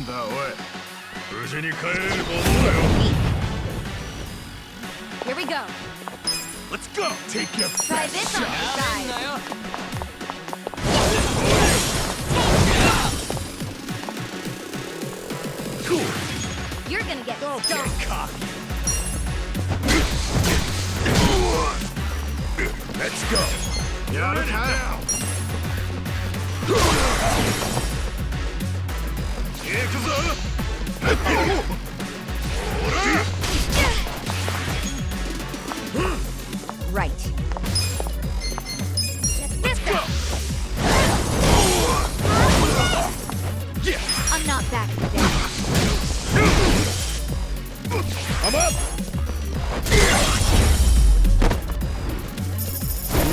んだおい。無事に帰れると思うなよ。 Here we go. Let's go. Take your Try this on your side. You're gonna get stomped. Cocky. Let's go. Got it now. Yakuza. Right. This go. I'm not backing down. I'm up.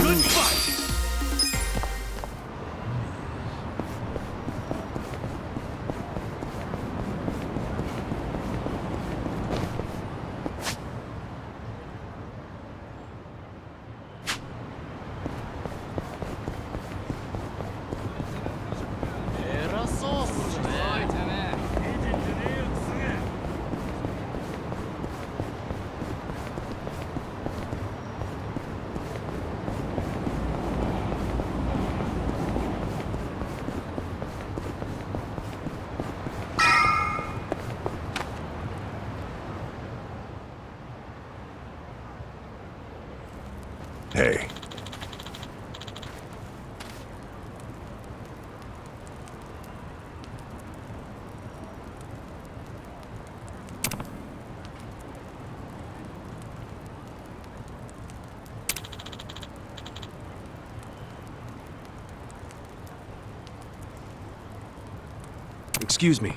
Good fight. Hey. Excuse me.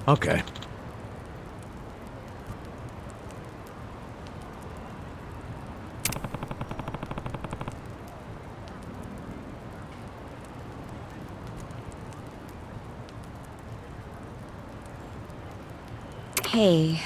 Okay. Hey.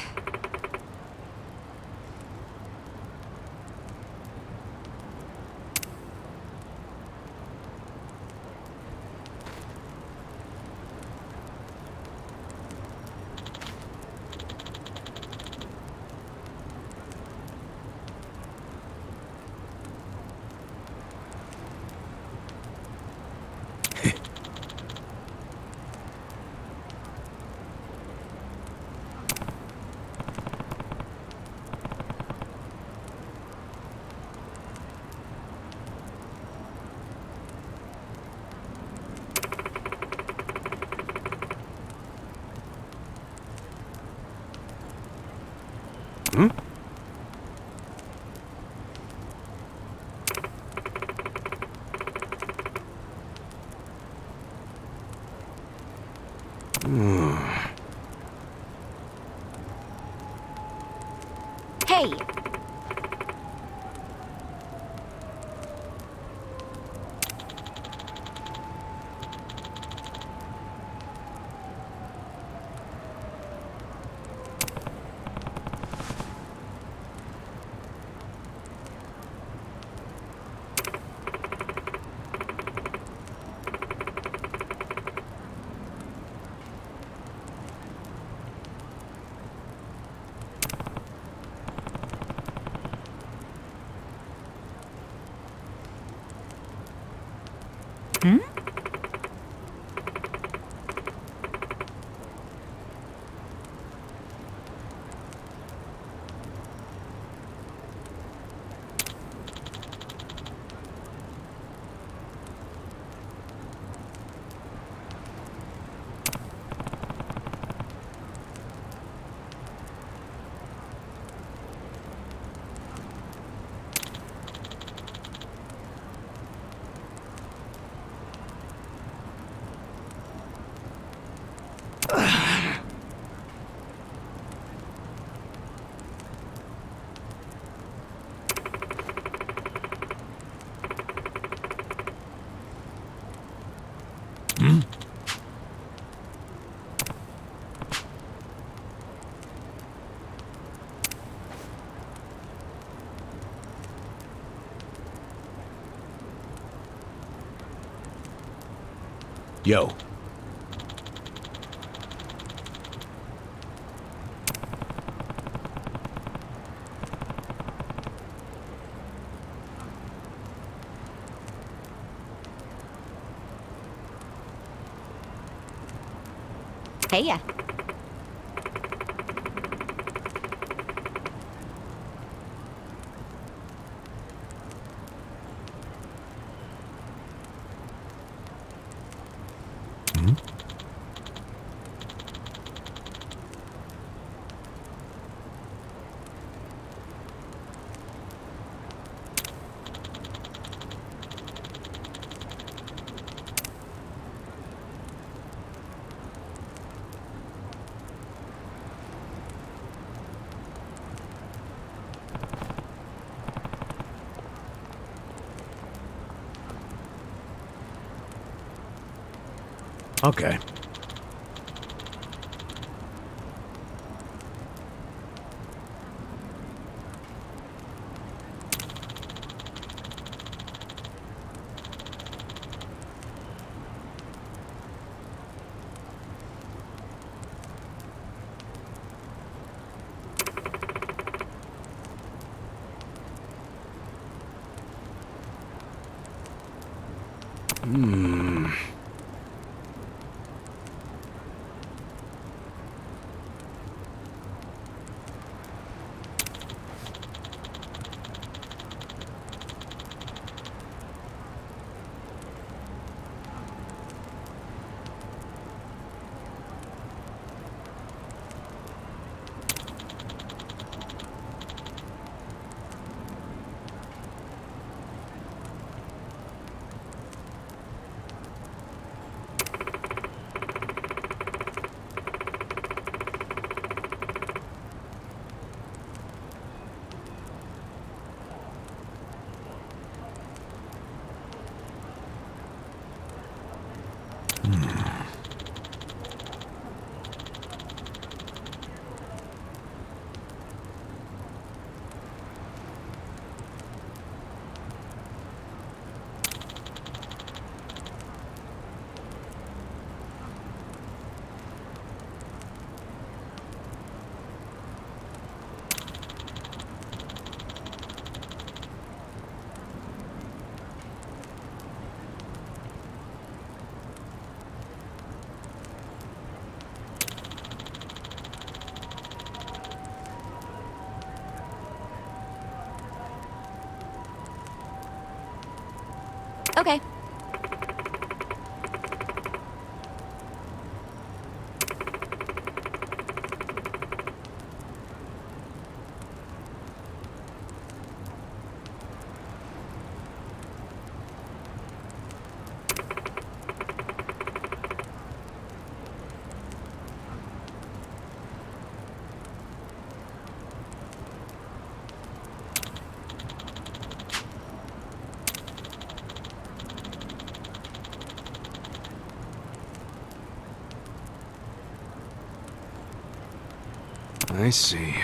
Hmm? Hey. Hmm? Yo. Hey ya. Okay. Okay. I see.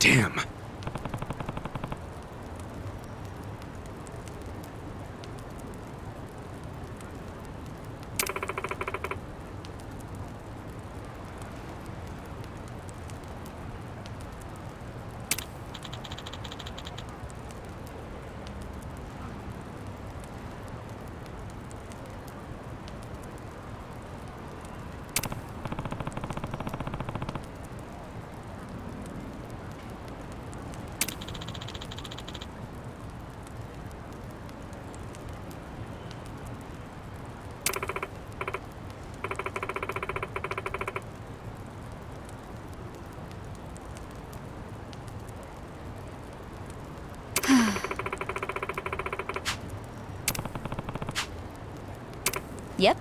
Damn. Yep.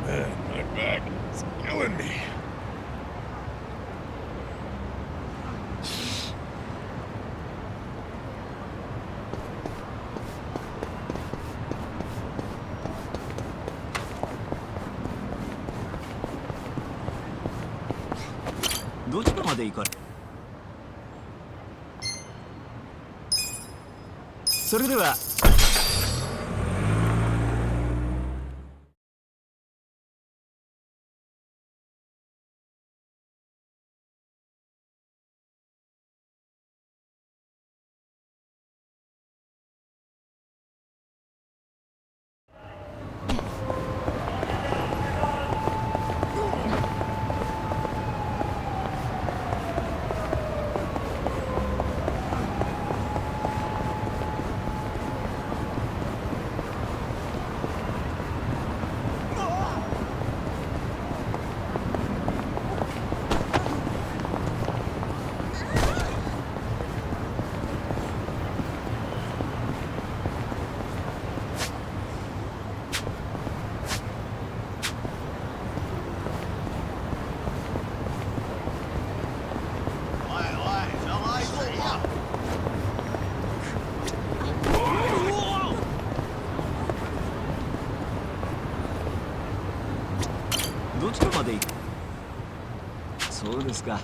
Man, my back is killing me.どちらまで行かれ。それでは。どちらまで行く。そうですか。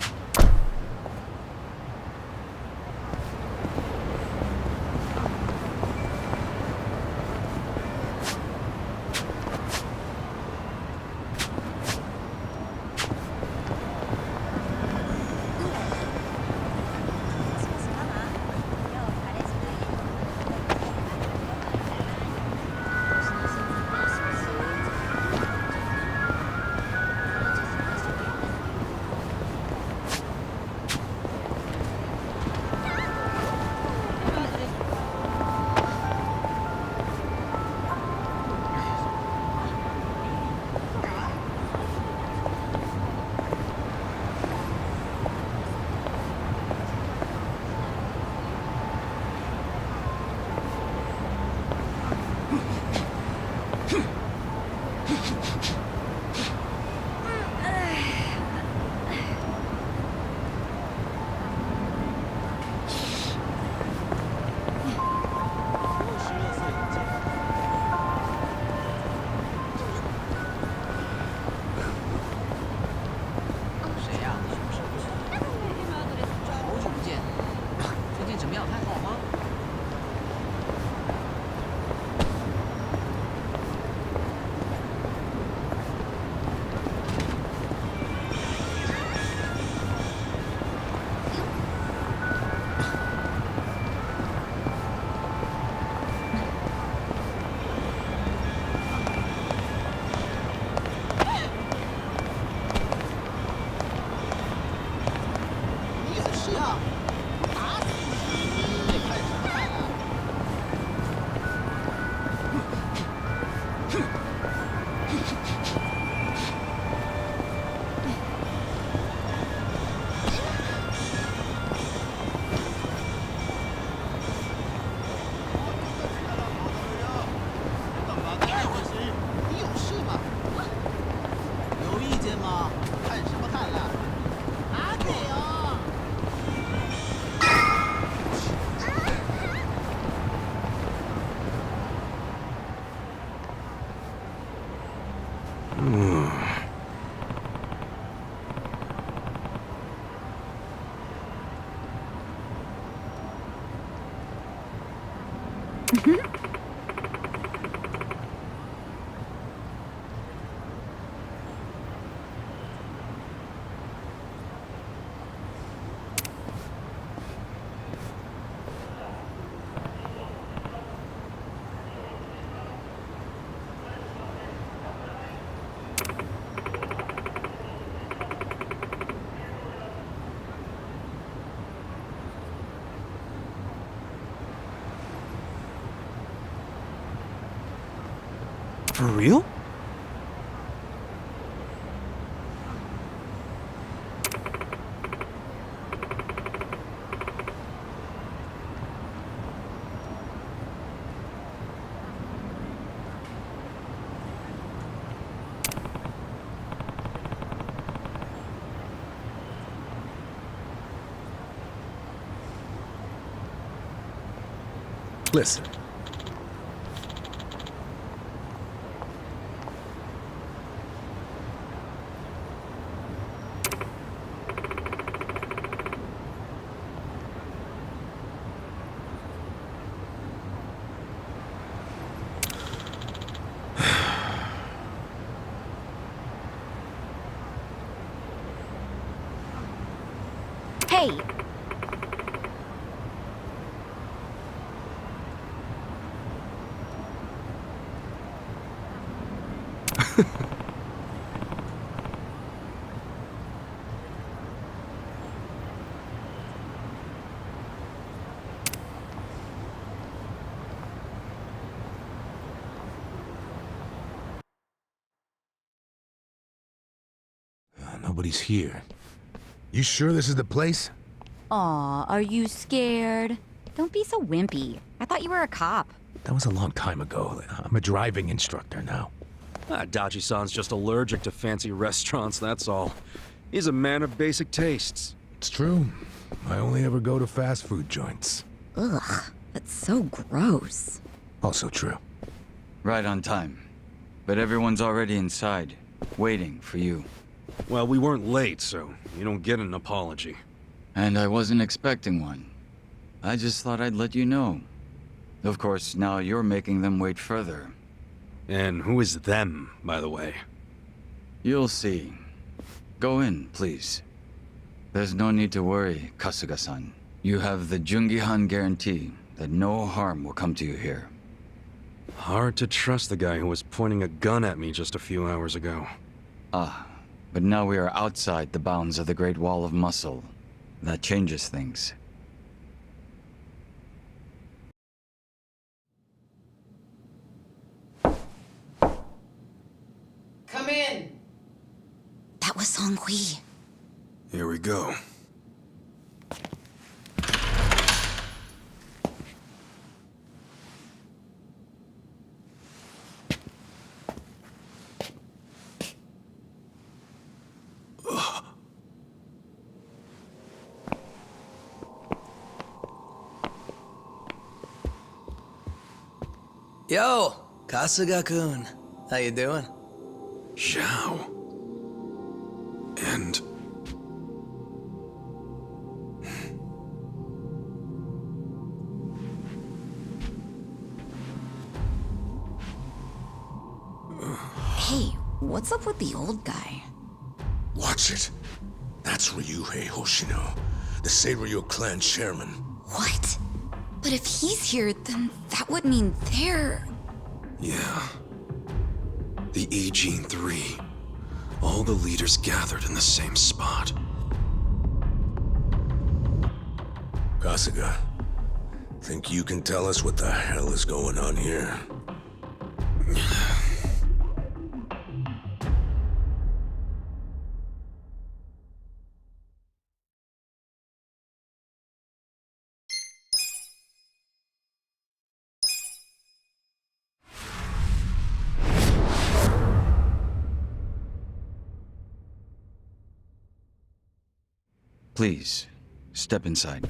For real? Listen. Hey! Nobody's here. You sure this is the place? Aw, are you scared? Don't be so wimpy. I thought you were a cop. That was a long time ago. I'm a driving instructor now. Dachi-san's just allergic to fancy restaurants, that's all. He's a man of basic tastes. It's true. I only ever go to fast food joints. Ugh, that's so gross. Also true. Right on time. But everyone's already inside, waiting for you. Well, we weren't late, so you don't get an apology. And I wasn't expecting one. I just thought I'd let you know. Of course, now you're making them wait further. And who is them, by the way? You'll see. Go in, please. There's no need to worry, Kasuga-san. You have the Jungihan guarantee that no harm will come to you here. Hard to trust the guy who was pointing a gun at me just a few hours ago. Ah, but now we are outside the bounds of the Great Wall of Muscle. That changes things. Come in! That was Song-Hui. Here we go. Yo, Kasuga-kun. How you doing? Zhao. And... Hey, what's up with the old guy? Watch it. That's Ryuhei Hoshino, the Seiryu clan chairman. What? But if he's here, then that would mean they're... yeah. The Aging Three. All the leaders gathered in the same spot. Kasuga, think you can tell us what the hell is going on here? Please, step inside.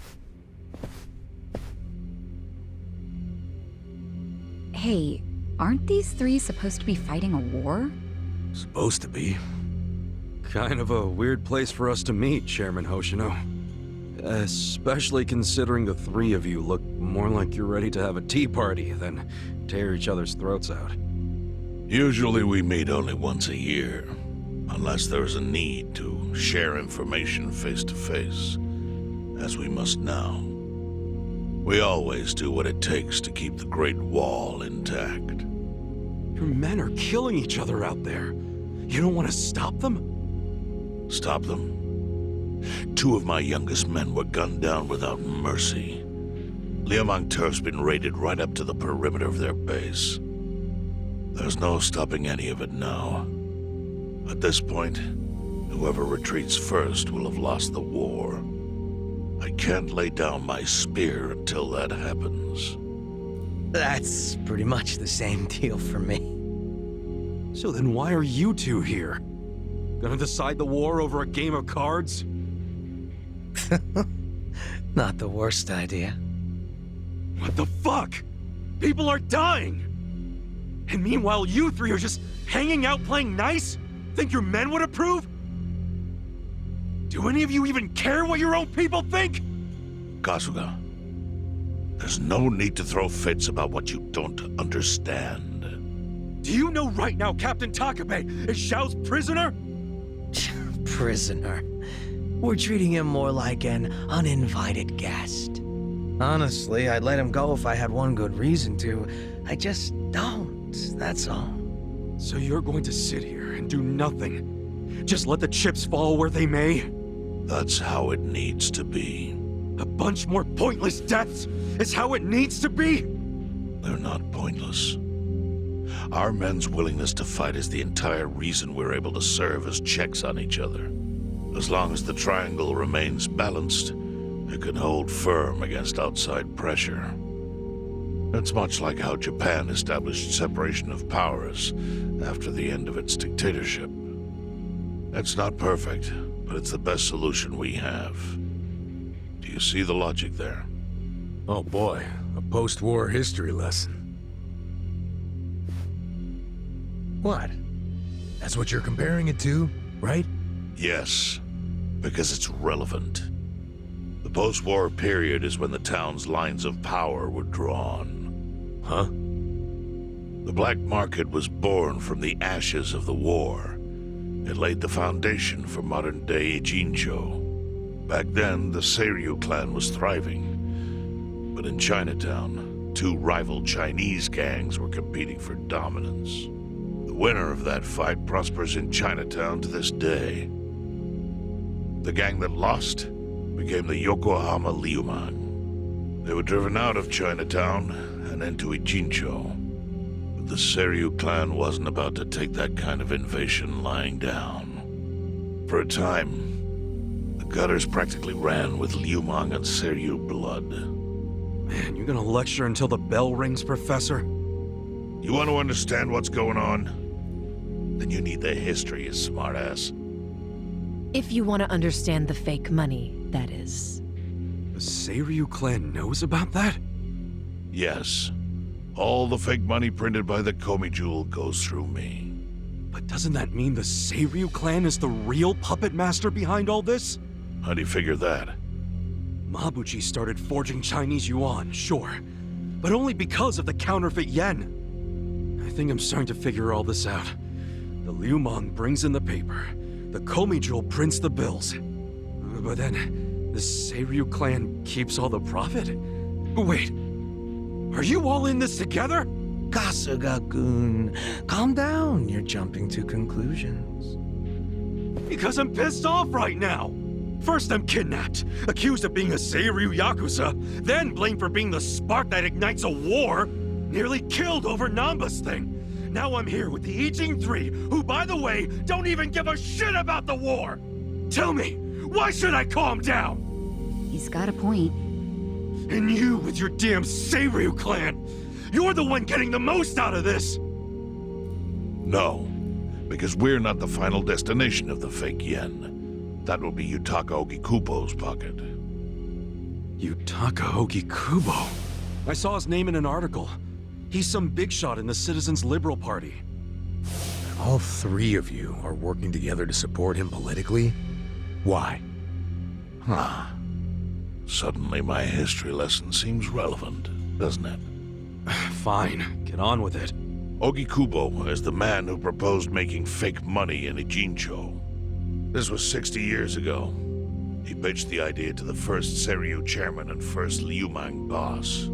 Hey, aren't these three supposed to be fighting a war? Supposed to be. Kind of a weird place for us to meet, Chairman Hoshino. Especially considering the three of you look more like you're ready to have a tea party than tear each other's throats out. Usually we meet only once a year, unless there is a need to share information face to face, as we must now. We always do what it takes to keep the Great Wall intact. Your men are killing each other out there. You don't want to stop them? Stop them? 2 of my youngest men were gunned down without mercy. Liumang turf's been raided right up to the perimeter of their base. There's no stopping any of it now. At this point, whoever retreats first will have lost the war. I can't lay down my spear until that happens. That's pretty much the same deal for me. So then why are you two here? Gonna decide the war over a game of cards? Not the worst idea. What the fuck? People are dying! And meanwhile you three are just hanging out playing nice? Think your men would approve? Do any of you even care what your own people think? Kasuga, there's no need to throw fits about what you don't understand. Do you know right now Captain Takabe is Xiao's prisoner? Prisoner. We're treating him more like an uninvited guest. Honestly, I'd let him go if I had one good reason to. I just don't, that's all. So you're going to sit here and do nothing? Just let the chips fall where they may? That's how it needs to be. A bunch more pointless deaths is how it needs to be? They're not pointless. Our men's willingness to fight is the entire reason we're able to serve as checks on each other. As long as the triangle remains balanced, it can hold firm against outside pressure. It's much like how Japan established separation of powers after the end of its dictatorship. It's not perfect, but it's the best solution we have. Do you see the logic there? Oh boy, a post-war history lesson. What? That's what you're comparing it to, right? Yes, because it's relevant. The post-war period is when the town's lines of power were drawn. Huh? The black market was born from the ashes of the war. It laid the foundation for modern-day Ijincho. Back then, the Seiryu clan was thriving. But in Chinatown, 2 rival Chinese gangs were competing for dominance. The winner of that fight prospers in Chinatown to this day. The gang that lost became the Yokohama Liumang. They were driven out of Chinatown and into Ijincho. But the Seiryu clan wasn't about to take that kind of invasion lying down. For a time, the gutters practically ran with Liumang and Seiryu blood. Man, you're gonna lecture until the bell rings, Professor? You want to understand what's going on? Then you need the history, you smartass. If you want to understand the fake money, that is. The Seiryu clan knows about that? Yes. All the fake money printed by the Komi Jewel goes through me. But doesn't that mean the Seiryu clan is the real puppet master behind all this? How do you figure that? Mabuchi started forging Chinese yuan, sure. But only because of the counterfeit yen. I think I'm starting to figure all this out. The Liumang brings in the paper. The Komi Jewel prints the bills. But then, the Seiryu clan keeps all the profit? Wait, are you all in this together? Kasuga-kun, calm down. You're jumping to conclusions. Because I'm pissed off right now. First I'm kidnapped, accused of being a Seiryu Yakuza, then blamed for being the spark that ignites a war, nearly killed over Namba's thing. Now I'm here with the Ijin 3, who, by the way, don't even give a shit about the war! Tell me, why should I calm down? He's got a point. And you with your damn Seiryu clan! You're the one getting the most out of this! No, because we're not the final destination of the fake yen. That will be Yutaka Ogikubo's pocket. Yutaka Ogikubo? I saw his name in an article. He's some big shot in the Citizens Liberal Party. All 3 of you are working together to support him politically? Why? Huh. Suddenly my history lesson seems relevant, doesn't it? Fine, get on with it. Ogikubo is the man who proposed making fake money in Ijincho. This was 60 years ago. He pitched the idea to the first Seiryu chairman and first Liumang boss.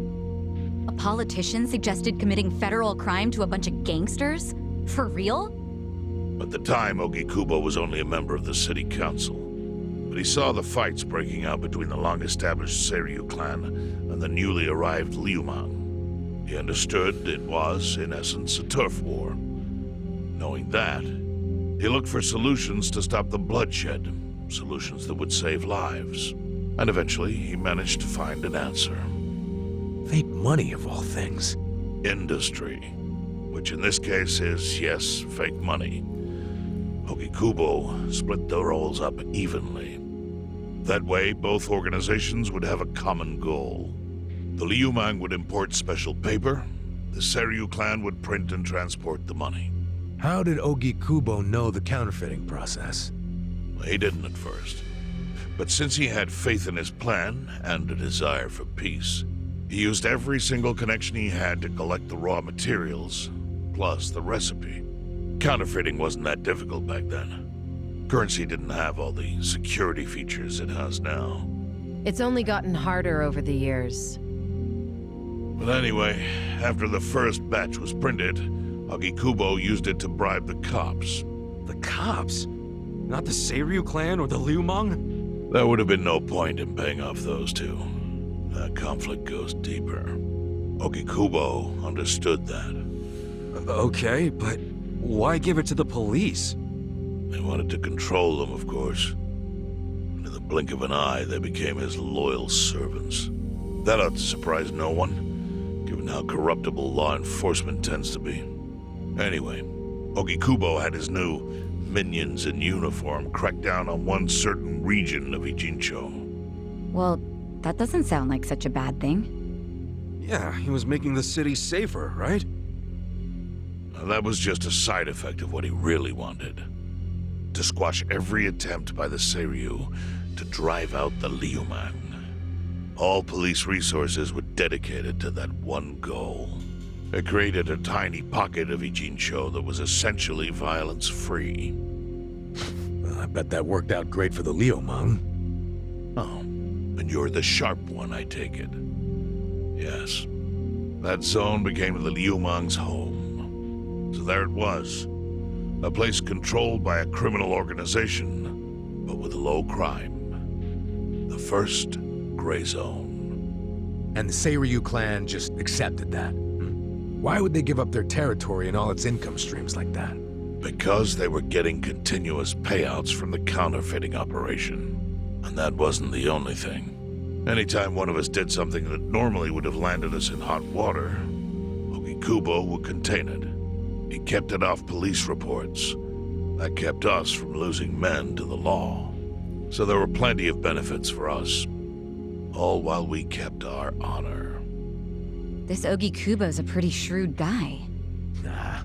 A politician suggested committing federal crime to a bunch of gangsters? For real? At the time, Ogikubo was only a member of the city council. But he saw the fights breaking out between the long-established Seiryu clan and the newly arrived Liumang. He understood it was, in essence, a turf war. Knowing that, he looked for solutions to stop the bloodshed, solutions that would save lives. And eventually, he managed to find an answer. Fake money, of all things. Industry. Which in this case is, yes, fake money. Ogikubo split the roles up evenly. That way, both organizations would have a common goal. The Liumang would import special paper, the Seiryu clan would print and transport the money. How did Ogikubo know the counterfeiting process? He didn't at first. But since he had faith in his plan and a desire for peace, he used every single connection he had to collect the raw materials, plus the recipe. Counterfeiting wasn't that difficult back then. Currency didn't have all the security features it has now. It's only gotten harder over the years. But anyway, after the first batch was printed, Ogikubo used it to bribe the cops. The cops? Not the Seiryu clan or the Liumang? There would have been no point in paying off those two. That conflict goes deeper. Ogikubo understood that. Okay, but why give it to the police? They wanted to control them, of course. And in the blink of an eye, they became his loyal servants. That ought to surprise no one, given how corruptible law enforcement tends to be. Anyway, Ogikubo had his new minions in uniform crack down on one certain region of Ijincho. Well, that doesn't sound like such a bad thing. Yeah, he was making the city safer, right? Now, that was just a side effect of what he really wanted. To squash every attempt by the Seiryu to drive out the Liumang. All police resources were dedicated to that one goal. It created a tiny pocket of Ijincho that was essentially violence-free. Well, I bet that worked out great for the Liumang. Oh, and you're the sharp one, I take it. Yes. That zone became the Liumang's home. So there it was. A place controlled by a criminal organization, but with low crime. The first gray zone. And the Seiryu clan just accepted that. Why would they give up their territory and all its income streams like that? Because they were getting continuous payouts from the counterfeiting operation. And that wasn't the only thing. Anytime one of us did something that normally would have landed us in hot water, Ogikubo would contain it. He kept it off police reports. That kept us from losing men to the law. So there were plenty of benefits for us. All while we kept our honor. This Ogikubo's a pretty shrewd guy. Nah,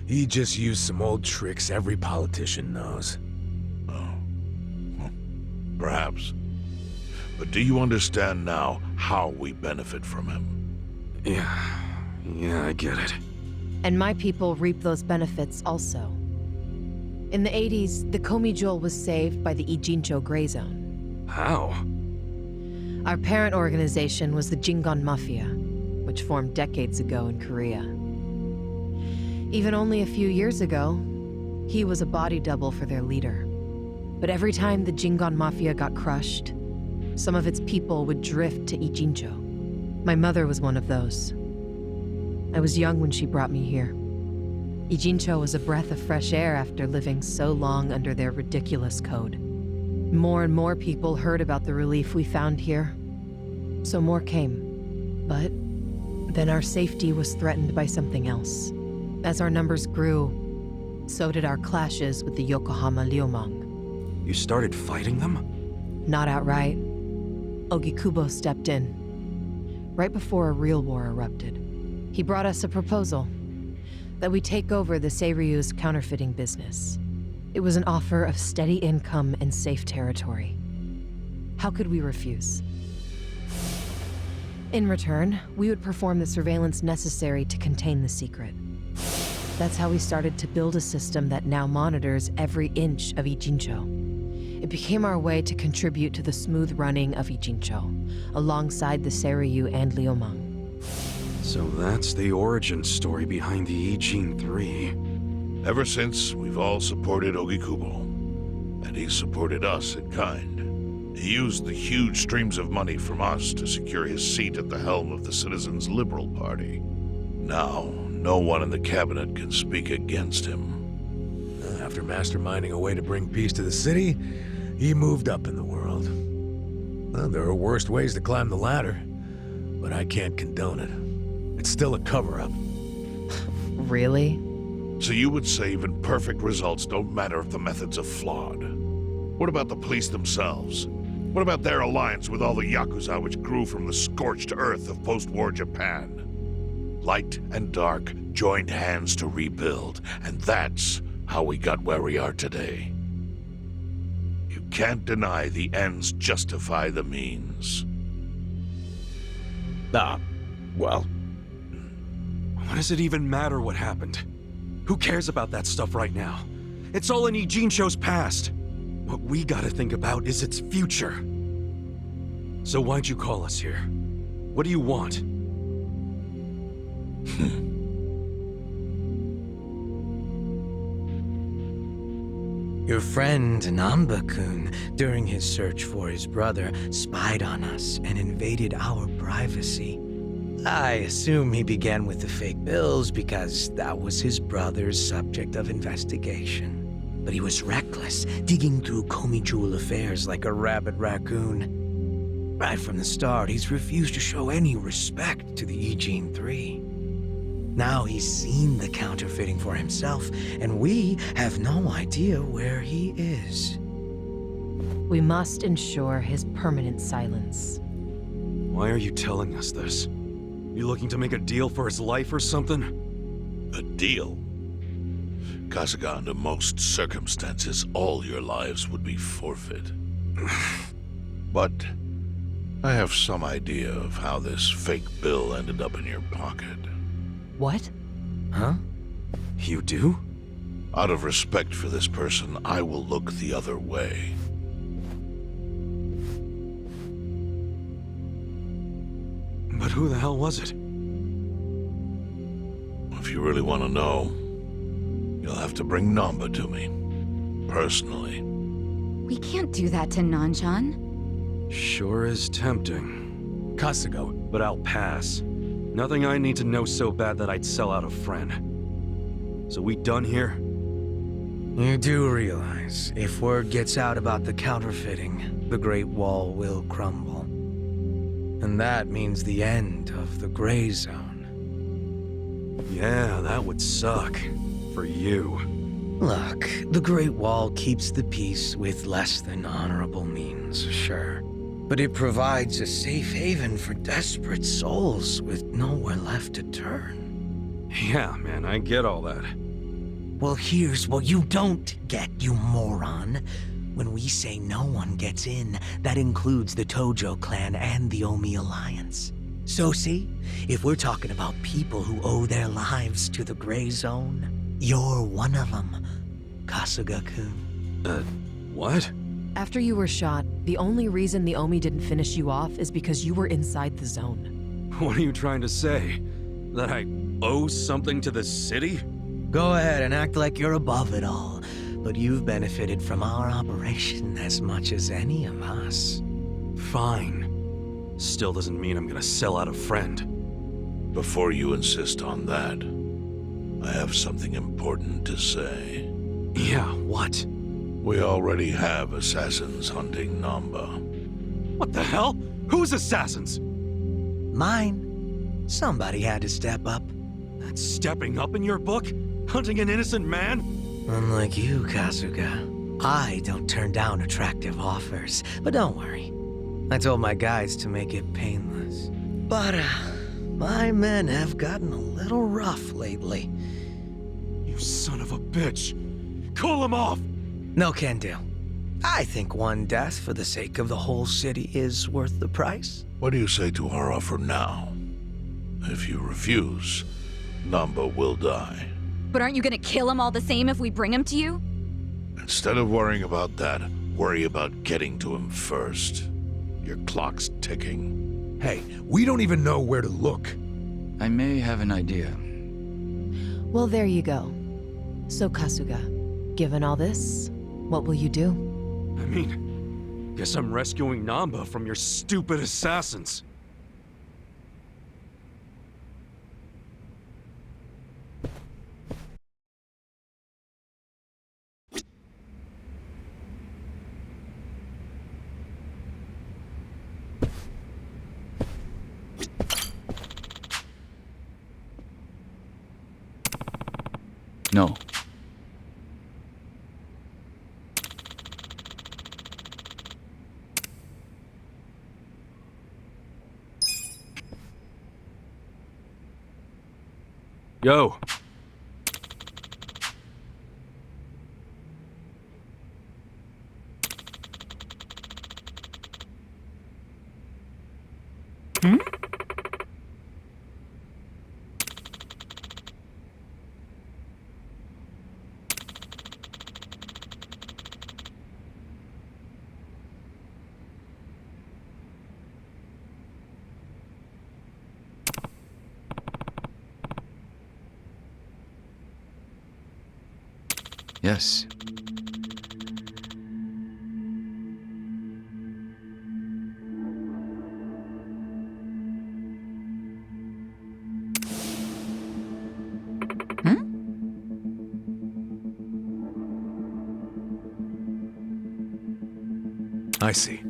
he just used some old tricks every politician knows. Oh. Well, perhaps. But do you understand now how we benefit from him? Yeah, I get it. And my people reap those benefits also. In the 80s, the Komi Jewel was saved by the Ijincho Gray Zone. How? Our parent organization was the Jingon Mafia, which formed decades ago in Korea. Even only a few years ago, he was a body double for their leader. But every time the Jingon Mafia got crushed, some of its people would drift to Ijincho. My mother was one of those. I was young when she brought me here. Ijincho was a breath of fresh air after living so long under their ridiculous code. More and more people heard about the relief we found here, so more came. But then our safety was threatened by something else. As our numbers grew, so did our clashes with the Yokohama Liumang. You started fighting them? Not outright. Ogikubo stepped in, right before a real war erupted. He brought us a proposal, that we take over the Seiryu's counterfeiting business. It was an offer of steady income and safe territory. How could we refuse? In return, we would perform the surveillance necessary to contain the secret. That's how we started to build a system that now monitors every inch of Ijincho. It became our way to contribute to the smooth running of Ijincho, alongside the Seiryu and Liumang. So that's the origin story behind the Ijin 3. Ever since, we've all supported Ogikubo, and he's supported us in kind. He used the huge streams of money from us to secure his seat at the helm of the Citizens' Liberal Party. Now, no one in the cabinet can speak against him. After masterminding a way to bring peace to the city, he moved up in the world. Well, there are worse ways to climb the ladder, but I can't condone it. It's still a cover-up. Really? So you would say even perfect results don't matter if the methods are flawed? What about the police themselves? What about their alliance with all the Yakuza which grew from the scorched earth of post-war Japan? Light and dark joined hands to rebuild, and that's how we got where we are today. You can't deny the ends justify the means. Well... What does it even matter what happened? Who cares about that stuff right now? It's all in Ijincho's past. What we gotta think about is its future. So why'd you call us here? What do you want? Your friend Namba-kun, during his search for his brother, spied on us and invaded our privacy. I assume he began with the fake bills because that was his brother's subject of investigation. But he was reckless, digging through Komi Jewel affairs like a rabid raccoon. Right from the start, he's refused to show any respect to the Ijin 3. Now he's seen the counterfeiting for himself, and we have no idea where he is. We must ensure his permanent silence. Why are you telling us this? You looking to make a deal for his life or something? A deal? Kasuga, under most circumstances, all your lives would be forfeit. But I have some idea of how this fake bill ended up in your pocket. What? Huh? You do? Out of respect for this person, I will look the other way. But who the hell was it? If you really want to know, you'll have to bring Namba to me. Personally. We can't do that to Nanshan. Sure is tempting. Kasuga, But I'll pass. Nothing I need to know so bad that I'd sell out a friend. So we done here? You do realize, if word gets out about the counterfeiting, the Great Wall will crumble. And that means the end of the Gray Zone. Yeah, that would suck. For you. Look, the Great Wall keeps the peace with less than honorable means, sure. But it provides a safe haven for desperate souls with nowhere left to turn. Yeah, man, I get all that. Well, here's what you don't get, you moron. When we say no one gets in, that includes the Tojo clan and the Omi Alliance. So see, if we're talking about people who owe their lives to the Gray Zone, you're one of them, Kasuga-kun. What? After you were shot, the only reason the Omi didn't finish you off is because you were inside the zone. What are you trying to say? That I owe something to the city? Go ahead and act like you're above it all, but you've benefited from our operation as much as any of us. Fine. Still doesn't mean I'm gonna sell out a friend. Before you insist on that, I have something important to say. Yeah, what? We already have assassins hunting Namba. What the hell? Who's assassins? Mine. Somebody had to step up. That's stepping up in your book? Hunting an innocent man? Unlike you, Kasuga, I don't turn down attractive offers. But don't worry. I told my guys to make it painless. But, my men have gotten a little rough lately. You son of a bitch! Call him off! No can do. I think one death for the sake of the whole city is worth the price. What do you say to our offer now? If you refuse, Namba will die. But aren't you gonna kill him all the same if we bring him to you? Instead of worrying about that, worry about getting to him first. Your clock's ticking. Hey, we don't even know where to look. I may have an idea. Well, there you go. So, Kasuga, given all this, what will you do? I mean, guess I'm rescuing Namba from your stupid assassins. No. Yo. Yes. I see.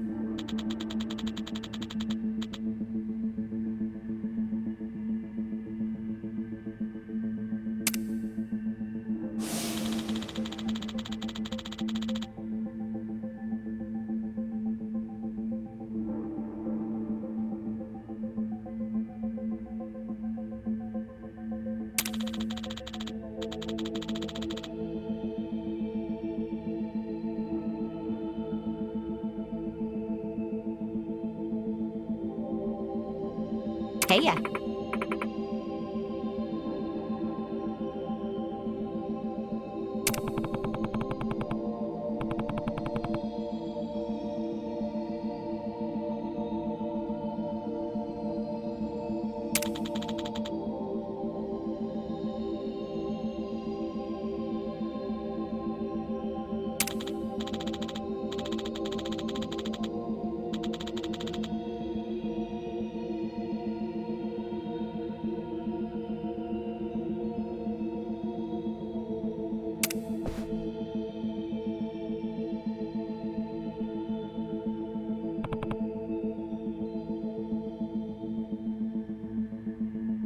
Hey ya.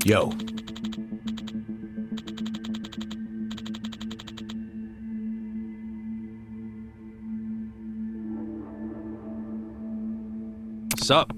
Yo. Sup?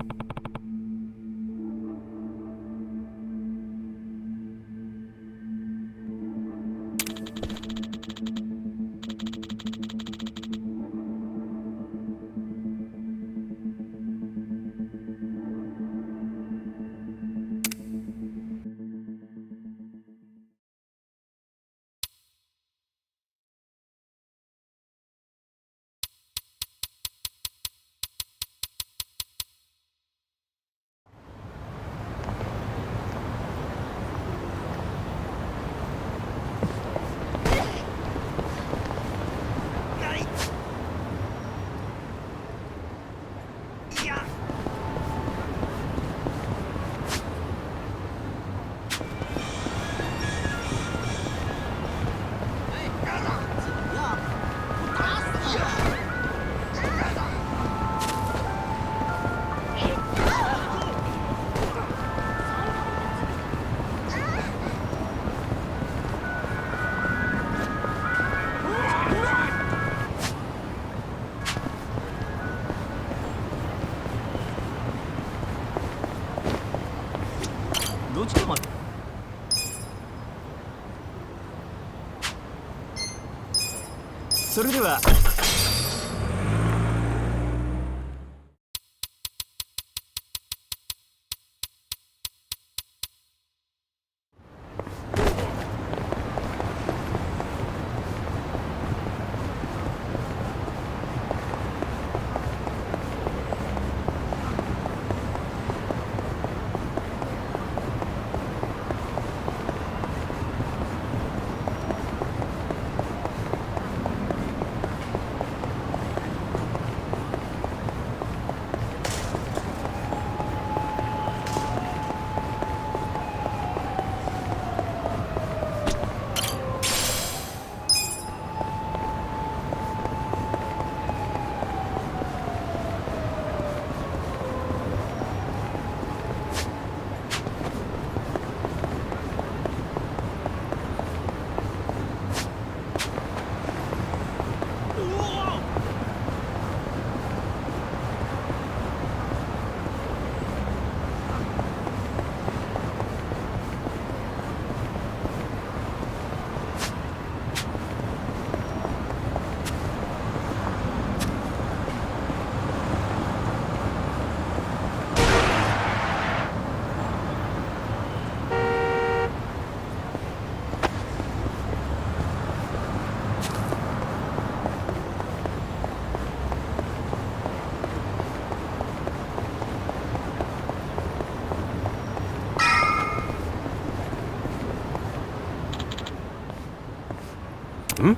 Hmm?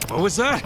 What was that?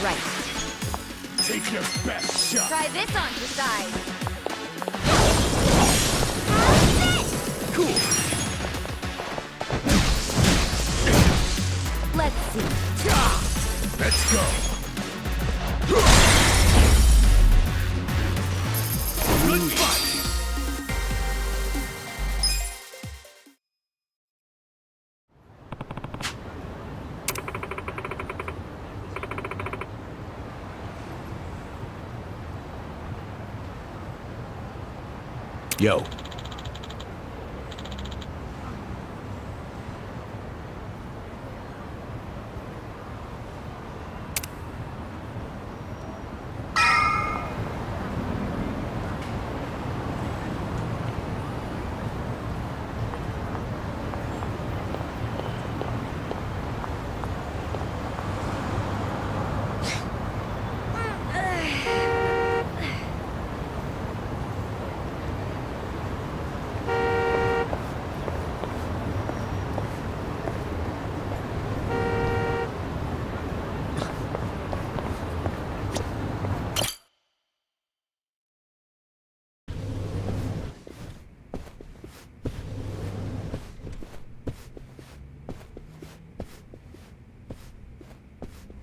Right. Take your best shot. Try this on your side. Cool. Let's see. Let's go. Good fight. Yo.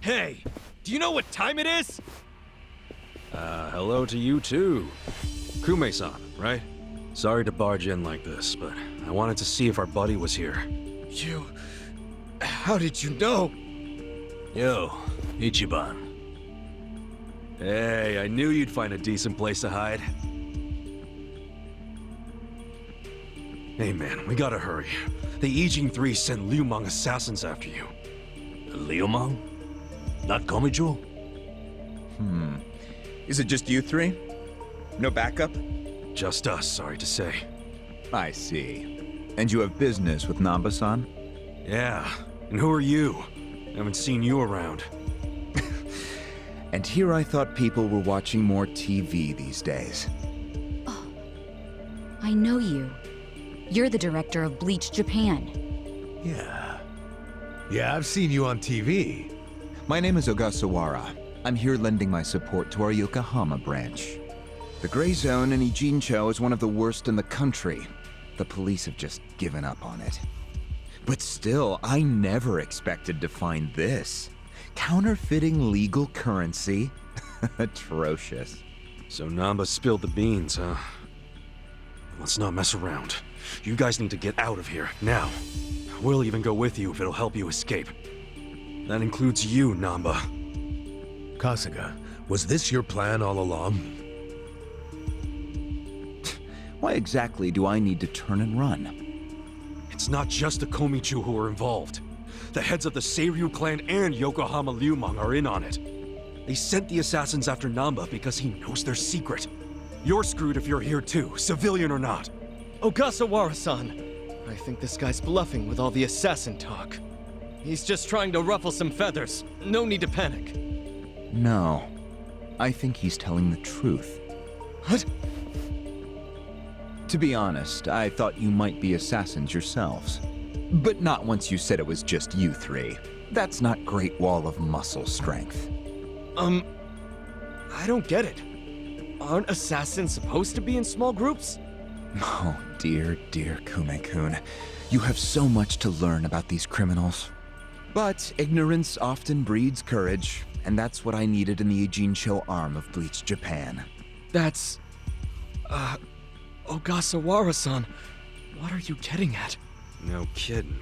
Hey, do you know what time it is? Hello to you too. Kume-san, right? Sorry to barge in like this, but I wanted to see if our buddy was here. You... How did you know? Yo, Ichiban. Hey, I knew you'd find a decent place to hide. Hey man, we gotta hurry. The Ijin 3 sent Liu Mang assassins after you. Liu Mang? Not Komijo? Is it just you three? No backup? Just us, sorry to say. I see. And you have business with Namba-san? Yeah, and who are you? Haven't seen you around. And here I thought people were watching more TV these days. I know you. You're the director of Bleach Japan. Yeah. Yeah, I've seen you on TV. My name is Ogasawara. I'm here lending my support to our Yokohama branch. The Gray Zone in Ijincho is one of the worst in the country. The police have just given up on it. But still, I never expected to find this. Counterfeiting legal currency? Atrocious. So Namba spilled the beans, huh? Let's not mess around. You guys need to get out of here, now. We'll even go with you if it'll help you escape. That includes you, Namba. Kasuga, was this your plan all along? Why exactly do I need to turn and run? It's not just the Komichu who are involved. The heads of the Seiryu clan and Yokohama Liumang are in on it. They sent the assassins after Namba because he knows their secret. You're screwed if you're here too, civilian or not. Ogasawara-san, I think this guy's bluffing with all the assassin talk. He's just trying to ruffle some feathers. No need to panic. No. I think he's telling the truth. What? To be honest, I thought you might be assassins yourselves. But not once you said it was just you three. That's not Great Wall of muscle strength. I don't get it. Aren't assassins supposed to be in small groups? Oh, dear Kume-kun. You have so much to learn about these criminals. But ignorance often breeds courage, and that's what I needed in the Ijincho arm of Bleach Japan. That's... Ogasawara-san, what are you getting at? No kidding.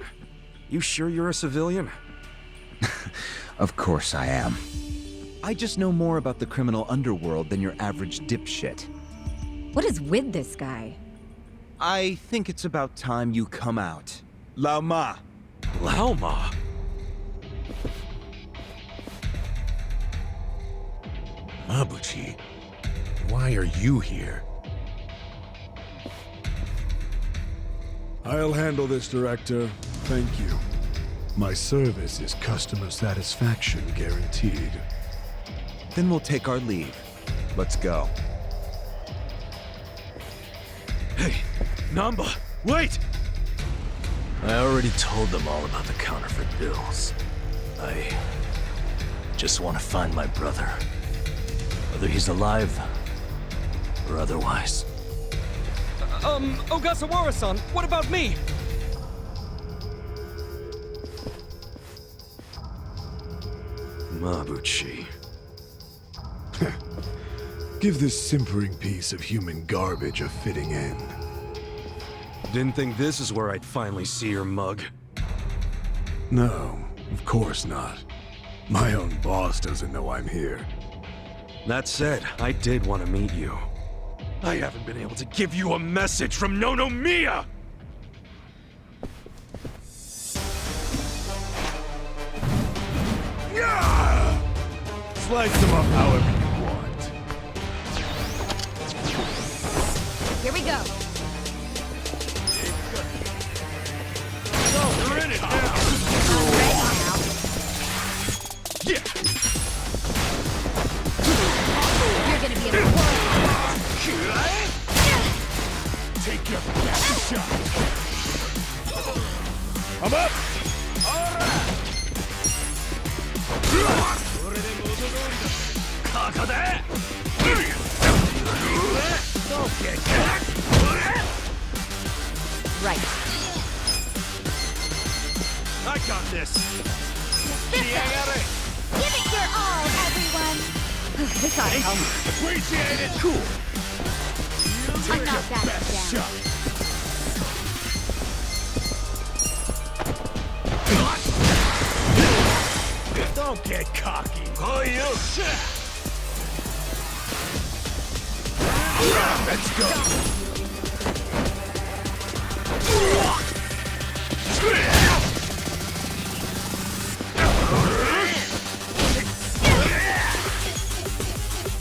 You sure you're a civilian? Of course I am. I just know more about the criminal underworld than your average dipshit. What is with this guy? I think it's about time you come out. Lao Ma! Lao Ma? Mabuchi, why are you here? I'll handle this, Director. Thank you. My service is customer satisfaction guaranteed. Then we'll take our leave. Let's go. Hey, Namba, wait! I already told them all about the counterfeit bills. I just want to find my brother. Whether he's alive or otherwise. Ogasawara-san, what about me? Mabuchi. Give this simpering piece of human garbage a fitting end. Didn't think this is where I'd finally see your mug. No, of course not. My own boss doesn't know I'm here. That said, I did want to meet you. I haven't been able to give you a message from Nonomiya! Yeah! Slice them up however you want. Here we go. You're in it now! I'm ready now. Yeah! You're gonna be in a whirl. Take your best shot. I'm up! Right. I got this! Give it your all, everyone. This ought to help. Appreciate it! Cool! I'm not backing Best down. shot! Don't get cocky! Oh, you! Let's go!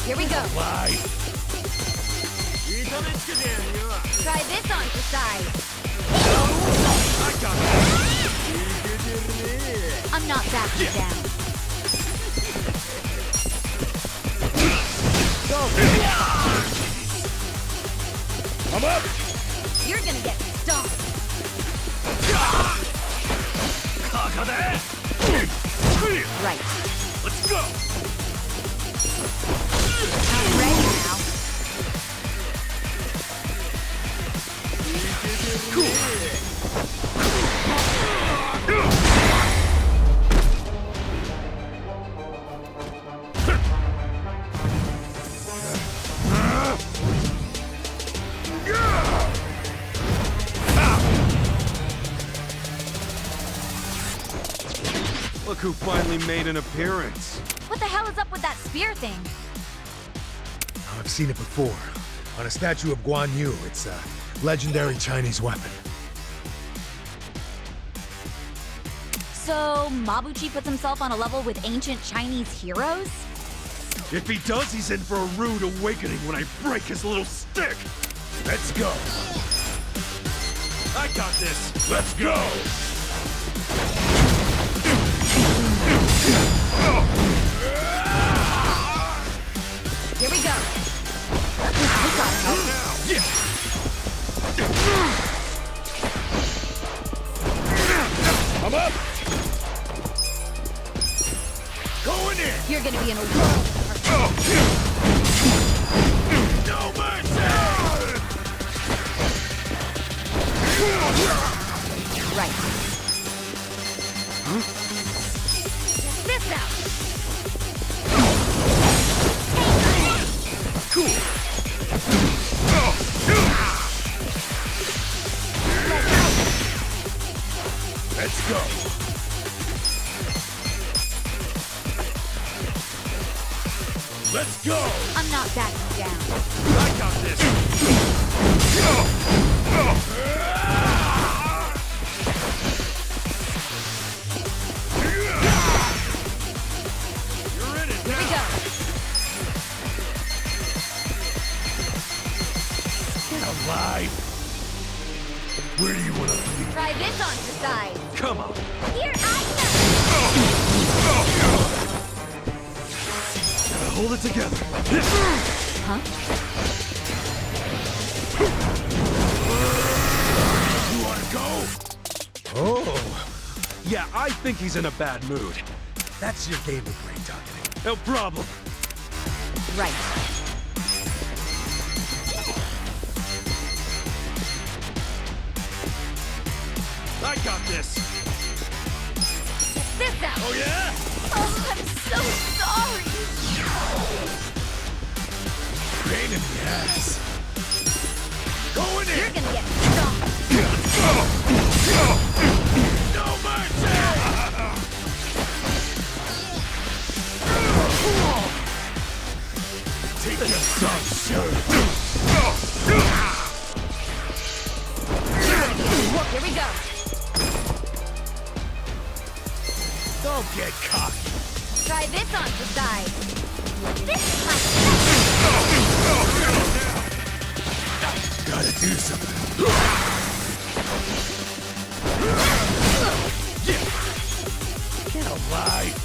Here we go. Why? Try this on for size. I got it! I'm not backing down. I'm up! You're gonna get stomped. Right. Let's go! I'm ready now. Look who finally made an appearance. What the hell is up with that spear thing? I've seen it before. On a statue of Guan Yu. It's a legendary Chinese weapon. So, Mabuchi puts himself on a level with ancient Chinese heroes? If he does, he's in for a rude awakening when I break his little stick! Let's go. I got this! Let's go! Here we go. I'm up! Going in! You're gonna be in a world of hurt. No mercy! Right. This out! Let's go! Let's go! I'm not backing down. I got this! You're in it Here we now! go. Get alive! Where do you want to be? Try this on the side. Come on! Here, I Gotta hold it together! Huh? You want to go? Oh! Yeah, I think he's in a bad mood. That's your game of brain targeting. No problem. Right. I got this! This out. Oh yeah? Oh, I'm so sorry. Pain in the ass. Going in! You're gonna get strong. No mercy! Take your son, sir! Here we go. Don't get cocky! Try this on the side. This is my Gotta do something. Get alive!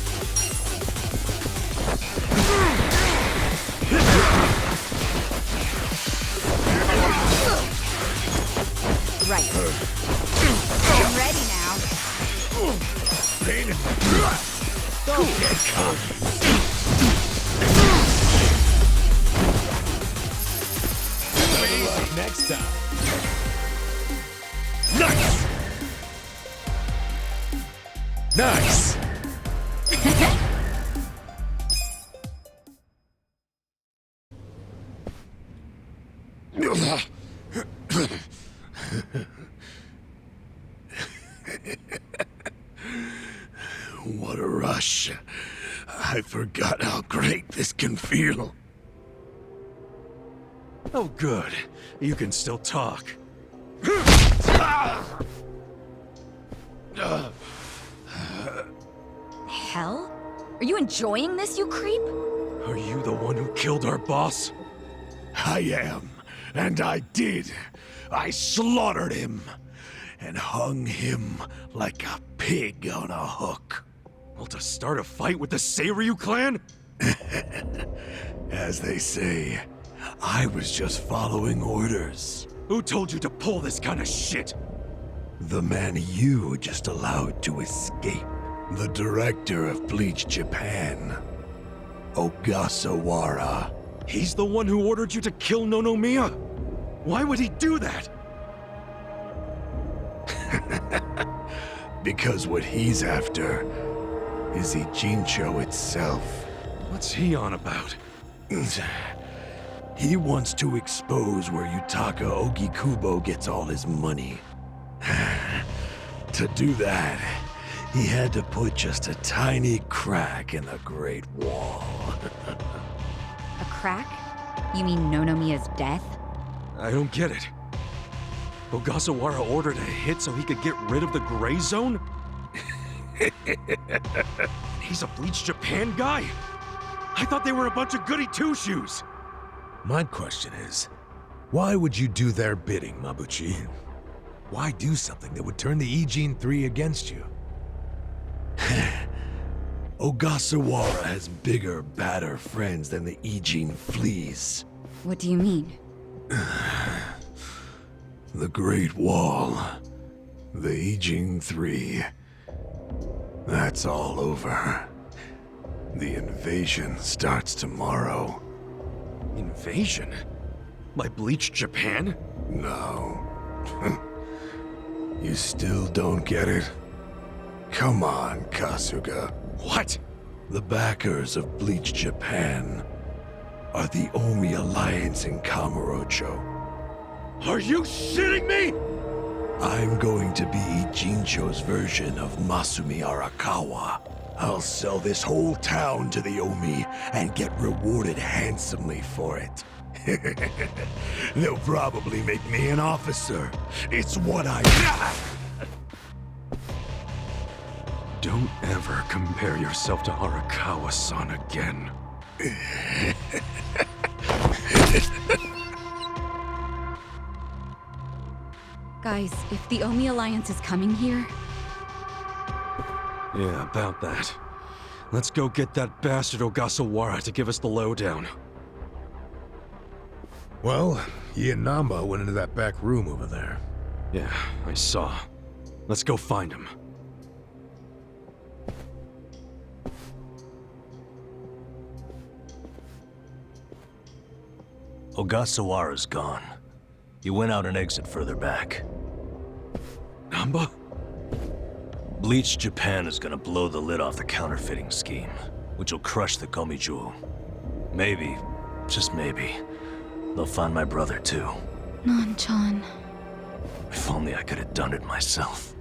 Right. I'm ready now. Pain in the... Don't get cocky! Better luck next time. Nice! Nice. What a rush. I forgot how great this can feel. Oh good. You can still talk. Hell? Are you enjoying this, you creep? Are you the one who killed our boss? I am, and I did. I slaughtered him and hung him like a pig on a hook. Well, to start a fight with the Seiryu clan? As they say, I was just following orders. Who told you to pull this kind of shit? The man you just allowed to escape. The director of Bleach Japan, Ogasawara. He's the one who ordered you to kill Nonomiya? Why would he do that? Because what he's after is Ijincho itself. What's he on about? He wants to expose where Yutaka Ogikubo gets all his money. To do that, he had to put just a tiny crack in the Great Wall. A crack? You mean Nonomiya's death? I don't get it. Ogasawara ordered a hit so he could get rid of the Gray Zone? He's a Bleach Japan guy? I thought they were a bunch of goody two-shoes. My question is, why would you do their bidding, Mabuchi? Why do something that would turn the Ijin 3 against you? Ogasawara has bigger, badder friends than the Ijin fleas. What do you mean? The Great Wall. The Ijin 3. That's all over. The invasion starts tomorrow. Invasion? By Bleach Japan? No. You still don't get it? Come on, Kasuga. What? The backers of Bleach Japan are the Omi Alliance in Kamurocho. Are you shitting me? I'm going to be Ijincho's version of Masumi Arakawa. I'll sell this whole town to the Omi and get rewarded handsomely for it. They'll probably make me an officer. It's what I... Don't ever compare yourself to Arakawa-san again. Guys, if the Omi Alliance is coming here... Yeah, about that. Let's go get that bastard Ogasawara to give us the lowdown. Well, he and Namba went into that back room over there. Yeah, I saw. Let's go find him. Ogasawara's gone. He went out an exit further back. Namba? Bleach Japan is gonna blow the lid off the counterfeiting scheme, which will crush the Komi jewel. Maybe, just maybe, they'll find my brother too. Non-chan. If only I could have done it myself.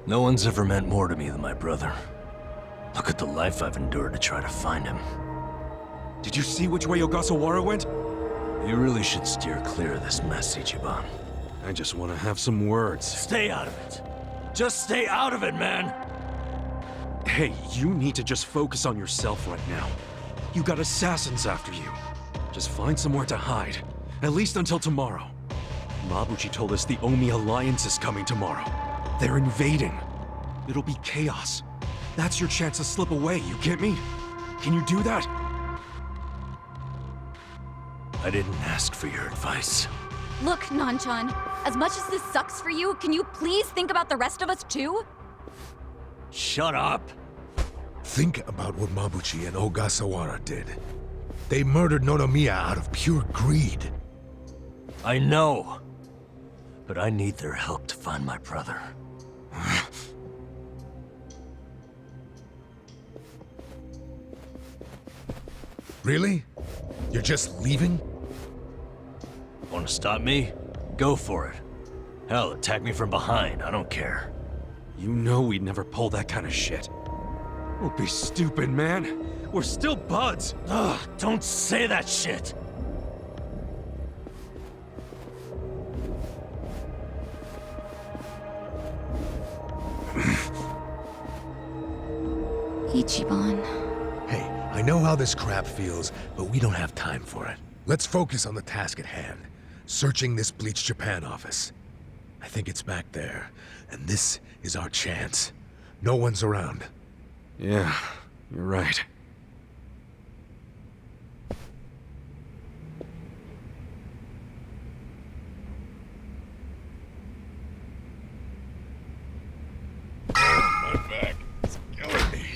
No one's ever meant more to me than my brother. Look at the life I've endured to try to find him. Did you see which way Ogasawara went? You really should steer clear of this mess, Ichiban. I just want to have some words. Stay out of it. Just stay out of it, man! Hey, you need to just focus on yourself right now. You got assassins after you. Just find somewhere to hide. At least until tomorrow. Mabuchi told us the Omi Alliance is coming tomorrow. They're invading. It'll be chaos. That's your chance to slip away, you get me? Can you do that? I didn't ask for your advice. Look, Non-chan, as much as this sucks for you, can you please think about the rest of us too? Shut up! Think about what Mabuchi and Ogasawara did. They murdered Nonomiya out of pure greed. I know. But I need their help to find my brother. Really? You're just leaving? Want to stop me? Go for it. Hell, attack me from behind. I don't care. You know we'd never pull that kind of shit. Don't be stupid, man. We're still buds. Ugh, don't say that shit! Ichiban. Hey, I know how this crap feels, but we don't have time for it. Let's focus on the task at hand. Searching this Bleach Japan office. I think it's back there, and this is our chance. No one's around. Yeah, you're right. My back. It's killing me.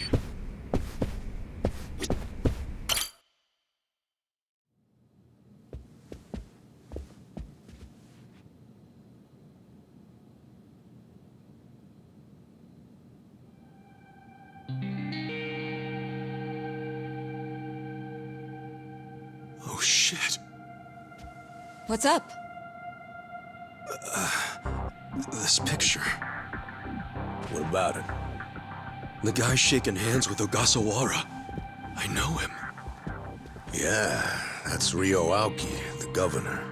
Oh shit. What's up? This picture. What about it? The guy shaking hands with Ogasawara. I know him. Yeah, that's Ryo Aoki, the governor.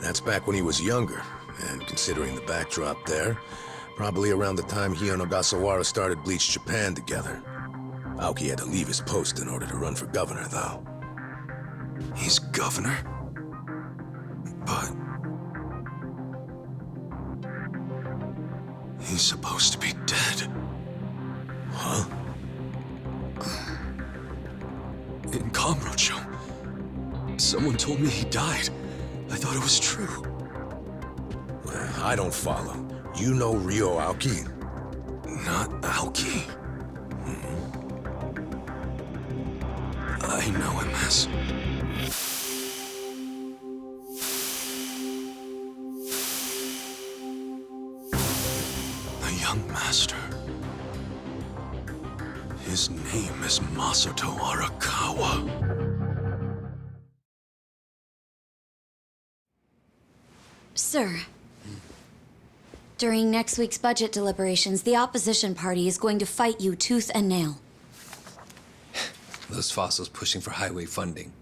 That's back when he was younger, and considering the backdrop there, probably around the time he and Ogasawara started Bleach Japan together. Aoki had to leave his post in order to run for governor, though. He's governor? But... he's supposed to be dead. Huh? In Kamurocho, someone told me he died. I thought it was true. I don't follow. You know Ryo Aoki? Not Aoki. I know him as... the young master. His name is Masato Arakawa. Sir, during next week's budget deliberations, the opposition party is going to fight you tooth and nail. Those fossils pushing for highway funding.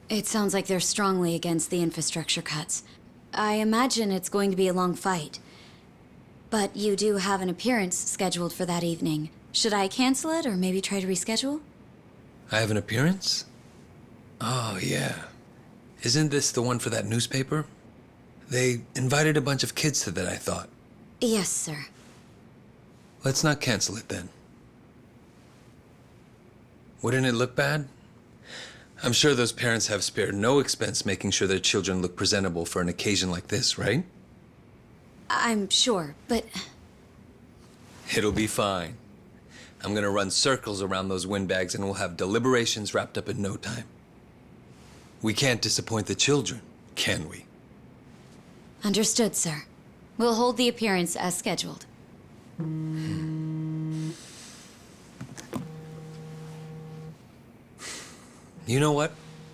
It sounds like they're strongly against the infrastructure cuts. I imagine it's going to be a long fight. But you do have an appearance scheduled for that evening. Should I cancel it or maybe try to reschedule? I have an appearance? Oh, yeah. Isn't this the one for that newspaper? They invited a bunch of kids to that, I thought. Yes, sir. Let's not cancel it then. Wouldn't it look bad? I'm sure those parents have spared no expense making sure their children look presentable for an occasion like this, right? I'm sure, but... It'll be fine. I'm gonna run circles around those windbags and we'll have deliberations wrapped up in no time. We can't disappoint the children, can we? Understood, sir. We'll hold the appearance as scheduled. You know what?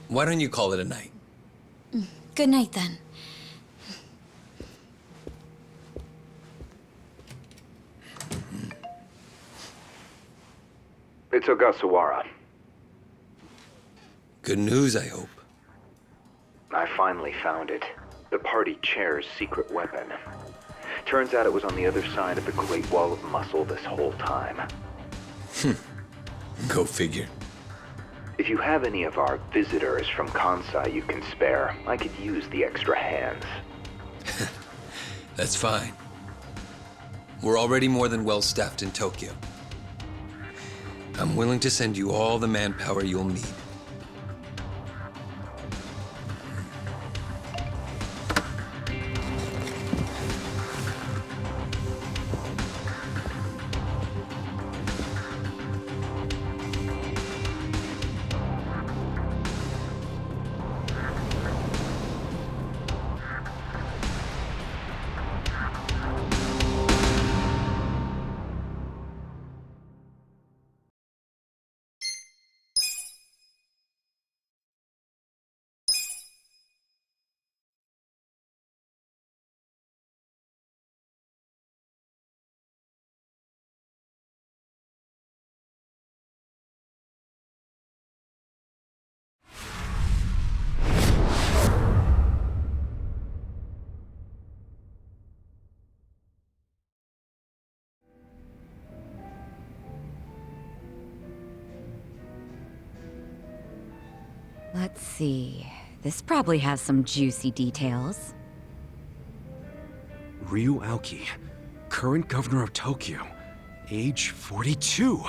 Why don't you call it a night? Good night, then. It's Ogasawara. Good news, I hope. I finally found it. The party chair's secret weapon. Turns out it was on the other side of the Great Wall of Muscle this whole time. Go figure. If you have any of our visitors from Kansai you can spare, I could use the extra hands. That's fine. We're already more than well-staffed in Tokyo. I'm willing to send you all the manpower you'll need. Let's see. This probably has some juicy details. Ryu Aoki, current governor of Tokyo, age 42.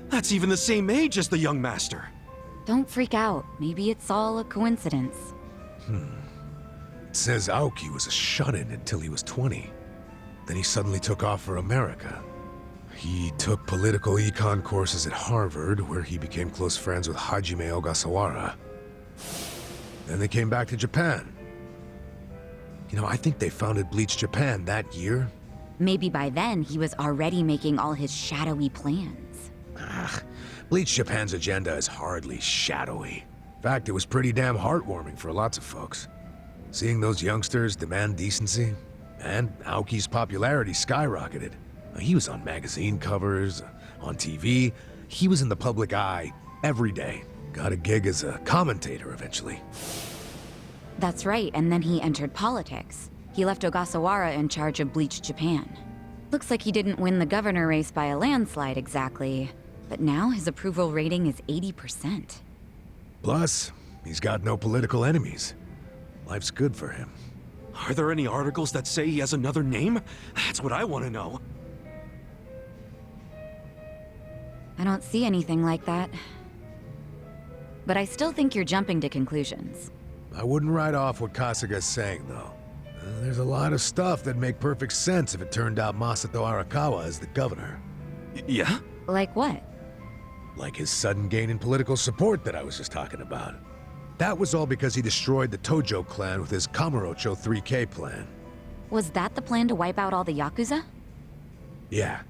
That's even the same age as the young master. Don't freak out. Maybe it's all a coincidence. It says Aoki was a shut-in until he was 20. Then he suddenly took off for America. He took political econ courses at Harvard, where he became close friends with Hajime Ogasawara. Then they came back to Japan. You know, I think they founded Bleach Japan that year. Maybe by then he was already making all his shadowy plans. Bleach Japan's agenda is hardly shadowy. In fact, it was pretty damn heartwarming for lots of folks. Seeing those youngsters demand decency, and Aoki's popularity skyrocketed. He was on magazine covers, on TV. He was in the public eye every day. Got a gig as a commentator eventually. That's right, and then he entered politics. He left Ogasawara in charge of Bleach Japan. Looks like he didn't win the governor race by a landslide exactly, but now his approval rating is 80%. Plus, he's got no political enemies. Life's good for him. Are there any articles that say he has another name? That's what I want to know. I don't see anything like that. But I still think you're jumping to conclusions. I wouldn't write off what Kasuga's saying, though. There's a lot of stuff that'd make perfect sense if it turned out Masato Arakawa is the governor. Yeah? Like what? Like his sudden gain in political support that I was just talking about. That was all because he destroyed the Tojo clan with his Kamurocho 3K plan. Was that the plan to wipe out all the Yakuza? Yeah.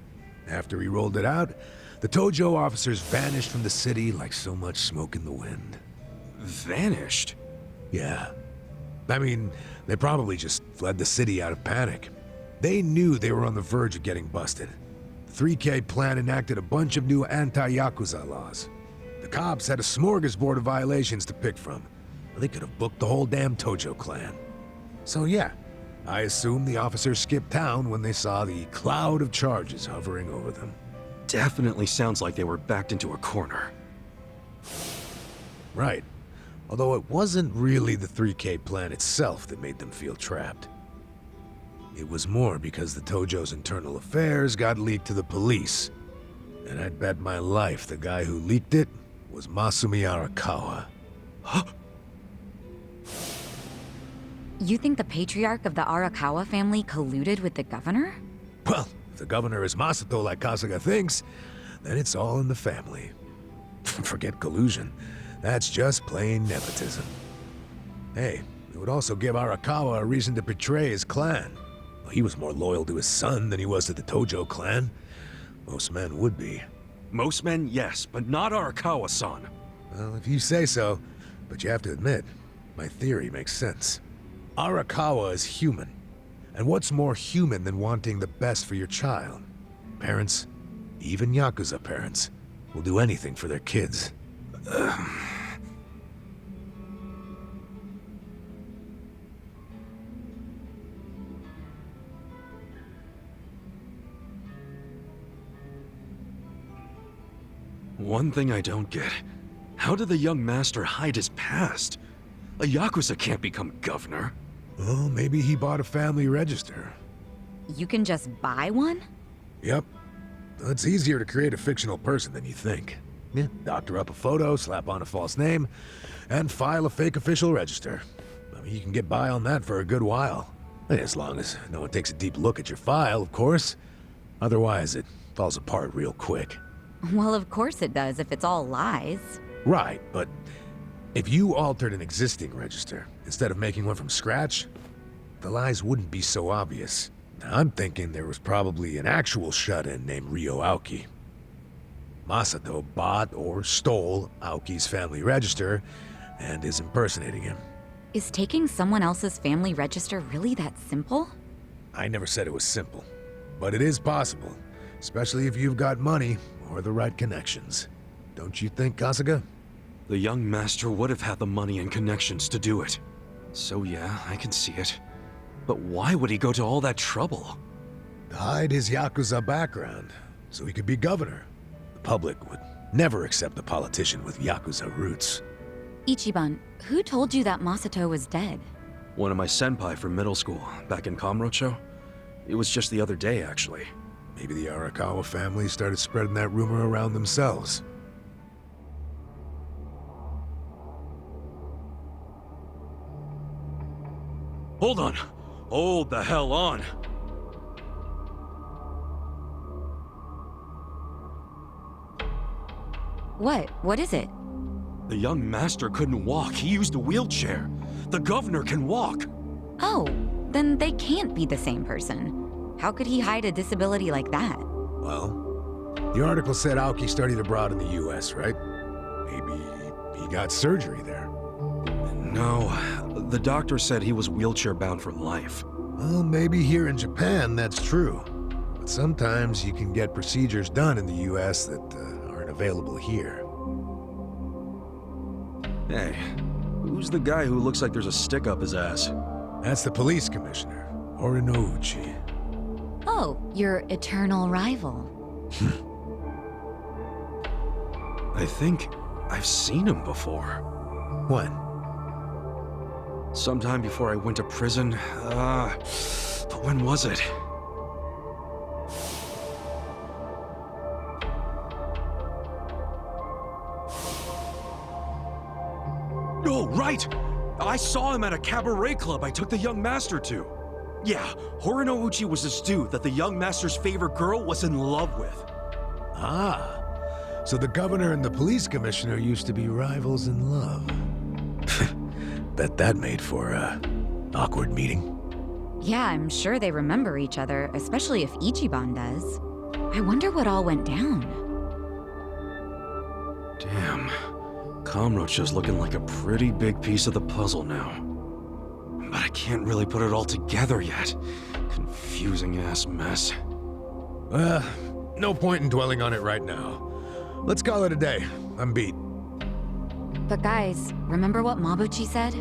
After he rolled it out, the Tojo officers vanished from the city like so much smoke in the wind. Vanished? Yeah. I mean, they probably just fled the city out of panic. They knew they were on the verge of getting busted. The 3K plan enacted a bunch of new anti-Yakuza laws. The cops had a smorgasbord of violations to pick from. They could have booked the whole damn Tojo clan. So yeah, I assume the officers skipped town when they saw the cloud of charges hovering over them. Definitely sounds like they were backed into a corner. Right. Although it wasn't really the 3K plan itself that made them feel trapped. It was more because the Tojo's internal affairs got leaked to the police. And I'd bet my life the guy who leaked it was Masumi Arakawa. You think the patriarch of the Arakawa family colluded with the governor? Well, if the governor is Masato like Kasuga thinks, then it's all in the family. Forget collusion. That's just plain nepotism. Hey, it would also give Arakawa a reason to betray his clan. Well, he was more loyal to his son than he was to the Tojo clan. Most men would be. Most men, yes, but not Arakawa-san. Well, if you say so, but you have to admit, my theory makes sense. Arakawa is human. And what's more human than wanting the best for your child? Parents, even Yakuza parents, will do anything for their kids. One thing I don't get. How did the young master hide his past? A Yakuza can't become governor. Well, maybe he bought a family register. You can just buy one? Yep. It's easier to create a fictional person than you think. Yeah, doctor up a photo, slap on a false name, and file a fake official register. I mean, you can get by on that for a good while. As long as no one takes a deep look at your file, of course. Otherwise, it falls apart real quick. Well, of course it does if it's all lies. Right, but if you altered an existing register instead of making one from scratch, the lies wouldn't be so obvious. Now, I'm thinking there was probably an actual shut-in named Ryo Aoki. Masato bought or stole Aoki's family register and is impersonating him. Is taking someone else's family register really that simple? I never said it was simple, but it is possible, especially if you've got money or the right connections. Don't you think, Kasuga? The young master would have had the money and connections to do it. So yeah, I can see it. But why would he go to all that trouble? To hide his Yakuza background, so he could be governor. The public would never accept a politician with Yakuza roots. Ichiban, who told you that Masato was dead? One of my senpai from middle school, back in Kamurocho. It was just the other day, actually. Maybe the Arakawa family started spreading that rumor around themselves. Hold on! Hold the hell on! What? What is it? The young master couldn't walk. He used a wheelchair. The governor can walk. Oh, then they can't be the same person. How could he hide a disability like that? Well, the article said Aoki studied abroad in the US, right? Maybe he got surgery there. No, the doctor said he was wheelchair-bound for life. Well, maybe here in Japan that's true. But sometimes you can get procedures done in the US that aren't available here. Hey, Who's the guy who looks like there's a stick up his ass? That's the police commissioner, Horinouchi. Oh, your eternal rival. I think I've seen him before. When? Sometime before I went to prison. But when was it? Oh, right! I saw him at a cabaret club I took the young master to. Yeah, Horinouchi was this dude that the young master's favorite girl was in love with. Ah, so the governor and the police commissioner used to be rivals in love. Bet that made for a awkward meeting. Yeah, I'm sure they remember each other, especially if Ichiban does. I wonder what all went down. Damn. Kamrocha's looking like a pretty big piece of the puzzle now. But I can't really put it all together yet. Confusing ass mess. No point in dwelling on it right now. Let's call it a day. I'm beat. But guys, remember what Mabuchi said?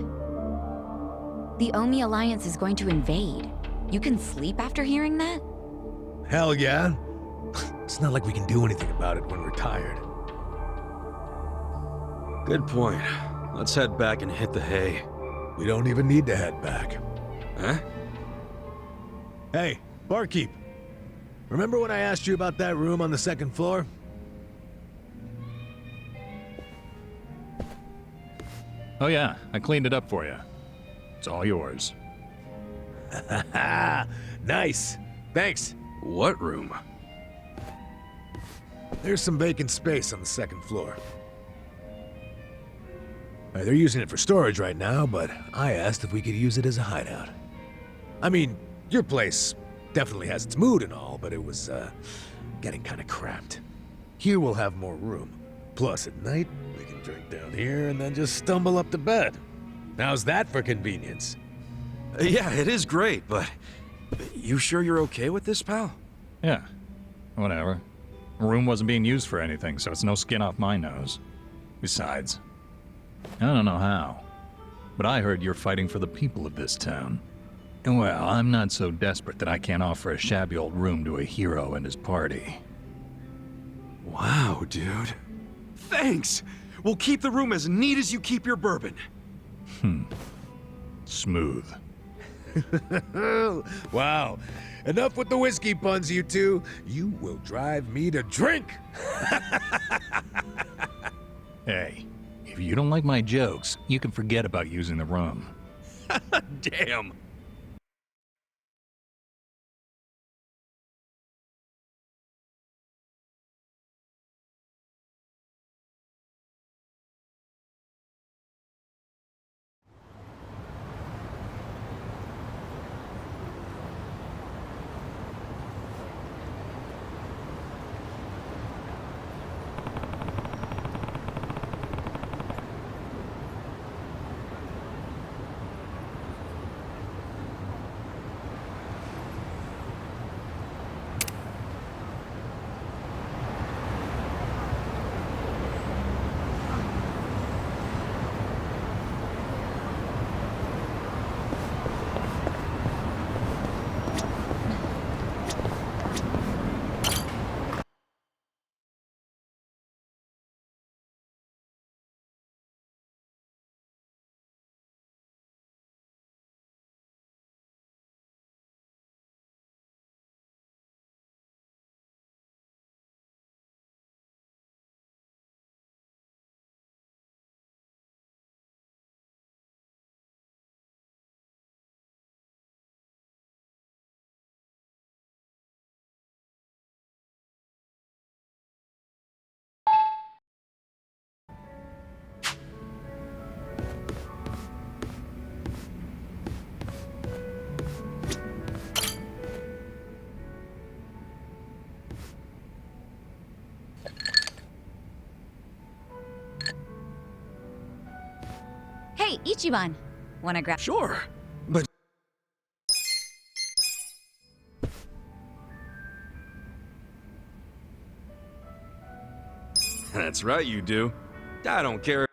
The Omi Alliance is going to invade. You can sleep after hearing that? Hell yeah. It's not like we can do anything about it when we're tired. Good point. Let's head back and hit the hay. We don't even need to head back. Huh? Hey, barkeep. Remember when I asked you about that room on the second floor? Oh yeah, I cleaned it up for you. It's all yours. Nice. Thanks. What room? There's some vacant space on the second floor. They're using it for storage right now, but I asked if we could use it as a hideout. I mean, your place definitely has its mood and all, but it was, getting kinda cramped. Here we'll have more room. Plus, at night, we can drink down here and then just stumble up to bed. How's that for convenience? Yeah, it is great, but... You sure you're okay with this, pal? Yeah, whatever. The room wasn't being used for anything, so it's no skin off my nose. Besides, I don't know how, but I heard you're fighting for the people of this town. And well, I'm not so desperate that I can't offer a shabby old room to a hero and his party. Wow, dude. Thanks! We'll keep the room as neat as you keep your bourbon. Smooth. Wow. Enough with the whiskey puns, you two. You will drive me to drink. Hey, if you don't like my jokes, you can forget about using the room. Damn. Hey, Ichiban! Wanna grab— Sure, but... That's right, you do. I don't care.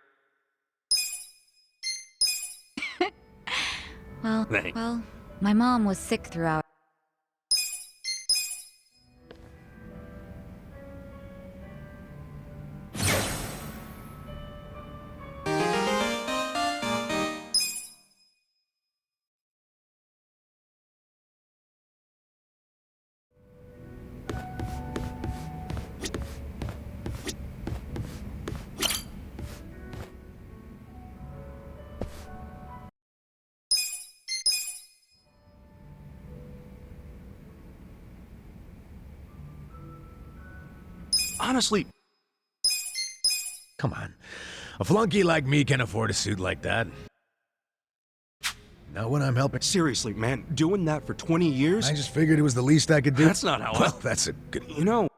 Thanks. Well, my mom was sick throughout. Honestly, Come on. A flunky like me can afford a suit like that. Not when I'm helping. seriously, man, doing that for 20 years? I just figured it was the least I could do. That's not how Well, that's a good... You know,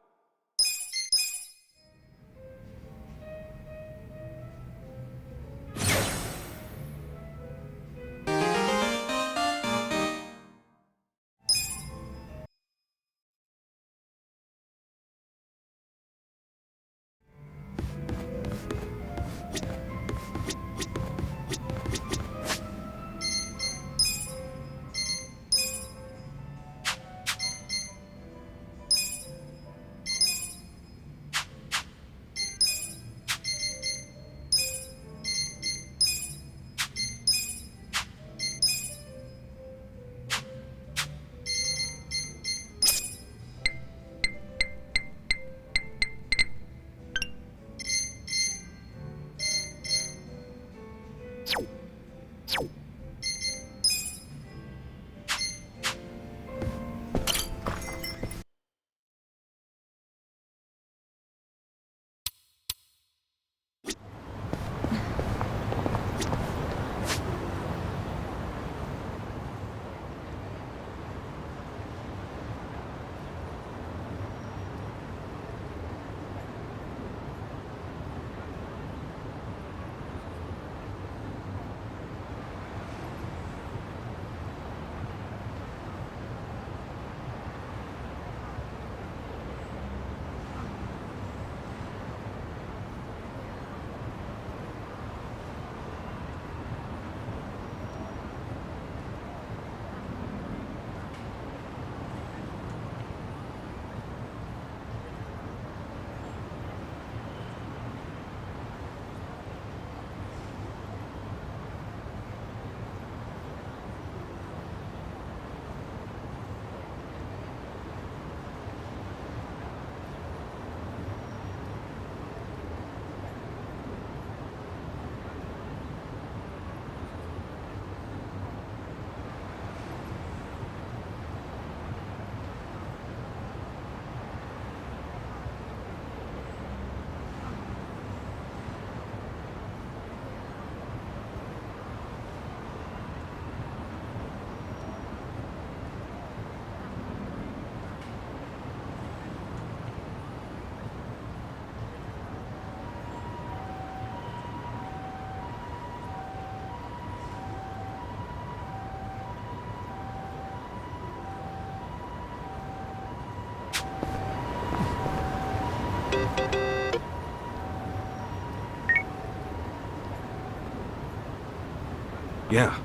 yeah.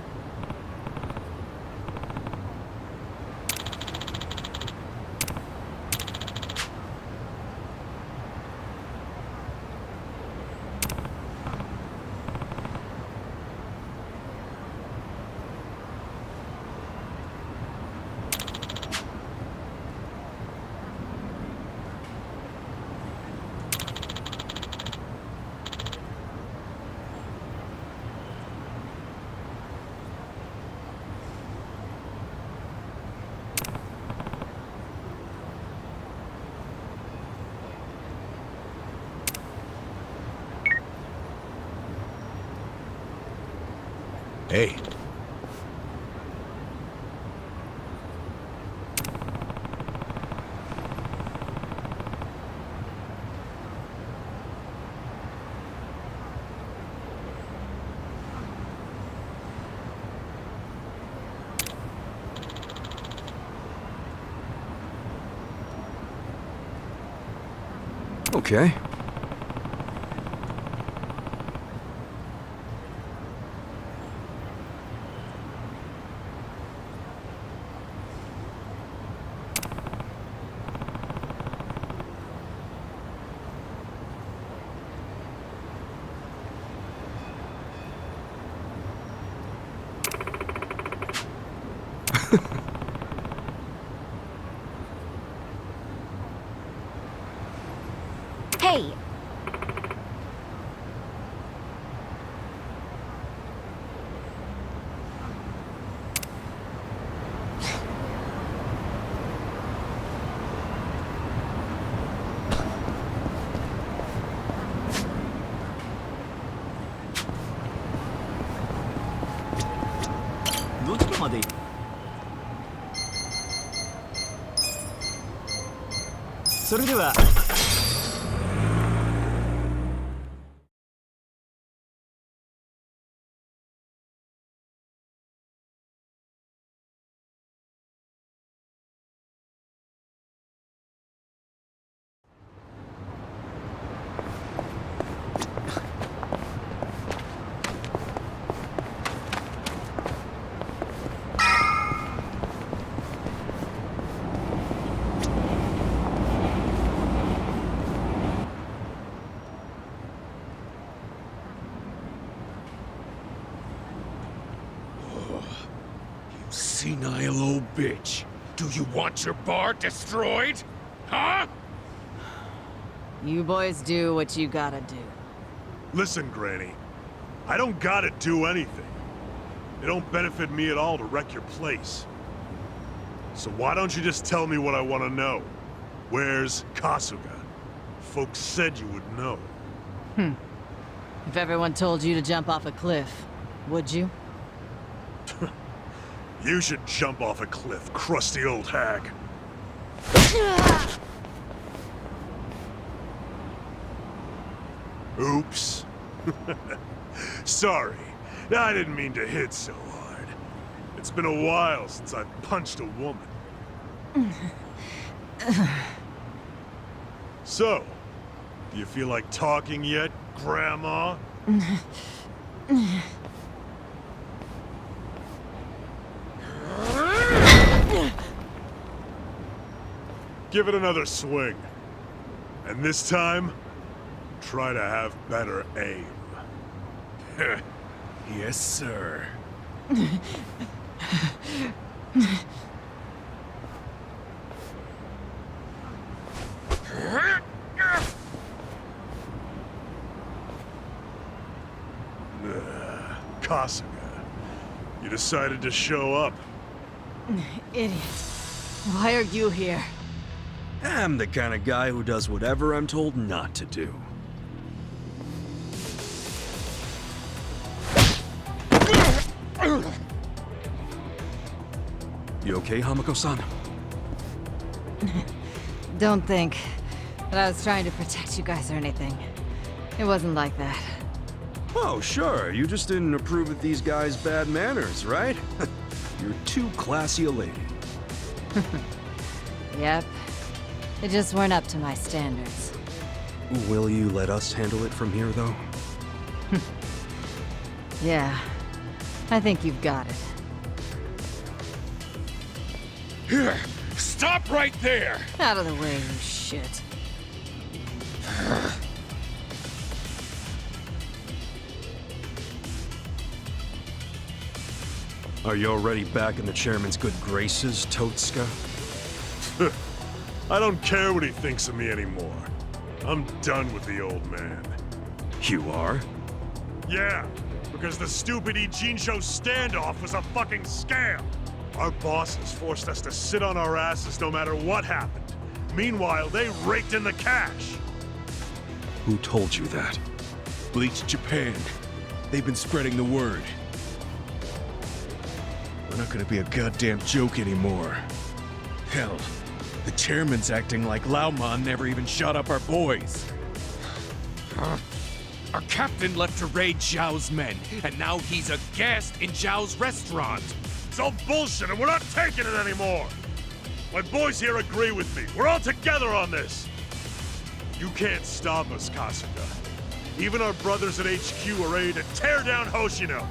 Hey. Okay. Hey! Senile old bitch. Do you want your bar destroyed? Huh? You boys do what you gotta do. Listen, Granny. I don't gotta do anything. It don't benefit me at all to wreck your place. So why don't you just tell me what I want to know? Where's Kasuga? Folks said you would know. If everyone told you to jump off a cliff, would you? You should jump off a cliff, crusty old hag. Oops. Sorry. I didn't mean to hit so hard. It's been a while since I've punched a woman. So, do you feel like talking yet, Grandma? Give it another swing. And this time, try to have better aim. Yes, sir. Kasuga, you decided to show up. Idiot. Why are you here? I'm the kind of guy who does whatever I'm told not to do. You okay, Hamako-san? Don't think that I was trying to protect you guys or anything. It wasn't like that. Oh, sure. You just didn't approve of these guys' bad manners, right? You're too classy a lady. Yep. They just weren't up to my standards. Will you let us handle it from here, though? Yeah. I think you've got it. Here! Stop right there! Out of the way, you shit. Are you already back in the chairman's good graces, Totsuka? I don't care what he thinks of me anymore. I'm done with the old man. You are? Yeah, because the stupid Ijincho standoff was a fucking scam. Our bosses forced us to sit on our asses no matter what happened. Meanwhile, they raked in the cash. Who told you that? Bleach Japan. They've been spreading the word. We're not gonna be a goddamn joke anymore. Hell, the chairman's acting like Lauman never even shot up our boys. Our captain left to raid Zhao's men, and now he's a guest in Zhao's restaurant. It's all bullshit and we're not taking it anymore. My boys here agree with me. We're all together on this. You can't stop us, Kasuga. Even our brothers at HQ are ready to tear down Hoshino.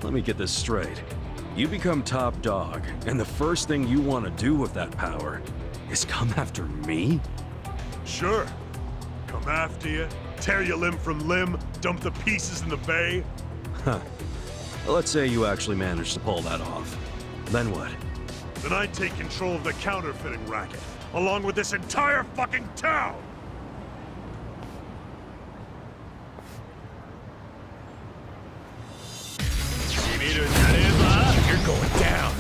Let me get this straight. You become top dog, and the first thing you want to do with that power is come after me? Sure. Come after you, tear you limb from limb, dump the pieces in the bay. Huh. Let's say you actually managed to pull that off. Then what? Then I take control of the counterfeiting racket, along with this entire fucking town! You're going down!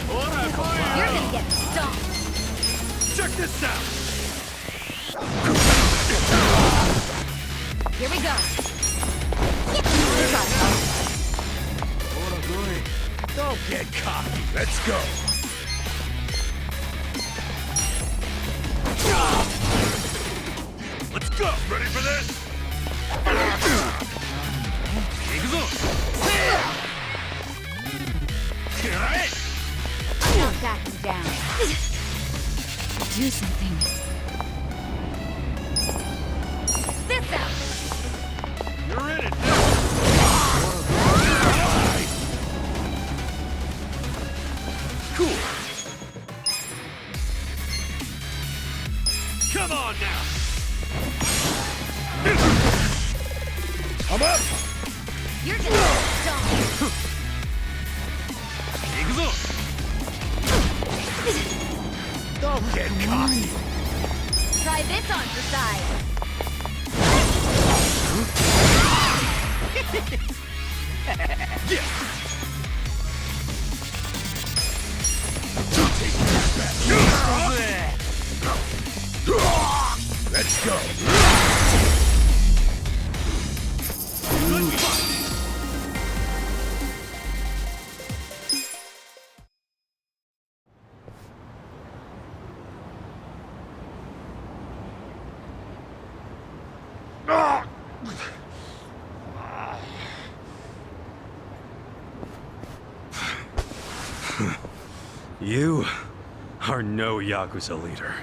You're gonna get stomped. Check this out! Here we go. Don't get cocky. Let's go. Let's go. Ready for this? Now back him down. Do something. This out. You're in it now. Cool. Come on now. I'm up. You're gonna get stomped. Don't get cocky. Try this on for size. Let's go. You are no Yakuza leader.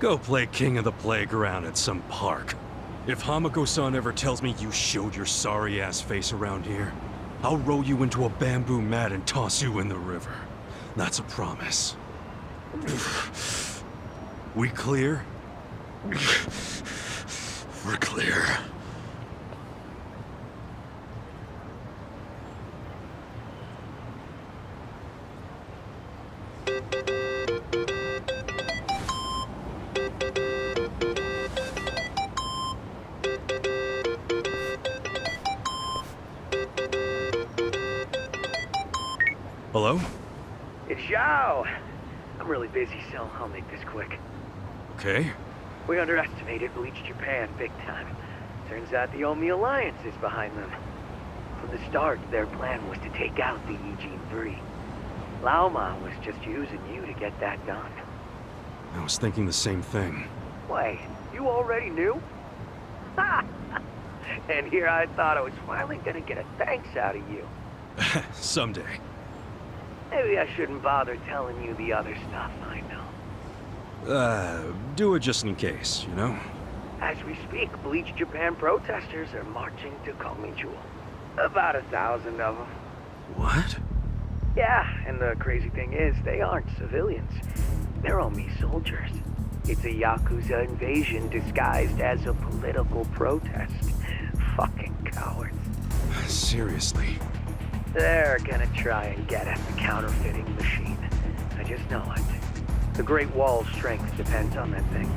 Go play king of the playground at some park. If Hamako-san ever tells me you showed your sorry-ass face around here, I'll roll you into a bamboo mat and toss you in the river. That's a promise. We clear? We're clear. Hello? It's Zhao. I'm really busy, so I'll make this quick. Okay. We underestimated Bleach Japan big time. Turns out the Omi Alliance is behind them. From the start, their plan was to take out the Eugene 3. Laoma was just using you to get that done. I was thinking the same thing. Wait, you already knew? Ha! And here I thought I was finally gonna get a thanks out of you. Someday. Maybe I shouldn't bother telling you the other stuff I know. Do it just in case, you know? As we speak, Bleach Japan protesters are marching to Komichu. About 1,000 of them. What? Yeah, and the crazy thing is, they aren't civilians. They're Omi soldiers. It's a Yakuza invasion disguised as a political protest. Fucking cowards. Seriously? They're gonna try and get at the counterfeiting machine. I just know it. The Great Wall's strength depends on that thing.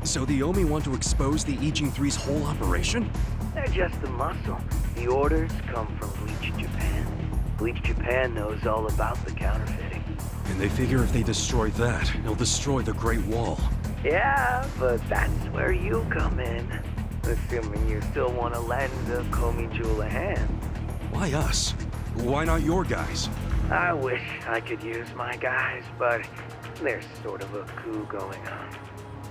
So the Omi want to expose the Eugene 3's whole operation? They're just the muscle. The orders come from Bleach Japan. Bleach Japan knows all about the counterfeiting. And they figure if they destroy that, they'll destroy the Great Wall. Yeah, but that's where you come in. Assuming you still want to lend the Komi-Jewel a hand. Why us? Why not your guys? I wish I could use my guys, but there's sort of a coup going on.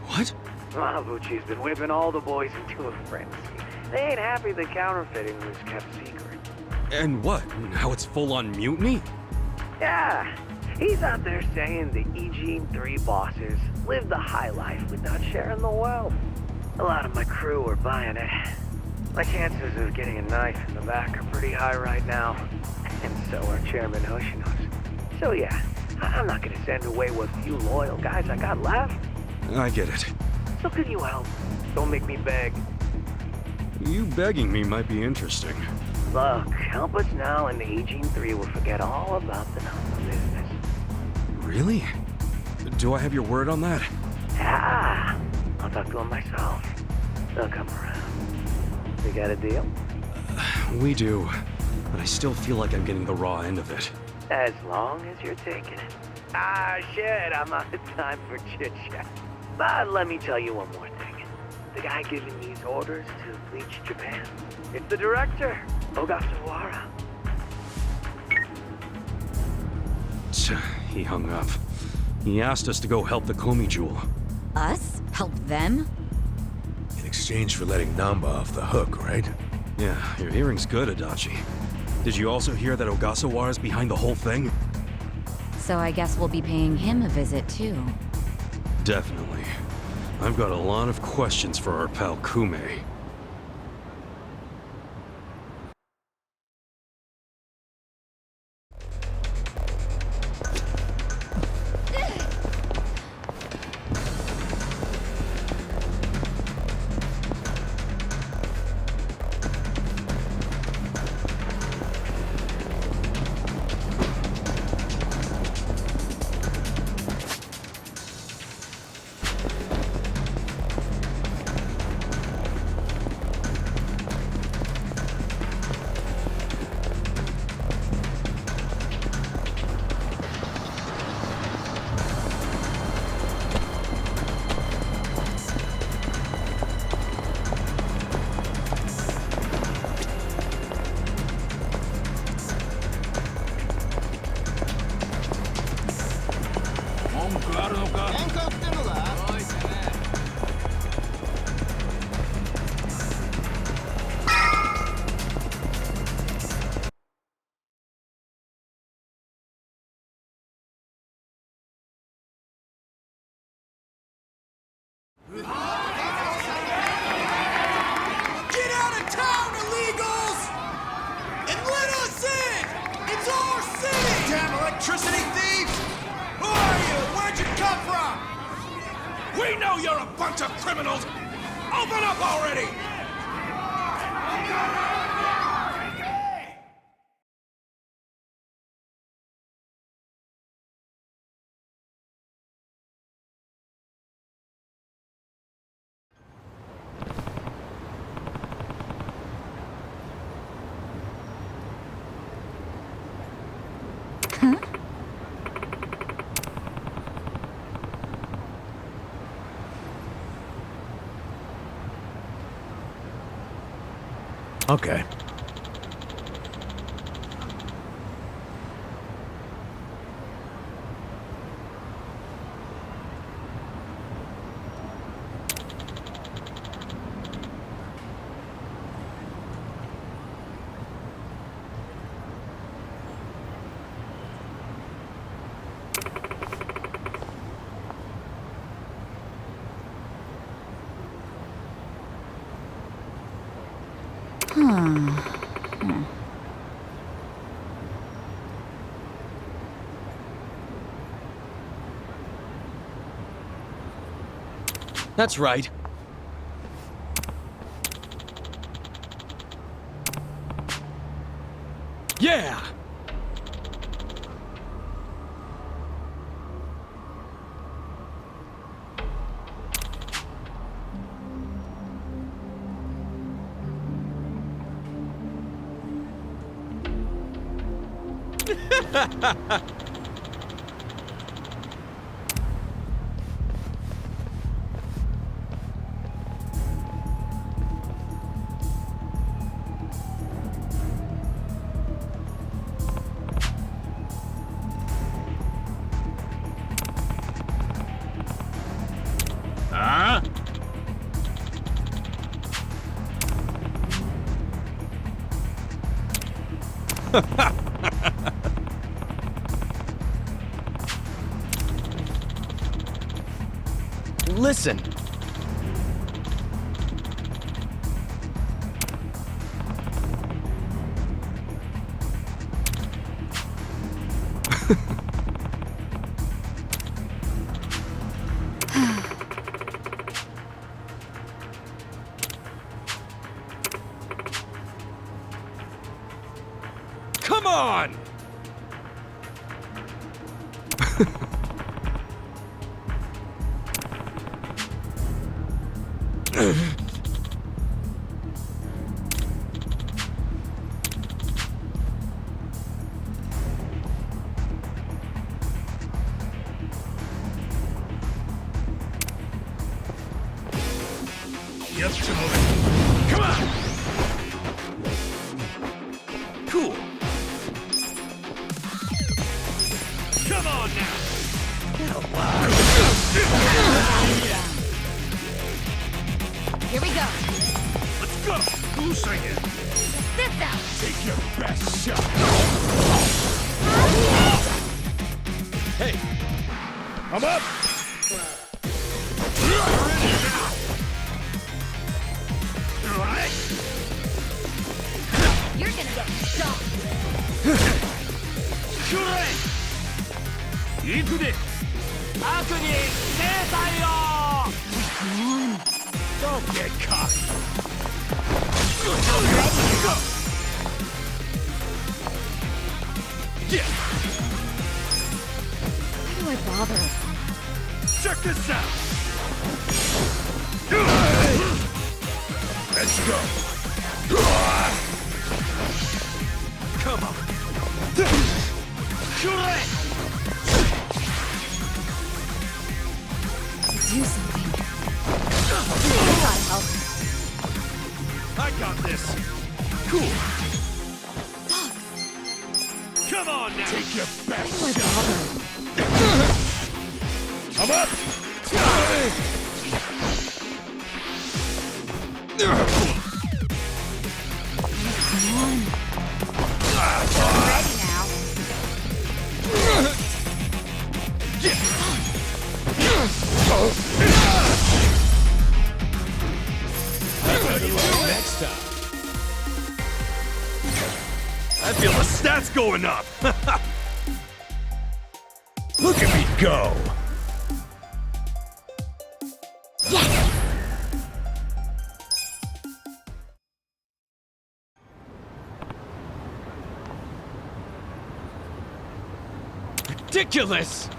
What? Mabuchi's been whipping all the boys into a frenzy. They ain't happy the counterfeiting was kept secret. And what? Now it's full-on mutiny? Yeah, he's out there saying the Eugene 3 bosses live the high life without sharing the wealth. A lot of my crew are buying it. My chances of getting a knife in the back are pretty high right now. And so are Chairman Hoshino's. So yeah, I'm not gonna send away what few loyal guys I got left. I get it. So can you help? Don't make me beg. You begging me might be interesting. Look, help us now and the Eugene 3 will forget all about the Namba business. Really? Do I have your word on that? Yeah, I'll talk to him myself. They'll come around. We got a deal? We do, but I still feel like I'm getting the raw end of it. As long as you're taking it. Ah, shit, I'm out of time for chit-chat. But let me tell you one more thing. The guy giving these orders to Bleach Japan, it's the director, Ogasawara. He hung up. He asked us to go help the Komi Jewel. Us? Help them? In exchange for letting Namba off the hook, right? Yeah, your hearing's good, Adachi. Did you also hear that Ogasawara's behind the whole thing? So I guess we'll be paying him a visit too. Definitely. I've got a lot of questions for our pal Kume. Get out of town, illegals! And let us in! It's our city! Damn electricity thieves! Who are you? Where'd you come from? We know you're a bunch of criminals! Open up already! Okay. That's right. Yeah! Listen. Come on! Yep, Jamoke. Come on! Cool. Come on now! Here we go. Let's go! Who's singing? This out. Take your best shot! Hey! I'm up! Alright! You're gonna get shot. 行くで悪に制裁を Don't get cocky! Yeah! Why do I bother? Check this out! Let's go! Come on! Do something. Gotta help. I got this! Cool! Come on now! Take your best Why shot! bother? I'm up! Come on. I'm ready now. Next time! I feel the stats going up! Look at me go! Ridiculous!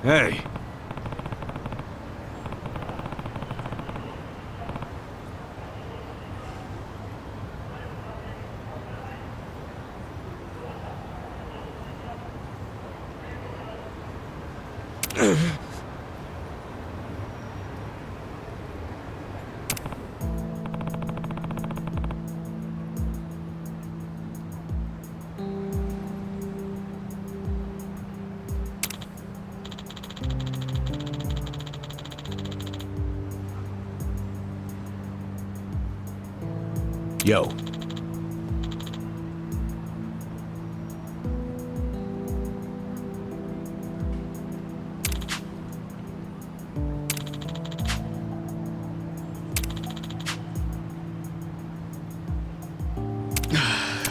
Hey! Yo.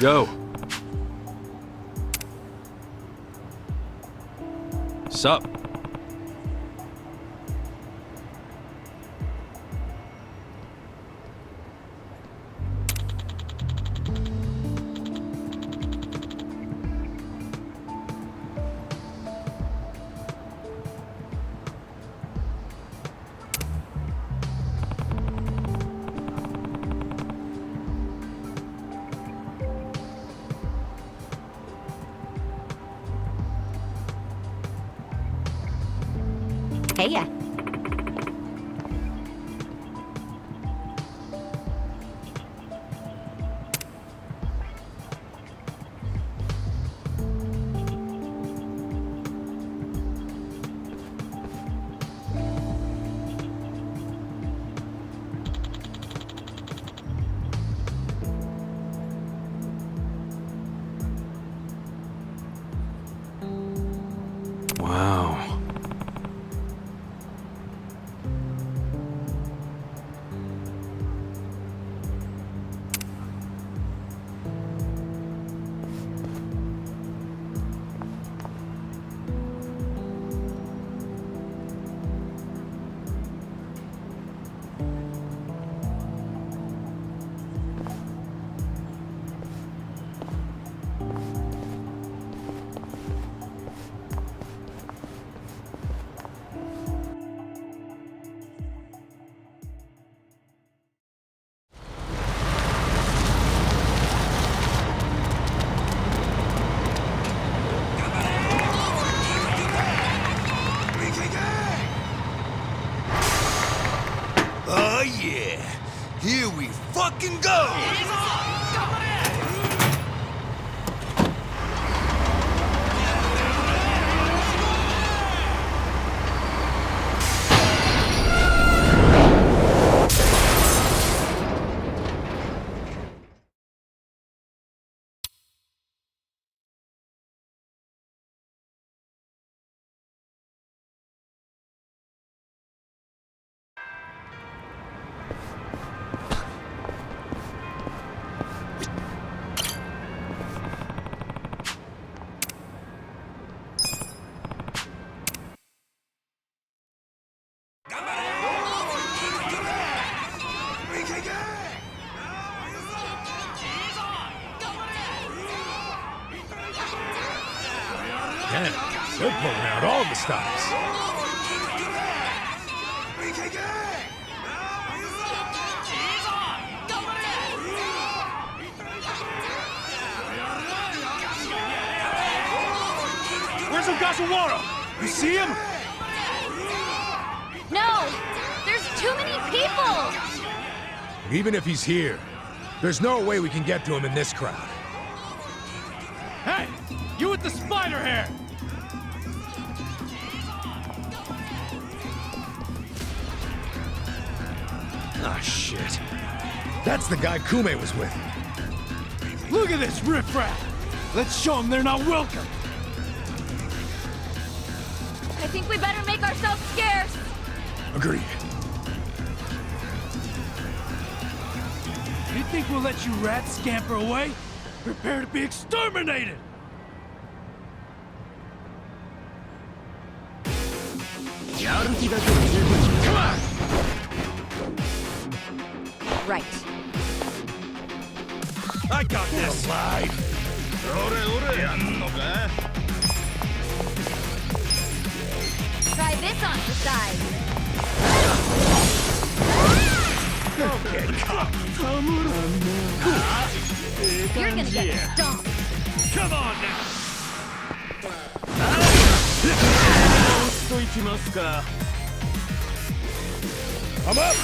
Yo. Sup? Hey ya. Wow. yeah! Here we fucking go! Damn, they're pulling out all the stops. Where's Ogasawara? You see him? No! There's too many people! Even if he's here, there's no way we can get to him in this crowd. Hey! You with the spider hair! Ah, shit. That's the guy Kume was with. Look at this riffraff! Let's show them they're not welcome! I think we better make ourselves scarce. Agreed. You think we'll let you rats scamper away? Prepare to be exterminated! Come on! Right. I got this! Alive! Try this on the side. Okay, cocky! You're gonna get stomped. Come on now! I'm up!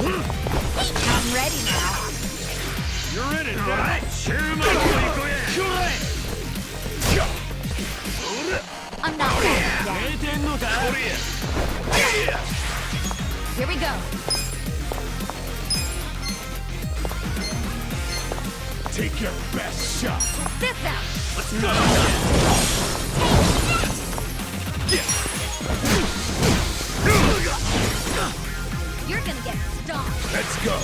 I'm ready now. You're in it, right? I'm not ready yet. Here we go. Take your best shot! This out. Let's go! You're gonna get stomped. Let's go!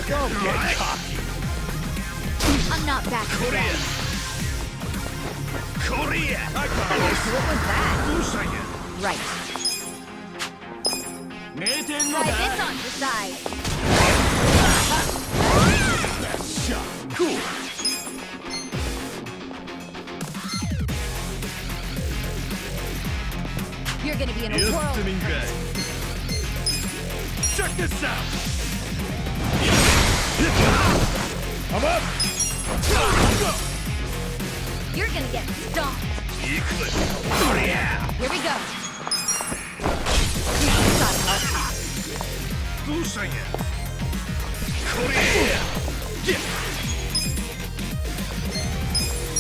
Don't get cocky! I'm not back yet. Korea! I got What was that? Right. Try this on the side. best shot! Cool! You're gonna be in a whirl. Check this out! I'm up! You're gonna get stomped. Here we go.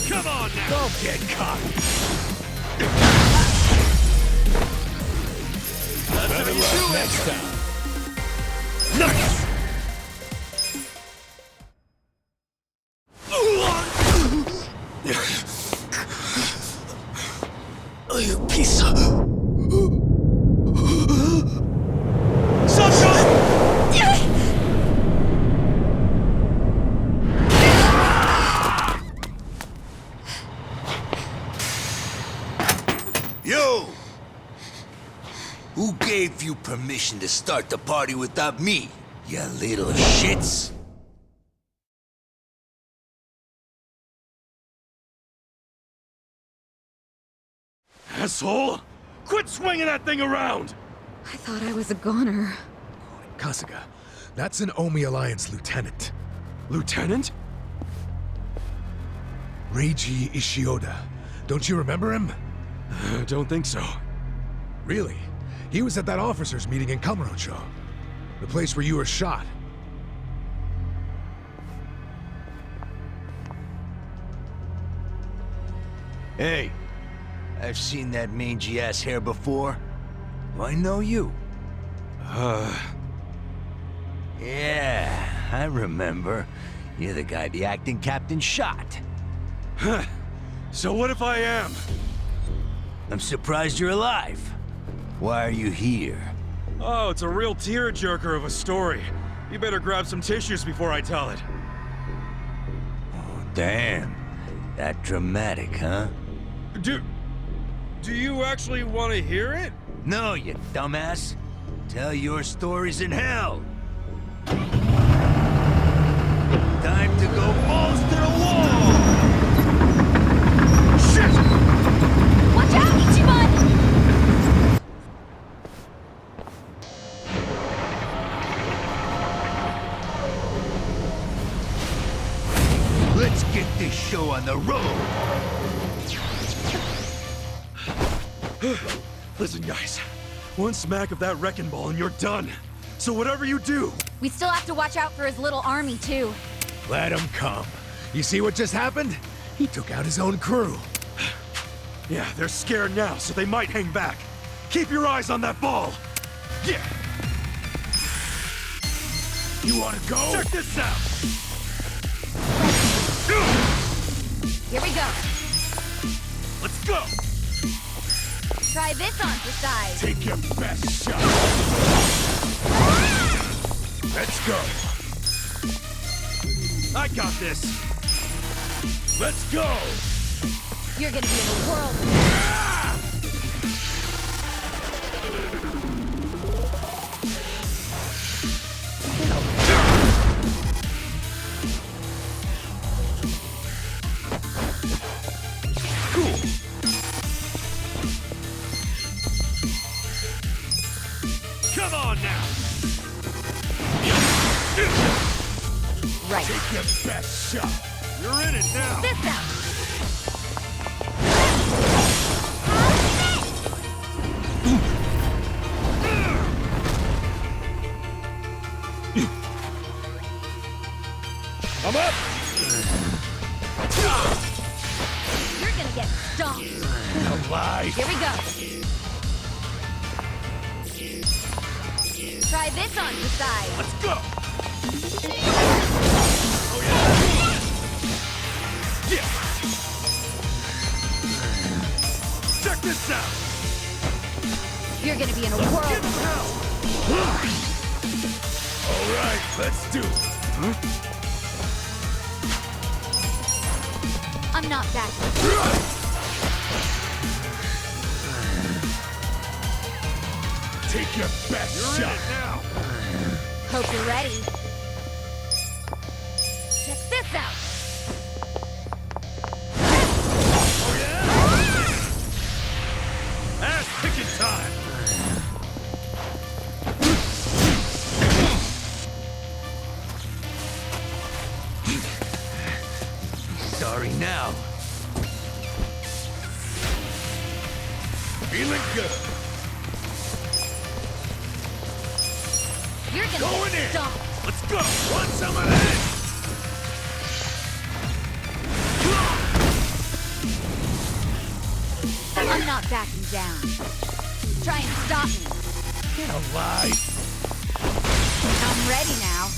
Come on now! Don't get cocky! Better luck next time. Nice! You piece of... Yo! Who gave you permission to start the party without me, you little shits? Asshole! Quit swinging that thing around! I thought I was a goner. Kasuga, that's an Omi Alliance lieutenant. Lieutenant? Reiji Ishioda. Don't you remember him? Don't think so. Really? He was at that officers' meeting in Kamurocho. The place where you were shot. Hey, I've seen that mangy-ass hair before. Do I know you? Yeah, I remember. You're the guy the acting captain shot. So what if I am? I'm surprised you're alive. Why are you here? Oh, it's a real tearjerker of a story. You better grab some tissues before I tell it. Oh, damn. That dramatic, huh? Do you actually want to hear it? No, you dumbass. Tell your stories in hell. Time to go balls to the wall! Shit! Watch out, Ichiban! Let's get this show on the road! Listen, guys. One smack of that wrecking ball and you're done. So whatever you do... We still have to watch out for his little army, too. Let him come. You see what just happened? He took out his own crew. Yeah, they're scared now, so they might hang back. Keep your eyes on that ball! Yeah! You wanna go? Check this out! Here we go. Let's go! Try this on for size. Take your best shot. Let's go. I got this! Let's go! You're gonna be in a whirl. Cool! Come on now! Right. Take your best shot. You're in it now! This out. I'm up! You're gonna get stomped. Alive! Here we go. Try this on for size. Let's go! Oh yeah! Yeah! Check this out! You're gonna be in a whirl. All right, let's do it. I'm not backing. Take your best You're shot. in it now! Hope you're ready. Check this out. Oh yeah? Ass kicking time! Sorry now. Feeling good. You're gonna Going get in. stomped. Let's go! Want some of that? I'm not backing down. Try and stop me. Get alive. I'm ready now.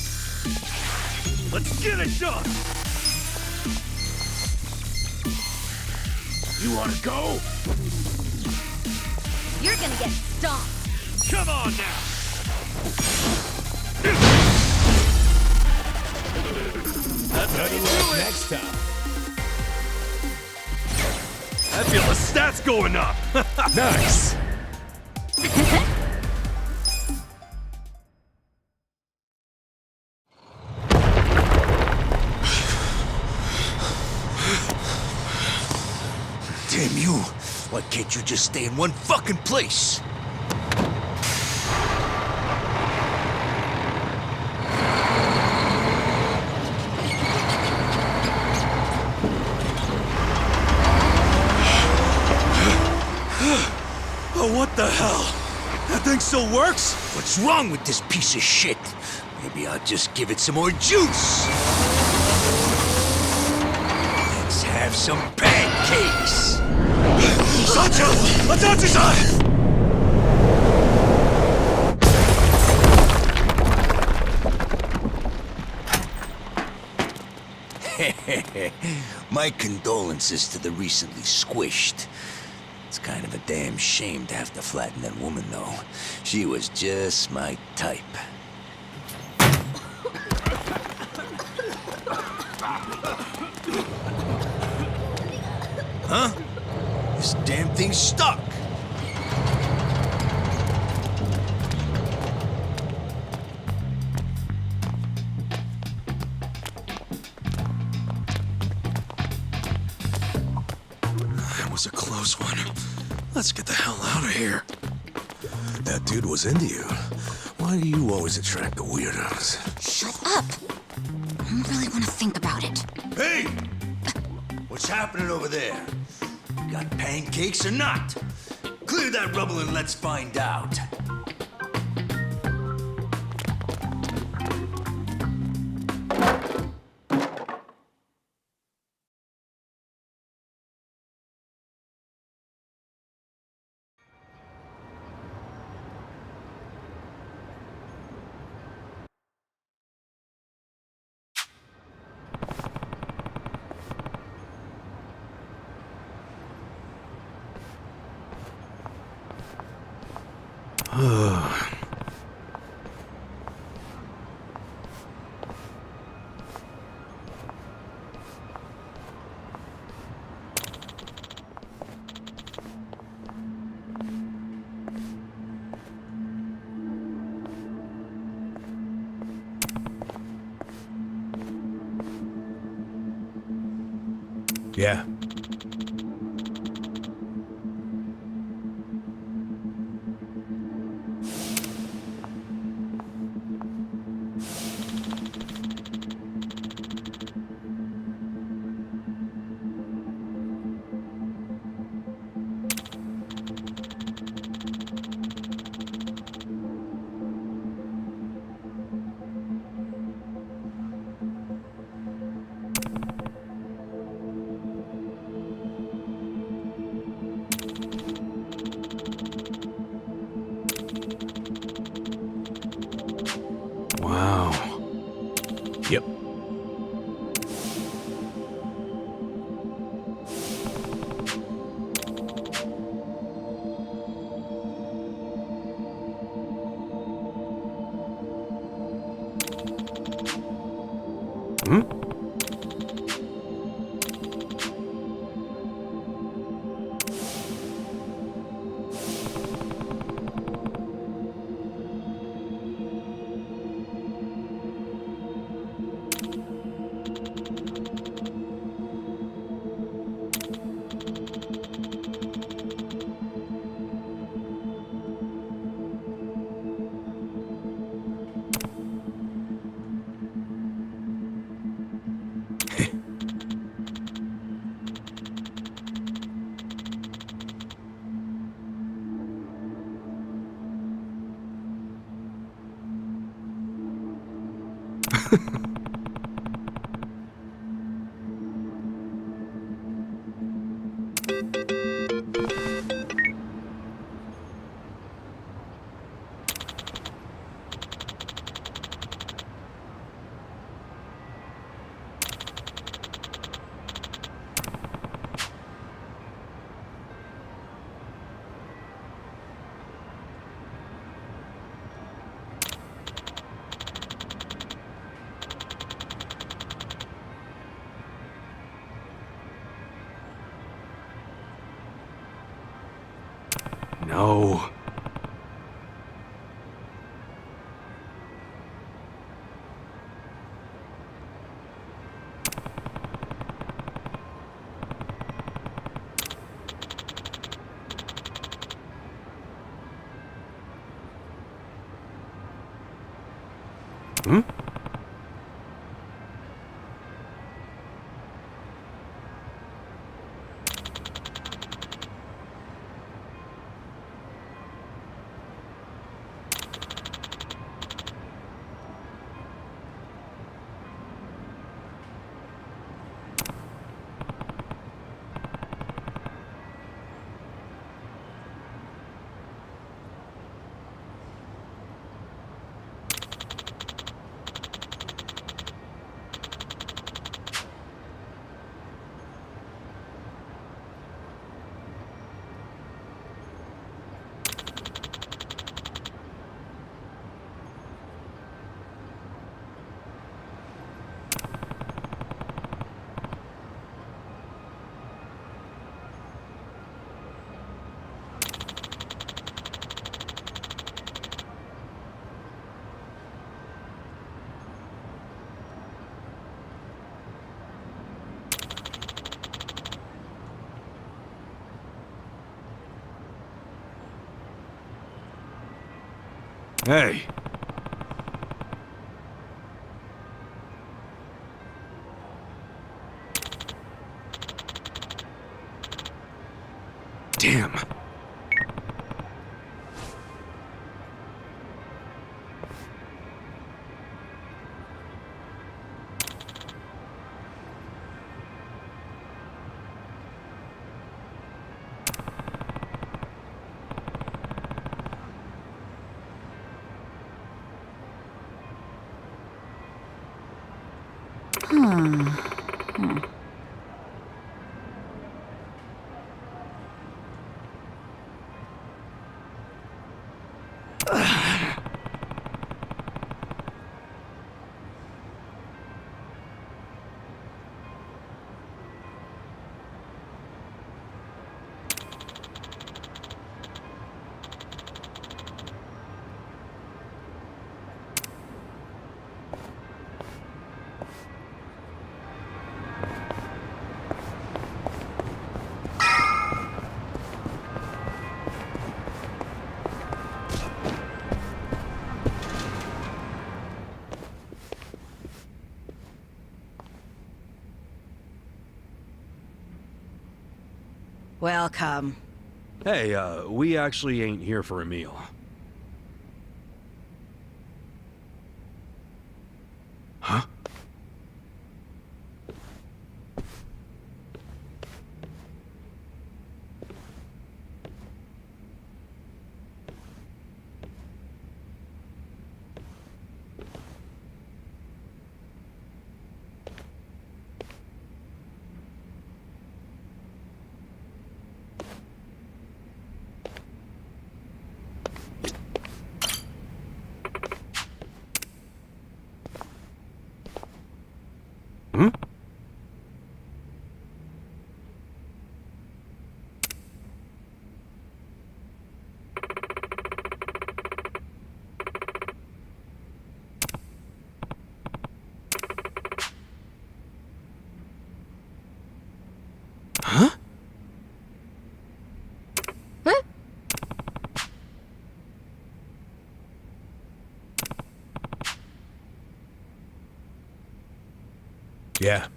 Let's get it done! You wanna go? You're gonna get stomped. Come on now! That's how you do it! Next time. I feel the stats going up! Nice. Damn you! Why can't you just stay in one fucking place? what the hell? That thing still works? What's wrong with this piece of shit? Maybe I'll just give it some more juice. Let's have some pancakes. Sancho! Adachi-san! My condolences to the recently squished. It's kind of a damn shame to have to flatten that woman, though. She was just my type. Huh? This damn thing's stuck. That was a close one. Let's get the hell out of here. That dude was into you. Why do you always attract the weirdos? Shut up! I don't really want to think about it. Hey! What's happening over there? Got pancakes or not? Clear that rubble and let's find out. Yeah. Wow. Yep. Hmm? No. Hmm? Hey. Damn. Welcome. Hey, we actually ain't here for a meal. Huh? Hmm? Huh? Huh? Yeah.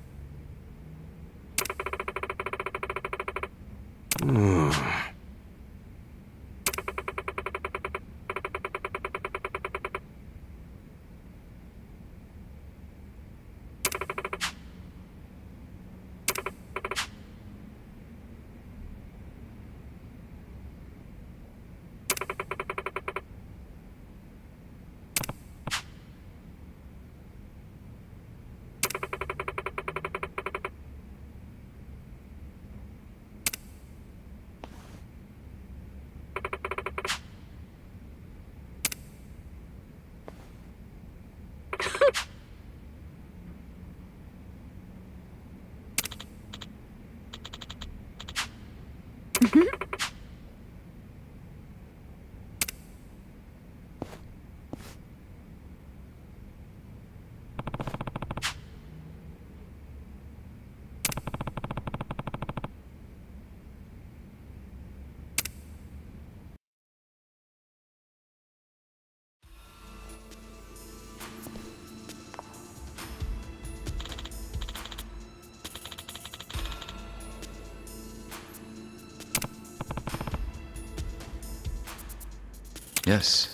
Yes.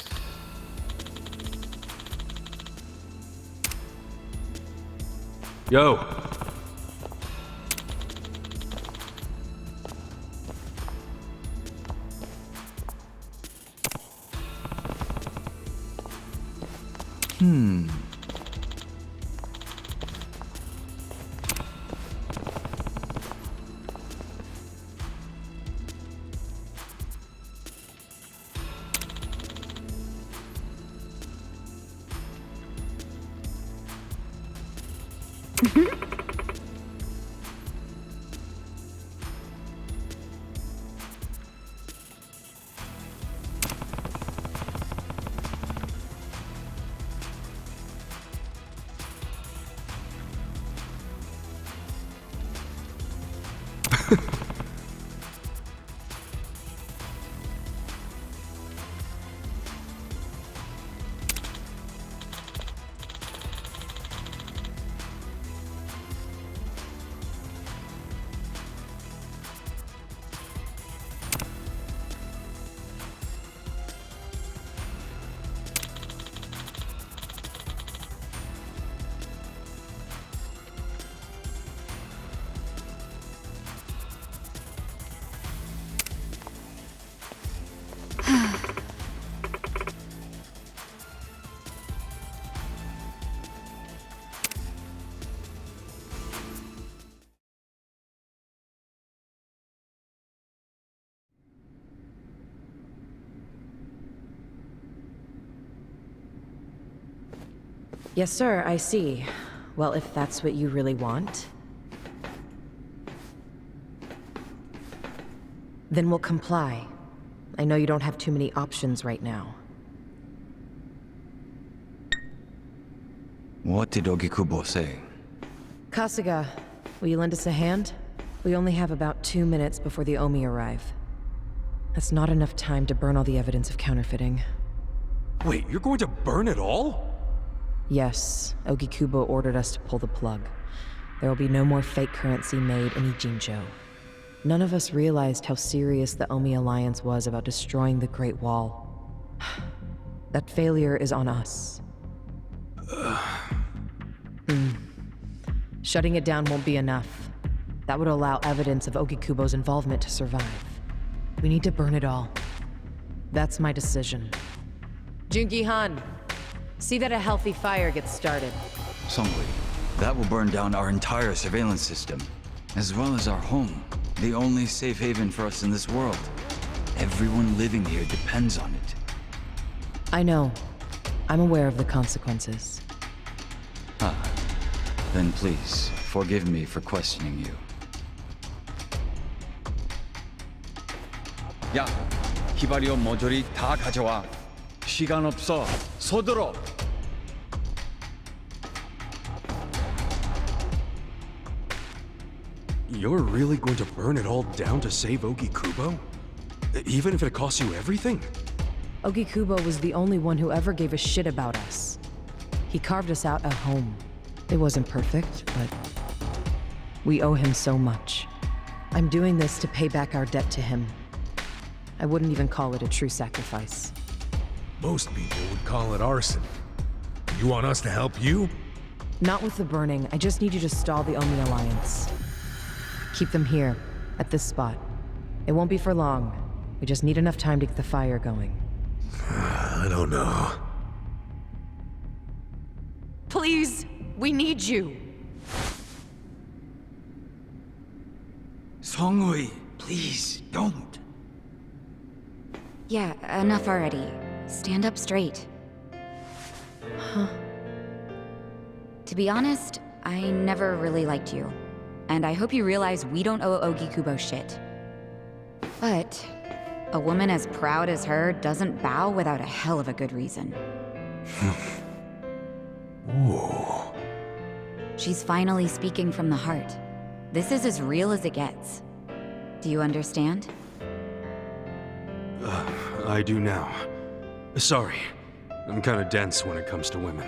Yo. Yes, sir, I see. Well, if that's what you really want, then we'll comply. I know you don't have too many options right now. What did Ogikubo say? Kasuga, will you lend us a hand? We only have about 2 minutes before the Omi arrive. That's not enough time to burn all the evidence of counterfeiting. Wait, you're going to burn it all? Yes, Ogikubo ordered us to pull the plug. There will be no more fake currency made in Ijincho. None of us realized how serious the Omi Alliance was about destroying the Great Wall. That failure is on us. Shutting it down won't be enough. That would allow evidence of Ogikubo's involvement to survive. We need to burn it all. That's my decision. Jungi-han, see that a healthy fire gets started. Songui, that will burn down our entire surveillance system, as well as our home, the only safe haven for us in this world. Everyone living here depends on it. I know. I'm aware of the consequences. Then please, forgive me for questioning you. 야, 히바리오 모조리 다 가져와. 시간 없어. 서둘러. You're really going to burn it all down to save Ogikubo? Even if it costs you everything? Ogikubo was the only one who ever gave a shit about us. He carved us out a home. It wasn't perfect, but we owe him so much. I'm doing this to pay back our debt to him. I wouldn't even call it a true sacrifice. Most people would call it arson. You want us to help you? Not with the burning. I just need you to stall the Omi Alliance. Keep them here, at this spot. It won't be for long. We just need enough time to get the fire going. I don't know. Please, we need you. Songui, please, don't. Yeah, enough already. Stand up straight. Huh? To be honest, I never really liked you. And I hope you realize we don't owe Ogikubo shit. But a woman as proud as her doesn't bow without a hell of a good reason. Ooh. She's finally speaking from the heart. This is as real as it gets. Do you understand? I do now. Sorry. I'm kind of dense when it comes to women.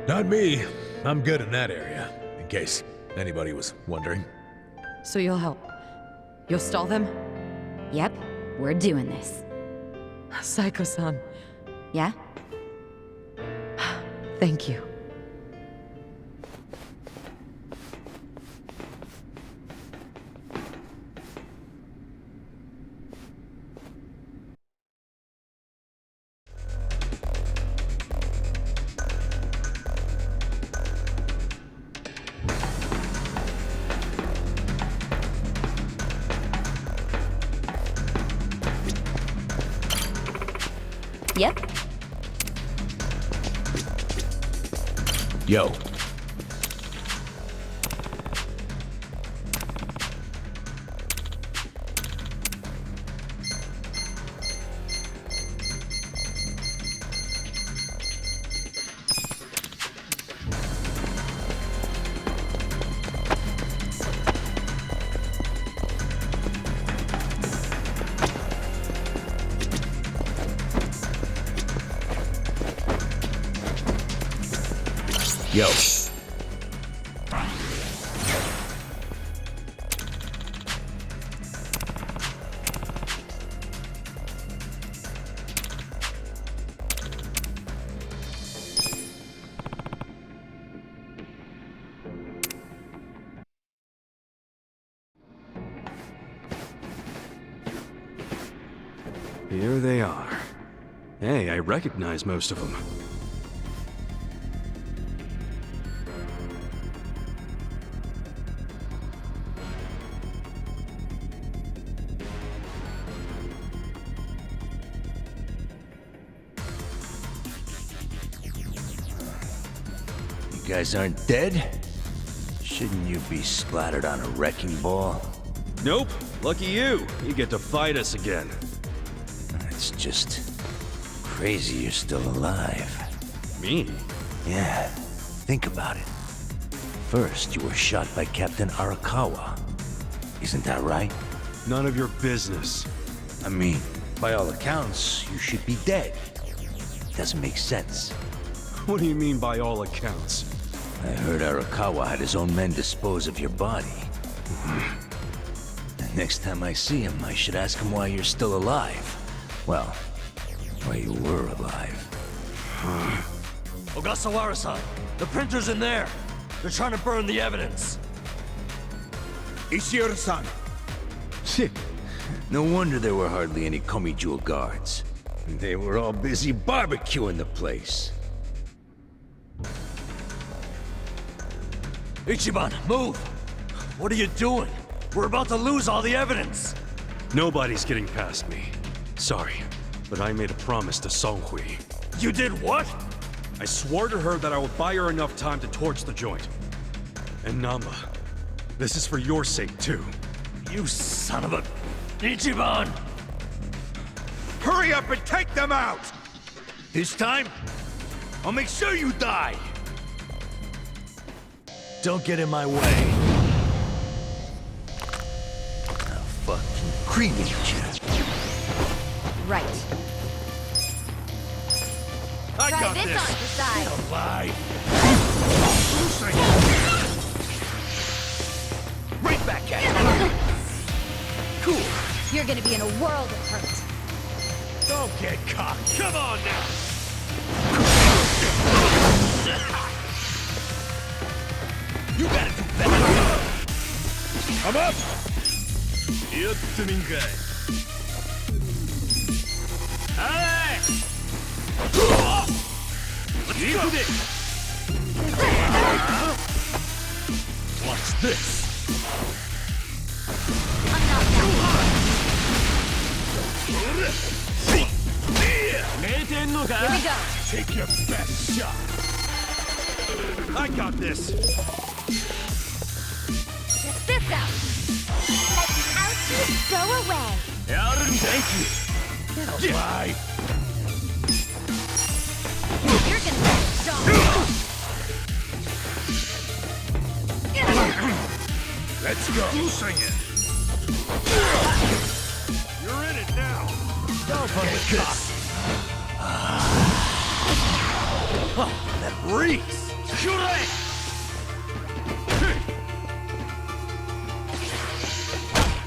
Not me. I'm good in that area, in case anybody was wondering. So you'll help? You'll stall them? Yep, we're doing this. Saiko-san. Yeah? Thank you. Yep. Yo. Yo. Here they are. Hey, I recognize most of them. guys aren't dead? Shouldn't you be splattered on a wrecking ball? Nope. Lucky you. You get to fight us again. It's just crazy you're still alive. Me? Yeah, think about it. First, you were shot by Captain Arakawa. Isn't that right? None of your business. I mean, by all accounts, you should be dead. Doesn't make sense. What do you mean by all accounts? I heard Arakawa had his own men dispose of your body. Next time I see him, I should ask him why you're still alive. Well, why you were alive. Ogasawara-san, the printer's in there. They're trying to burn the evidence. Ishiura-san. No wonder there were hardly any Komijul guards. They were all busy barbecuing the place. Ichiban, move! What are you doing? We're about to lose all the evidence! Nobody's getting past me. Sorry, but I made a promise to Songhui. You did what? I swore to her that I would buy her enough time to torch the joint. And Namba, this is for your sake too. You son of a... Ichiban! Hurry up and take them out! This time, I'll make sure you die! Don't get in my way. I'll fucking cremate you. Right. I Try got this this! on the side. Don't lie! Right back at you! Cool! You're gonna be in a world of hurt. Don't get cocked! Come on now! You gotta do better! I'm up! Alright! Let's go! Watch this! I'm not done. Here we go. Take your best shot! I got this! Check this out. Let the ouchies go away. Thank you! Get alive! You're gonna get stoned. Let's go! You're in it now! Don't get cocked! Oh, that reeks!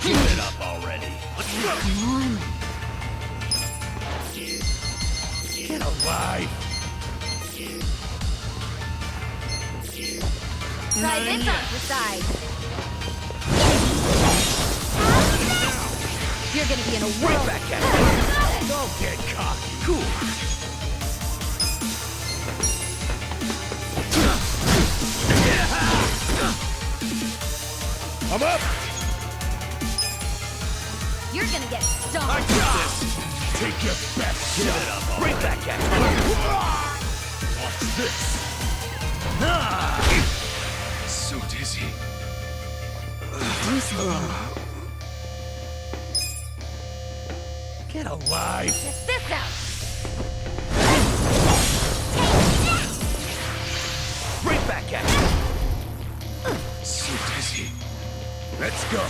Give it up already! Let's go! Come on. Get alive! Try this on the side. You're gonna be in a world. Back at it! Don't get cocky! Cool! I'm up! You're gonna get stoned. I got this! Take your best shot! Give it up, right back at you! Watch this! So dizzy. Do something. Get alive! Check this out. Right back at you! So dizzy. Let's go!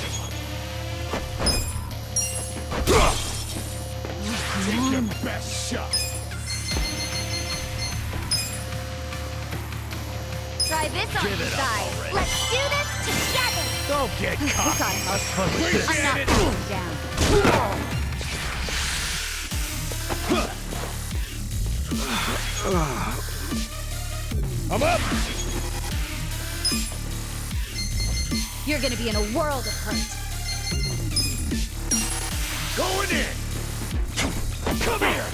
Take your best shot! Try this on Give the it up side. already. Let's do this together. Don't get cocky! Let's fun with this. I'm not backing down. I'm up! You're gonna be in a world of hurt. Going in! Come here!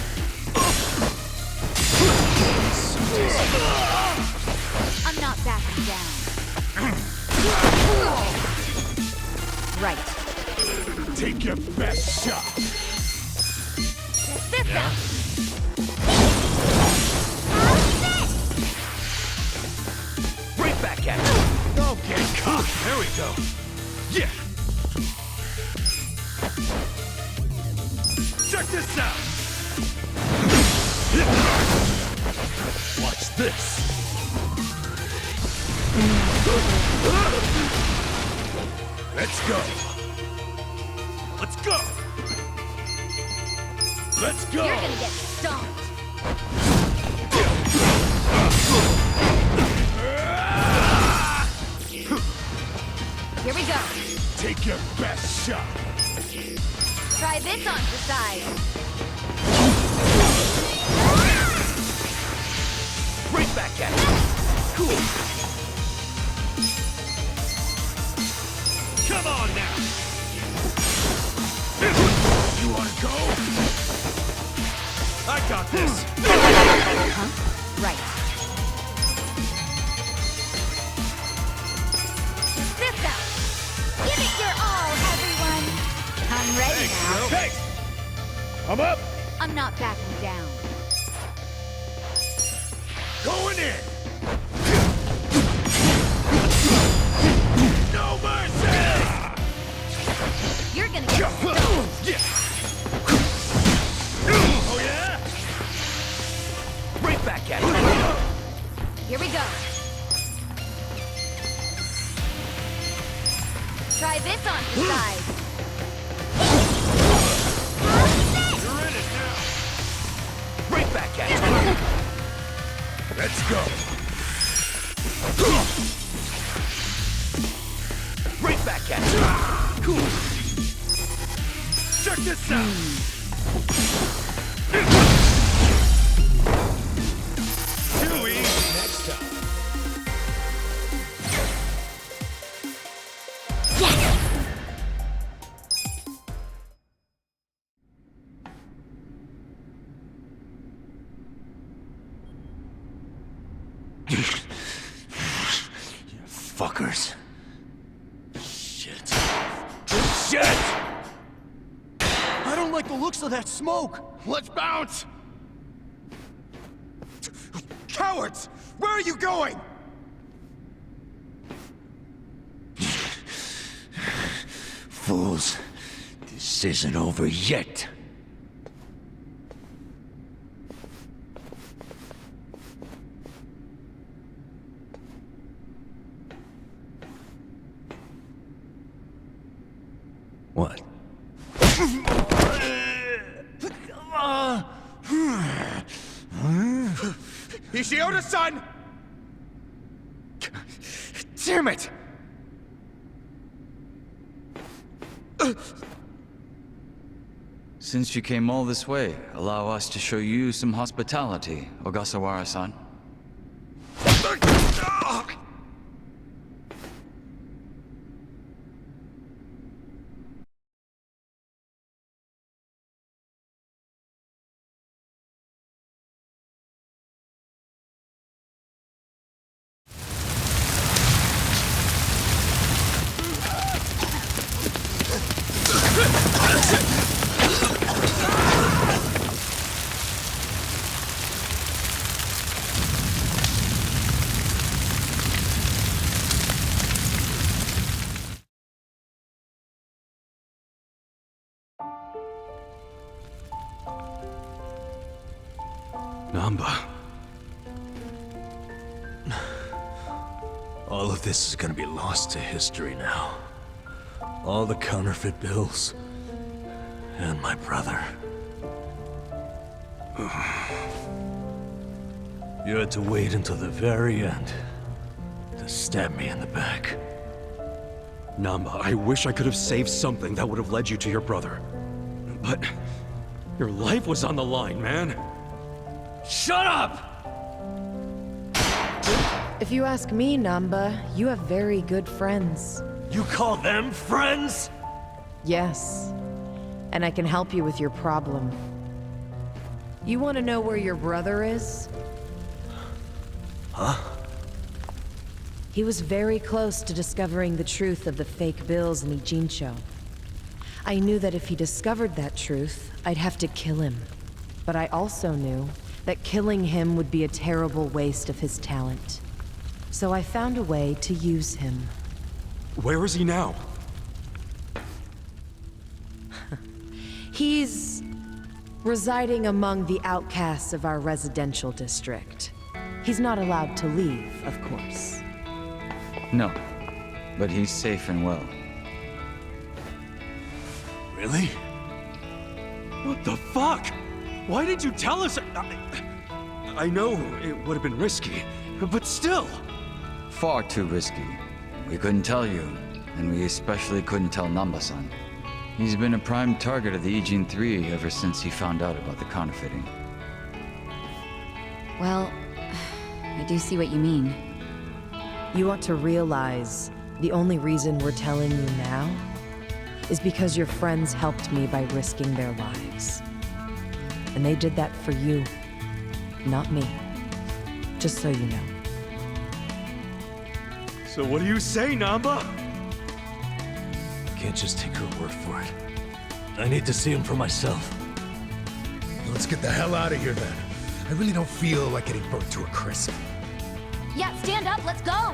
I'm not backing down. Right. Take your best shot! Check this out. There we go. Yeah. Check this out. Watch this. Let's go. Let's go. Let's go. You're gonna get stomped. Here we go. Take your best shot. Try this on the side. Right back at you. Cool. Come on now. You wanna go? I got this. Huh? Right. This out. Give it your all, everyone. I'm ready now. Thanks. I'm up. I'm not backing down. Going in. No mercy. You're gonna get stomped. Yeah. Oh yeah. Right back at you. Here we go. Try this on the side. You're in it now. Right back at you. Let's go. Right back at you. Cool. Check this out. Too easy next time. Fuckers. Shit. Shit! I don't like the looks of that smoke. Let's bounce. Cowards! Where are you going? Fools. This isn't over yet. What? Ishioda-san! Damn it! Since you came all this way, allow us to show you some hospitality, Ogasawara-san. Namba. All of this is gonna be lost to history now. All the counterfeit bills. And my brother. You had to wait until the very end to stab me in the back. Namba, I wish I could have saved something that would have led you to your brother. But your life was on the line, man. Shut up! If you ask me, Namba, you have very good friends. You call them friends? Yes. And I can help you with your problem. You want to know where your brother is? Huh? He was very close to discovering the truth of the fake bills in Ijincho. I knew that if he discovered that truth, I'd have to kill him. But I also knew that killing him would be a terrible waste of his talent. So I found a way to use him. Where is he now? He's residing among the outcasts of our residential district. He's not allowed to leave, of course. No, but he's safe and well. Really? What the fuck? Why didn't you tell us? I know it would have been risky, but still. Far too risky. We couldn't tell you, and we especially couldn't tell Namba-san. He's been a prime target of the Ijin 3 ever since he found out about the counterfeiting. Well, I do see what you mean. You ought to realize the only reason we're telling you now is because your friends helped me by risking their lives. And they did that for you, not me. Just so you know. So what do you say, Namba? I can't just take her word for it. I need to see him for myself. Let's get the hell out of here then. I really don't feel like getting burnt to a crisp. Yeah, stand up, let's go!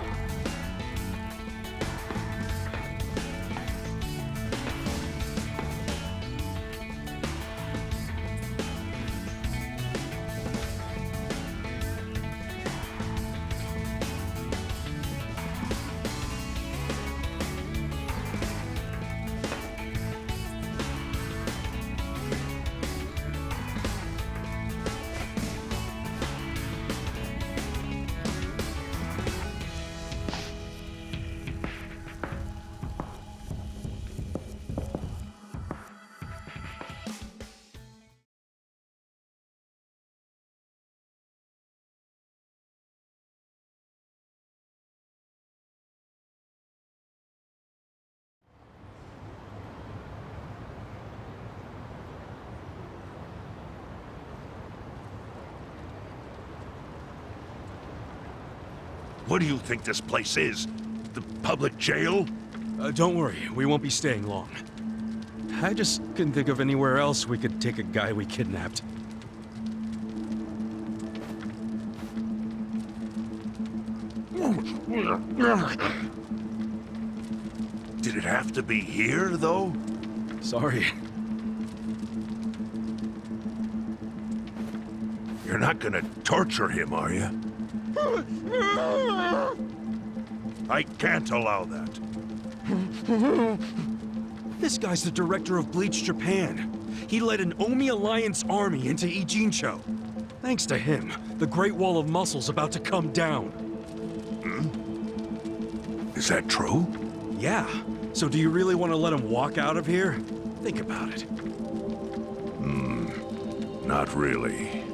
What do you think this place is? The public jail? Don't worry, we won't be staying long. I just couldn't think of anywhere else we could take a guy we kidnapped. Did it have to be here, though? Sorry. You're not gonna torture him, are you? I can't allow that. This guy's the director of Bleach Japan. He led an Omi Alliance army into Ijincho. Thanks to him, the Great Wall of Muscle's about to come down. Is that true? Yeah. So do you really want to let him walk out of here? Think about it. Not really.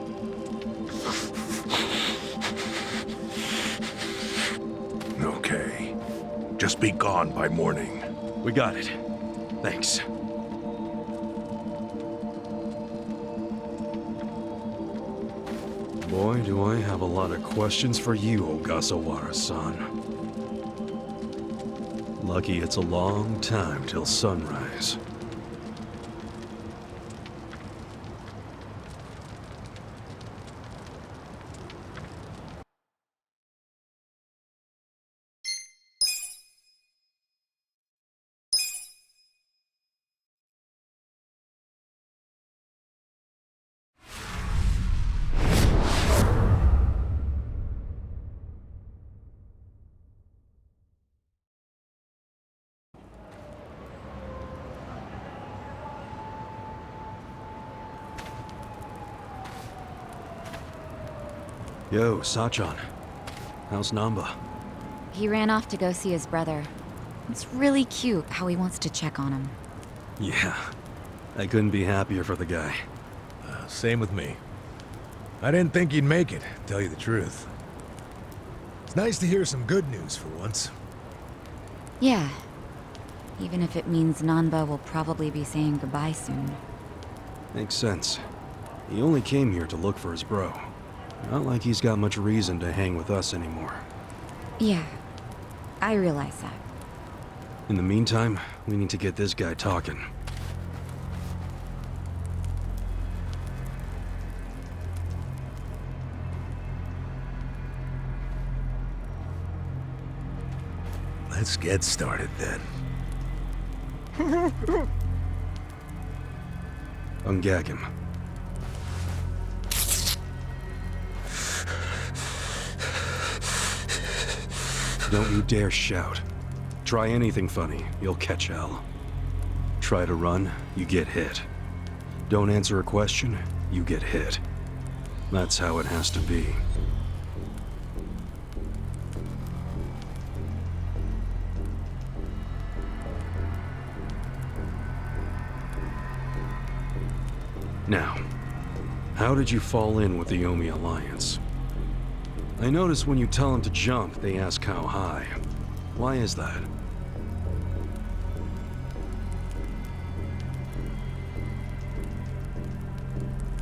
Okay. Just be gone by morning. We got it. Thanks. Boy, do I have a lot of questions for you, Ogasawara-san. Lucky it's a long time till sunrise. Yo, Sachan. How's Namba? He ran off to go see his brother. It's really cute how he wants to check on him. Yeah. I couldn't be happier for the guy. Same with me. I didn't think he'd make it, to tell you the truth. It's nice to hear some good news for once. Yeah. Even if it means Nanba will probably be saying goodbye soon. Makes sense. He only came here to look for his bro. Not like he's got much reason to hang with us anymore. Yeah, I realize that. In the meantime, we need to get this guy talking. Let's get started then. Ungag him. Don't you dare shout. Try anything funny, you'll catch hell. Try to run, you get hit. Don't answer a question, you get hit. That's how it has to be. Now, how did you fall in with the Omi Alliance? I notice when you tell them to jump, they ask how high. Why is that?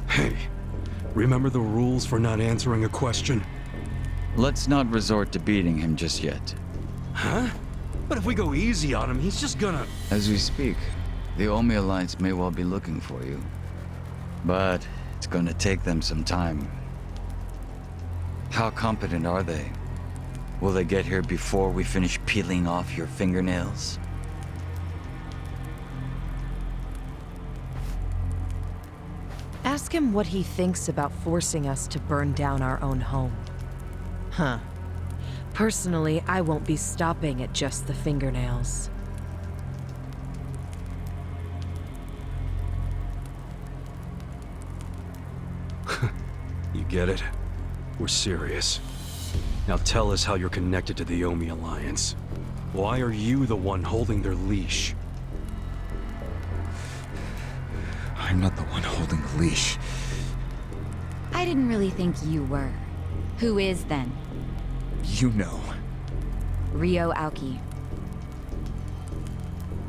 Hey, remember the rules for not answering a question? Let's not resort to beating him just yet. Huh? But if we go easy on him, he's just gonna... As we speak, the Omi Alliance may well be looking for you. But it's gonna take them some time. How competent are they? Will they get here before we finish peeling off your fingernails? Ask him what he thinks about forcing us to burn down our own home. Huh. Personally, I won't be stopping at just the fingernails. You get it? We're serious. Now tell us how you're connected to the Omi Alliance. Why are you the one holding their leash? I'm not the one holding the leash. I didn't really think you were. Who is then? You know. Ryo Aoki.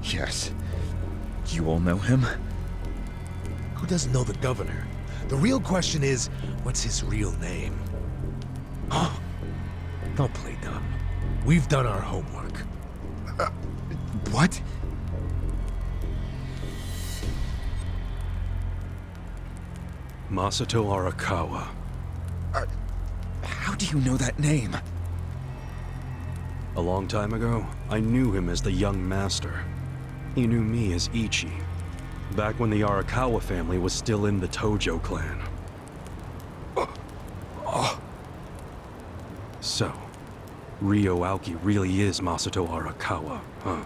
Yes. You all know him? Who doesn't know the governor? The real question is, what's his real name? Oh, don't play dumb. We've done our homework. What? Masato Arakawa. How do you know that name? A long time ago, I knew him as the young master. He knew me as Ichi. Back when the Arakawa family was still in the Tojo clan. So, Ryo Aoki really is Masato Arakawa, huh?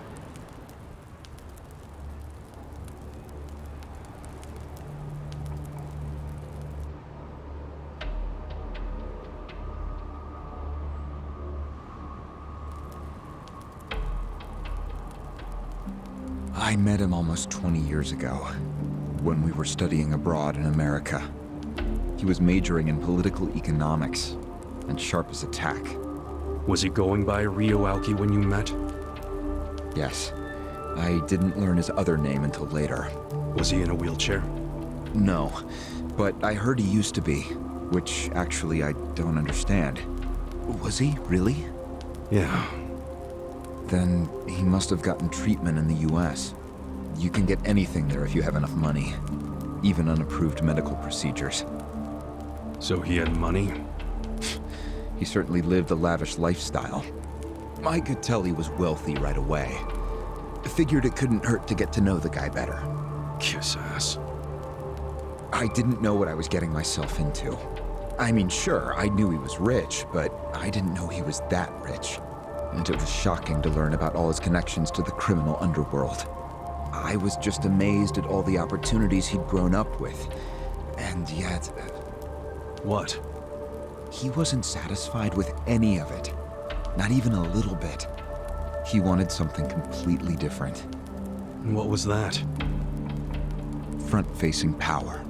I met him almost 20 years ago, when we were studying abroad in America. He was majoring in political economics, and sharp as a tack. Was he going by Ryo Aoki when you met? Yes. I didn't learn his other name until later. Was he in a wheelchair? No, but I heard he used to be, which actually I don't understand. Was he, really? Yeah. Then he must have gotten treatment in the US. You can get anything there if you have enough money, even unapproved medical procedures. So he had money? He certainly lived a lavish lifestyle. I could tell he was wealthy right away. Figured it couldn't hurt to get to know the guy better. Kiss ass. I didn't know what I was getting myself into. I mean, sure, I knew he was rich, but I didn't know he was that rich. And it was shocking to learn about all his connections to the criminal underworld. I was just amazed at all the opportunities he'd grown up with. And yet... What? He wasn't satisfied with any of it. Not even a little bit. He wanted something completely different. What was that? Front-facing power.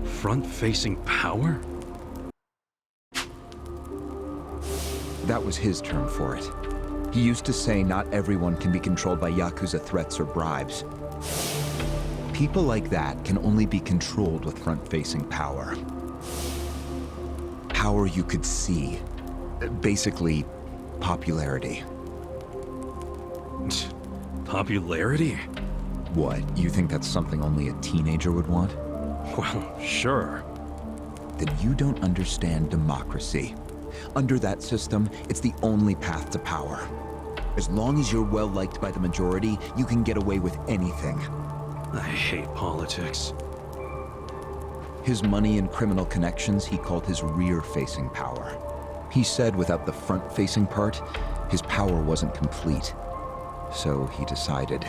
Front-facing power? That was his term for it. He used to say not everyone can be controlled by Yakuza threats or bribes. People like that can only be controlled with front-facing power. Power you could see. Basically, popularity. Popularity? What, you think that's something only a teenager would want? Well, sure. Then you don't understand democracy. Under that system, it's the only path to power. As long as you're well liked by the majority, you can get away with anything. I hate politics. His money and criminal connections he called his rear-facing power. He said without the front-facing part, his power wasn't complete. So he decided.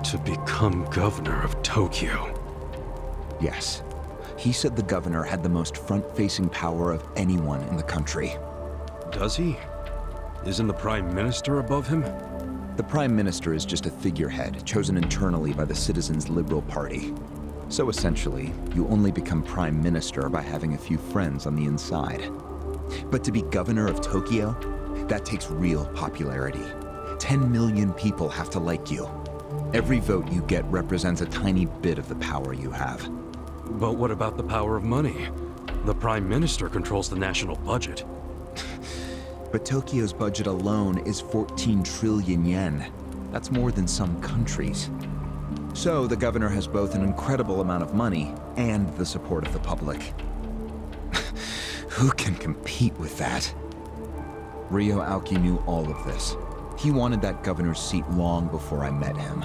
To become governor of Tokyo. Yes. He said the governor had the most front-facing power of anyone in the country. Does he? Isn't the Prime Minister above him? The Prime Minister is just a figurehead chosen internally by the Citizens' Liberal Party. So essentially, you only become Prime Minister by having a few friends on the inside. But to be governor of Tokyo, that takes real popularity. 10 million people have to like you. Every vote you get represents a tiny bit of the power you have. But what about the power of money? The Prime Minister controls the national budget. But Tokyo's budget alone is 14 trillion yen. That's more than some countries. So the governor has both an incredible amount of money and the support of the public. Who can compete with that? Ryo Aoki knew all of this. He wanted that governor's seat long before I met him.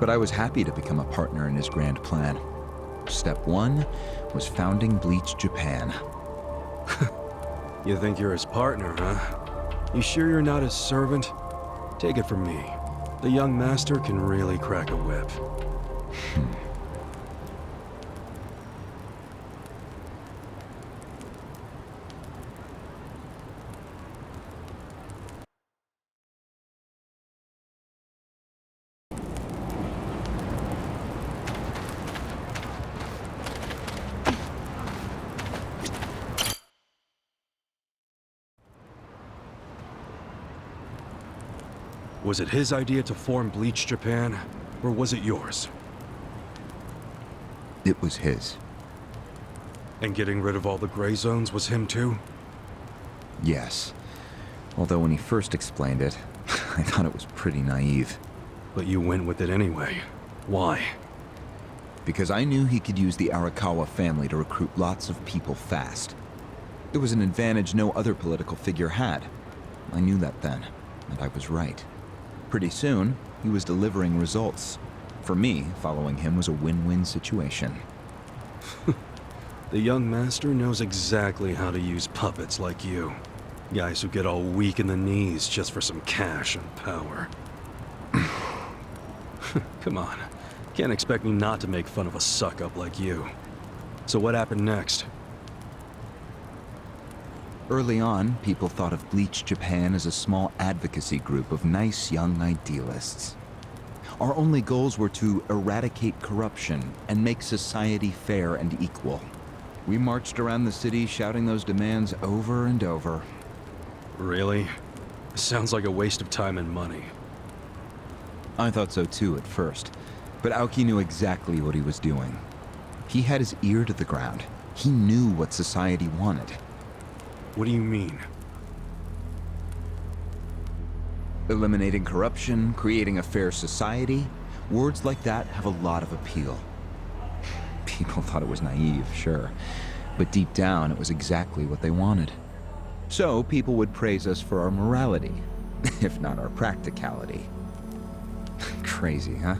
But I was happy to become a partner in his grand plan. Step 1 was founding Bleach Japan. You think you're his partner, huh? You sure you're not his servant? Take it from me. The young master can really crack a whip. Was it his idea to form Bleach Japan, or was it yours? It was his. And getting rid of all the gray zones was him too? Yes. Although when he first explained it, I thought it was pretty naive. But you went with it anyway. Why? Because I knew he could use the Arakawa family to recruit lots of people fast. It was an advantage no other political figure had. I knew that then, and I was right. Pretty soon, he was delivering results. For me, following him was a win-win situation. The young master knows exactly how to use puppets like you. Guys who get all weak in the knees just for some cash and power. Come on. Can't expect me not to make fun of a suck-up like you. So what happened next? Early on, people thought of Bleach Japan as a small advocacy group of nice young idealists. Our only goals were to eradicate corruption and make society fair and equal. We marched around the city shouting those demands over and over. Really? Sounds like a waste of time and money. I thought so too at first, but Aoki knew exactly what he was doing. He had his ear to the ground. He knew what society wanted. What do you mean? Eliminating corruption, creating a fair society, words like that have a lot of appeal. People thought it was naive, sure, but deep down it was exactly what they wanted. So people would praise us for our morality, if not our practicality. Crazy, huh?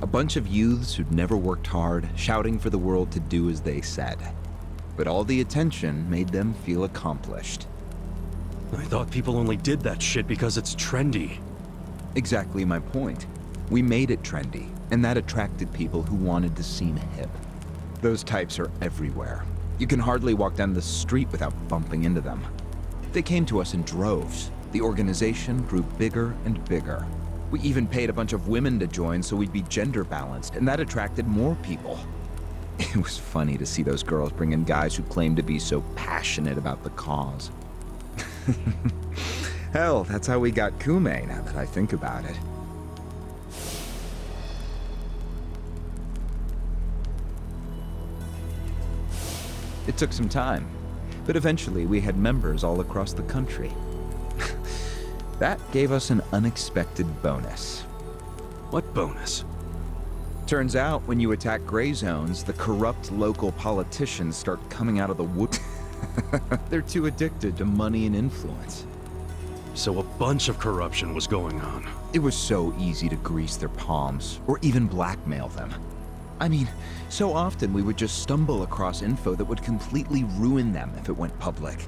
A bunch of youths who'd never worked hard, shouting for the world to do as they said. But all the attention made them feel accomplished. I thought people only did that shit because it's trendy. Exactly my point. We made it trendy, and that attracted people who wanted to seem hip. Those types are everywhere. You can hardly walk down the street without bumping into them. They came to us in droves. The organization grew bigger and bigger. We even paid a bunch of women to join so we'd be gender balanced, and that attracted more people. It was funny to see those girls bring in guys who claimed to be so passionate about the cause. Hell, that's how we got Kume, now that I think about it. It took some time, but eventually we had members all across the country. That gave us an unexpected bonus. What bonus? Turns out, when you attack gray zones, the corrupt local politicians start coming out of the wood. They're too addicted to money and influence. So a bunch of corruption was going on. It was so easy to grease their palms, or even blackmail them. I mean, so often we would just stumble across info that would completely ruin them if it went public.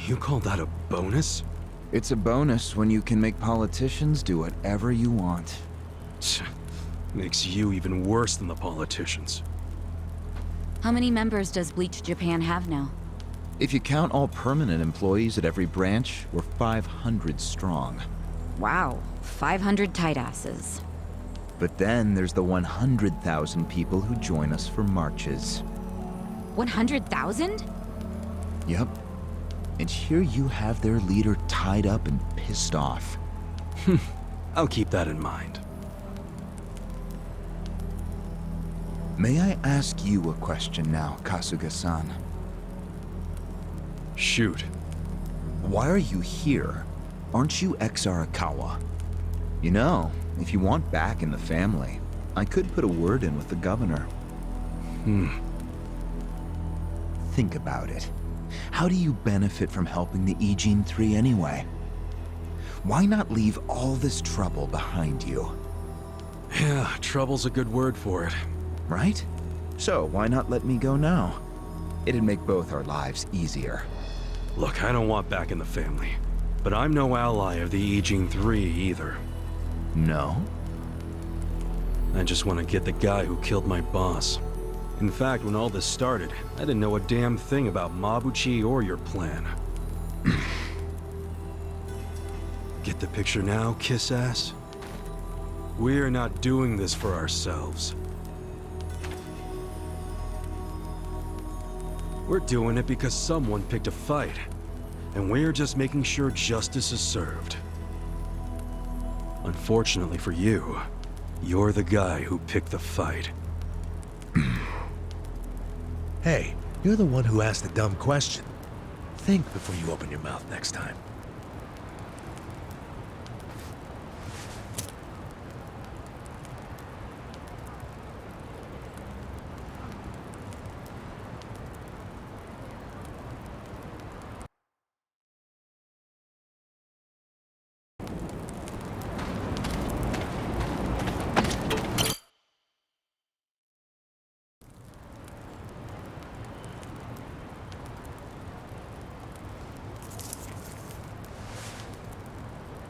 You call that a bonus? It's a bonus when you can make politicians do whatever you want. Makes you even worse than the politicians. How many members does Bleach Japan have now? If you count all permanent employees at every branch, we're 500 strong. Wow, 500 tight asses. But then there's the 100,000 people who join us for marches. 100,000? Yep. And here you have their leader tied up and pissed off. I'll keep that in mind. May I ask you a question now, Kasuga-san? Shoot. Why are you here? Aren't you ex-Arakawa? You know, if you want back in the family, I could put a word in with the governor. Think about it. How do you benefit from helping the Ijin 3 anyway? Why not leave all this trouble behind you? Yeah, trouble's a good word for it. Right? So why not let me go now? It'd make both our lives easier. Look, I don't want back in the family. But I'm no ally of the Ijin 3 either. No? I just want to get the guy who killed my boss. In fact, when all this started, I didn't know a damn thing about Mabuchi or your plan. Get the picture now, kiss ass? We're not doing this for ourselves. We're doing it because someone picked a fight. And we're just making sure justice is served. Unfortunately for you, you're the guy who picked the fight. Hey, you're the one who asked the dumb question. Think before you open your mouth next time.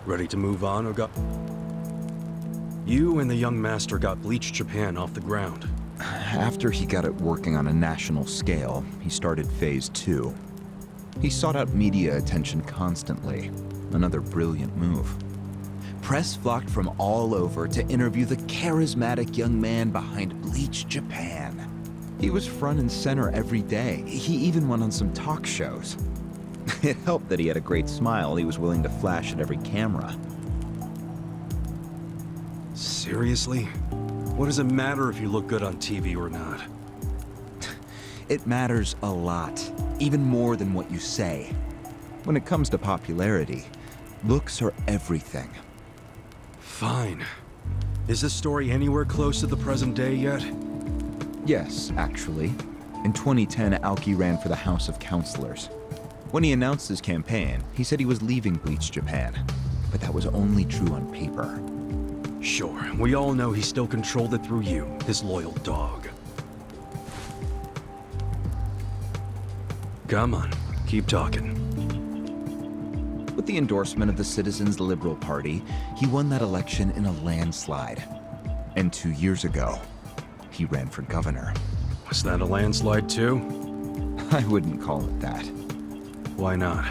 Ready to move on, or got... You and the young master got Bleach Japan off the ground. After he got it working on a national scale, he started Phase 2. He sought out media attention constantly. Another brilliant move. Press flocked from all over to interview the charismatic young man behind Bleach Japan. He was front and center every day. He even went on some talk shows. It helped that he had a great smile he was willing to flash at every camera. Seriously? What does it matter if you look good on TV or not? It matters a lot, even more than what you say. When it comes to popularity, looks are everything. Fine. Is this story anywhere close to the present day yet? Yes, actually. In 2010, Aoki ran for the House of Councilors. When he announced his campaign, he said he was leaving Bleach Japan. But that was only true on paper. Sure, we all know he still controlled it through you, his loyal dog. Come on, keep talking. With the endorsement of the Citizens Liberal Party, he won that election in a landslide. And 2 years ago, he ran for governor. Was that a landslide too? I wouldn't call it that. Why not?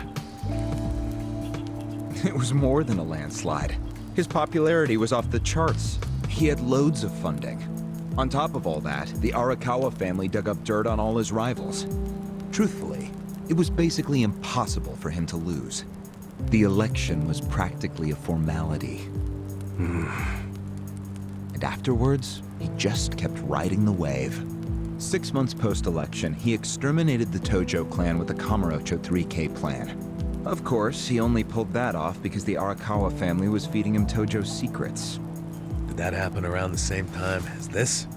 It was more than a landslide. His popularity was off the charts. He had loads of funding. On top of all that, the Arakawa family dug up dirt on all his rivals. Truthfully, it was basically impossible for him to lose. The election was practically a formality. And afterwards, he just kept riding the wave. 6 months post-election, he exterminated the Tojo clan with the Kamurocho 3K plan. Of course, he only pulled that off because the Arakawa family was feeding him Tojo's secrets. Did that happen around the same time as this?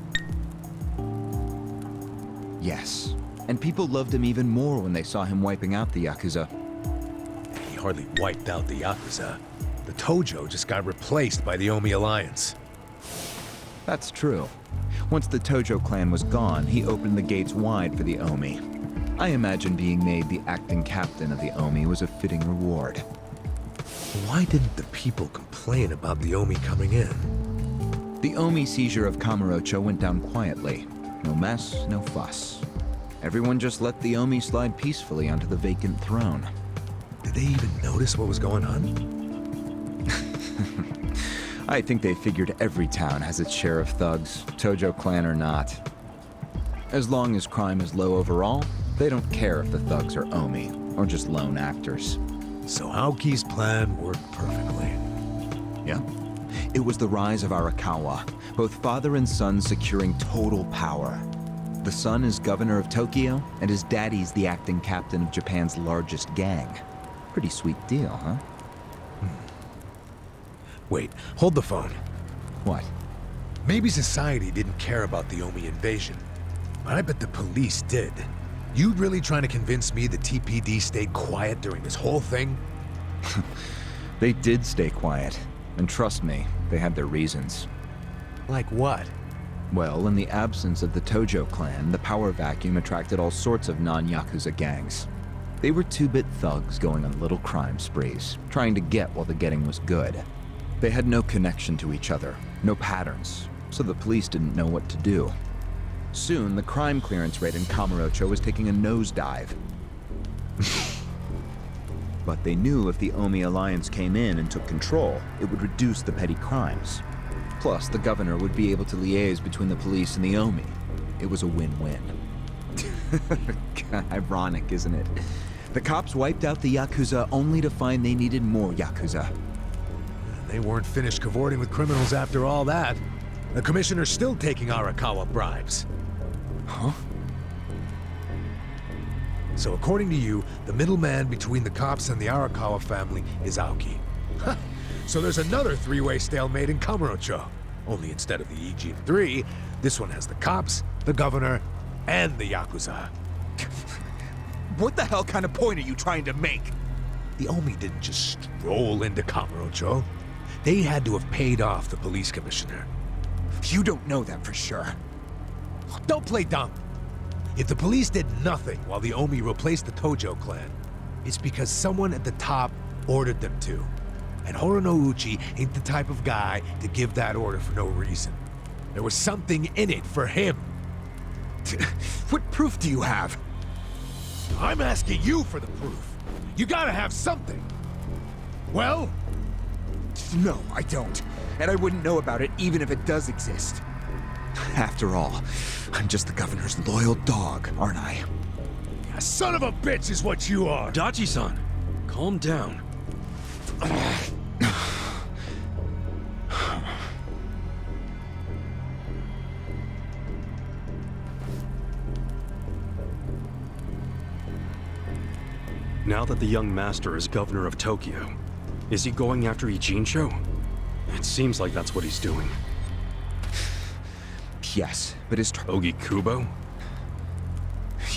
Yes. And people loved him even more when they saw him wiping out the Yakuza. He hardly wiped out the Yakuza. The Tojo just got replaced by the Omi Alliance. That's true. Once the Tojo clan was gone, he opened the gates wide for the Omi. I imagine being made the acting captain of the Omi was a fitting reward. Why didn't the people complain about the Omi coming in? The Omi seizure of Kamurocho went down quietly. No mess, no fuss. Everyone just let the Omi slide peacefully onto the vacant throne. Did they even notice what was going on? I think they figured every town has its share of thugs, Tojo clan or not. As long as crime is low overall, they don't care if the thugs are Omi, or just lone actors. So Aoki's plan worked perfectly. Yeah. It was the rise of Arakawa, both father and son securing total power. The son is governor of Tokyo, and his daddy's the acting captain of Japan's largest gang. Pretty sweet deal, huh? Wait, hold the phone. What? Maybe society didn't care about the Omi invasion, but I bet the police did. You really trying to convince me the TPD stayed quiet during this whole thing? They did stay quiet, and trust me, they had their reasons. Like what? Well, in the absence of the Tojo clan, the power vacuum attracted all sorts of non-Yakuza gangs. They were two-bit thugs going on little crime sprees, trying to get while the getting was good. They had no connection to each other, no patterns, so the police didn't know what to do. Soon, the crime clearance rate in Kamurocho was taking a nosedive. But they knew if the Omi Alliance came in and took control, it would reduce the petty crimes. Plus, the governor would be able to liaise between the police and the Omi. It was a win-win. Ironic, isn't it? The cops wiped out the Yakuza only to find they needed more Yakuza. They weren't finished cavorting with criminals after all that. The commissioner's still taking Arakawa bribes. Huh? So according to you, the middleman between the cops and the Arakawa family is Aoki. So there's another three-way stalemate in Kamurocho. Only instead of the Ijin 3, this one has the cops, the governor, and the Yakuza. What the hell kind of point are you trying to make? The Omi didn't just stroll into Kamurocho. They had to have paid off the police commissioner. You don't know that for sure. Don't play dumb. If the police did nothing while the Omi replaced the Tojo clan, it's because someone at the top ordered them to. And Horonouchi ain't the type of guy to give that order for no reason. There was something in it for him. What proof do you have? I'm asking you for the proof. You gotta have something. Well? No, I don't. And I wouldn't know about it even if it does exist. After all, I'm just the governor's loyal dog, aren't I? A son of a bitch is what you are! Dachi-san, calm down. Now that the young master is governor of Tokyo, is he going after Ijincho? It seems like that's what he's doing. Yes, but his Ogi Kubo?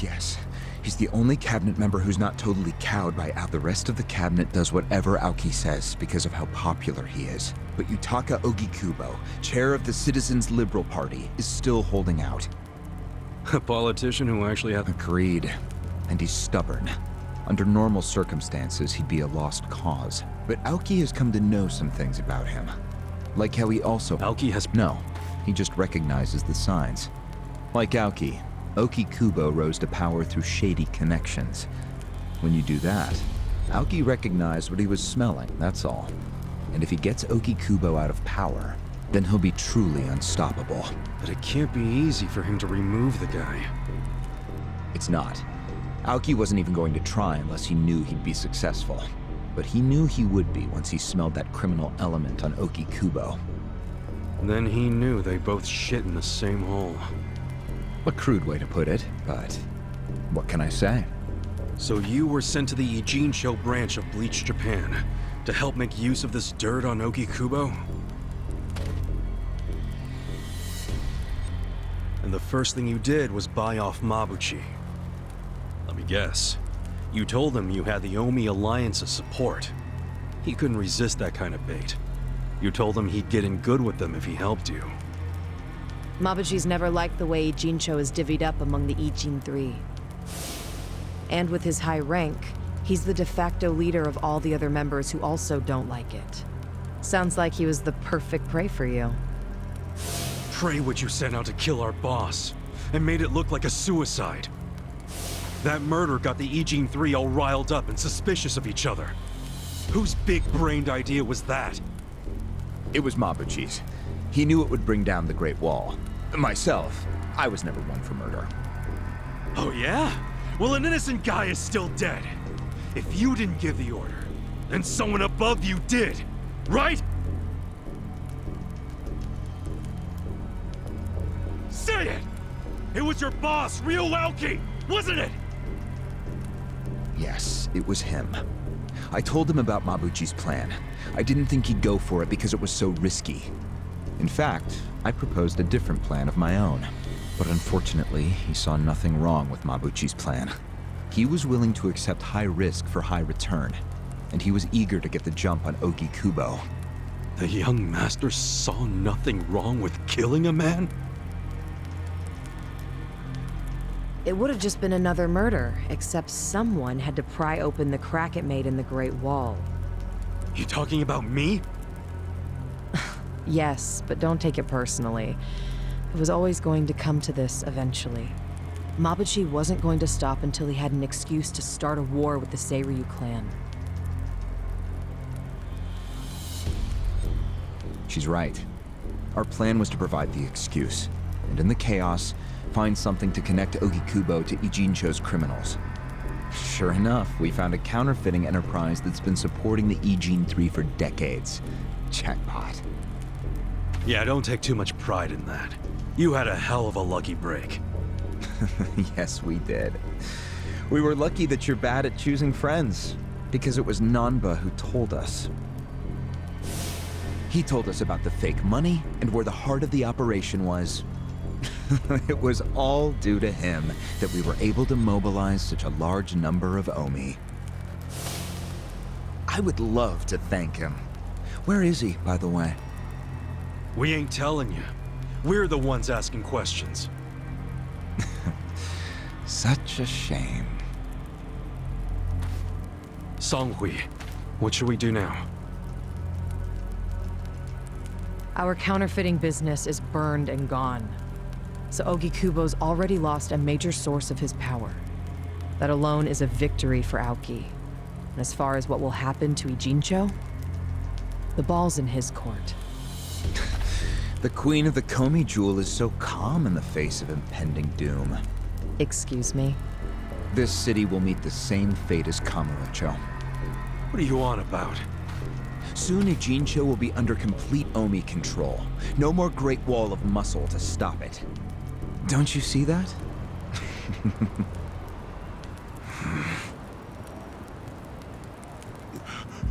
Yes. He's the only cabinet member who's not totally cowed by how the rest of the cabinet does whatever Aoki says because of how popular he is. But Yutaka Ogikubo, chair of the Citizens Liberal Party, is still holding out. A politician who actually had... Agreed. And he's stubborn. Under normal circumstances, he'd be a lost cause. But Aoki has come to know some things about him. Like how he also... Aoki has... No, he just recognizes the signs. Like Aoki, Oki Kubo rose to power through shady connections. When you do that, Aoki recognized what he was smelling, that's all. And if he gets Oki Kubo out of power, then he'll be truly unstoppable. But it can't be easy for him to remove the guy. It's not. Aoki wasn't even going to try unless he knew he'd be successful. But he knew he would be once he smelled that criminal element on Oki Kubo. Then he knew they both shit in the same hole. A crude way to put it, but what can I say? So you were sent to the Ijincho branch of Bleach Japan to help make use of this dirt on Oki Kubo? And the first thing you did was buy off Mabuchi. Let me guess. You told him you had the Omi Alliance's support. He couldn't resist that kind of bait. You told him he'd get in good with them if he helped you. Mabuchi's never liked the way Ijincho is divvied up among the Ijin Three. And with his high rank, he's the de facto leader of all the other members who also don't like it. Sounds like he was the perfect prey for you. Prey what you sent out to kill our boss, and made it look like a suicide. That murder got the Ijin Three all riled up and suspicious of each other. Whose big-brained idea was that? It was Mabuchi's. He knew it would bring down the Great Wall. Myself, I was never one for murder. Oh yeah? Well, an innocent guy is still dead. If you didn't give the order, then someone above you did, right? Say it! It was your boss, Ryuuki, wasn't it? Yes, it was him. I told him about Mabuchi's plan. I didn't think he'd go for it because it was so risky. In fact, I proposed a different plan of my own. But unfortunately, he saw nothing wrong with Mabuchi's plan. He was willing to accept high risk for high return, and he was eager to get the jump on Ogi Kubo. The young master saw nothing wrong with killing a man? It would have just been another murder, except someone had to pry open the crack it made in the Great Wall. You talking about me? Yes, but don't take it personally. It was always going to come to this eventually. Mabuchi wasn't going to stop until he had an excuse to start a war with the Seiryu clan. She's right. Our plan was to provide the excuse, and in the chaos, find something to connect Ogi Kubo to Ijincho's criminals. Sure enough, we found a counterfeiting enterprise that's been supporting the Ijin Three for decades. Jackpot. Yeah, don't take too much pride in that. You had a hell of a lucky break. Yes, we did. We were lucky that you're bad at choosing friends, because it was Nanba who told us. He told us about the fake money and where the heart of the operation was. It was all due to him that we were able to mobilize such a large number of Omi. I would love to thank him. Where is he, by the way? We ain't telling you. We're the ones asking questions. Such a shame. Songhui, what should we do now? Our counterfeiting business is burned and gone. So Ogi Kubo's already lost a major source of his power. That alone is a victory for Aoki. And as far as what will happen to Ijincho, the ball's in his court. The Queen of the Komi Jewel is so calm in the face of impending doom. Excuse me? This city will meet the same fate as Kamurocho. What are you on about? Soon Ijincho will be under complete Omi control. No more Great Wall of Muscle to stop it. Don't you see that?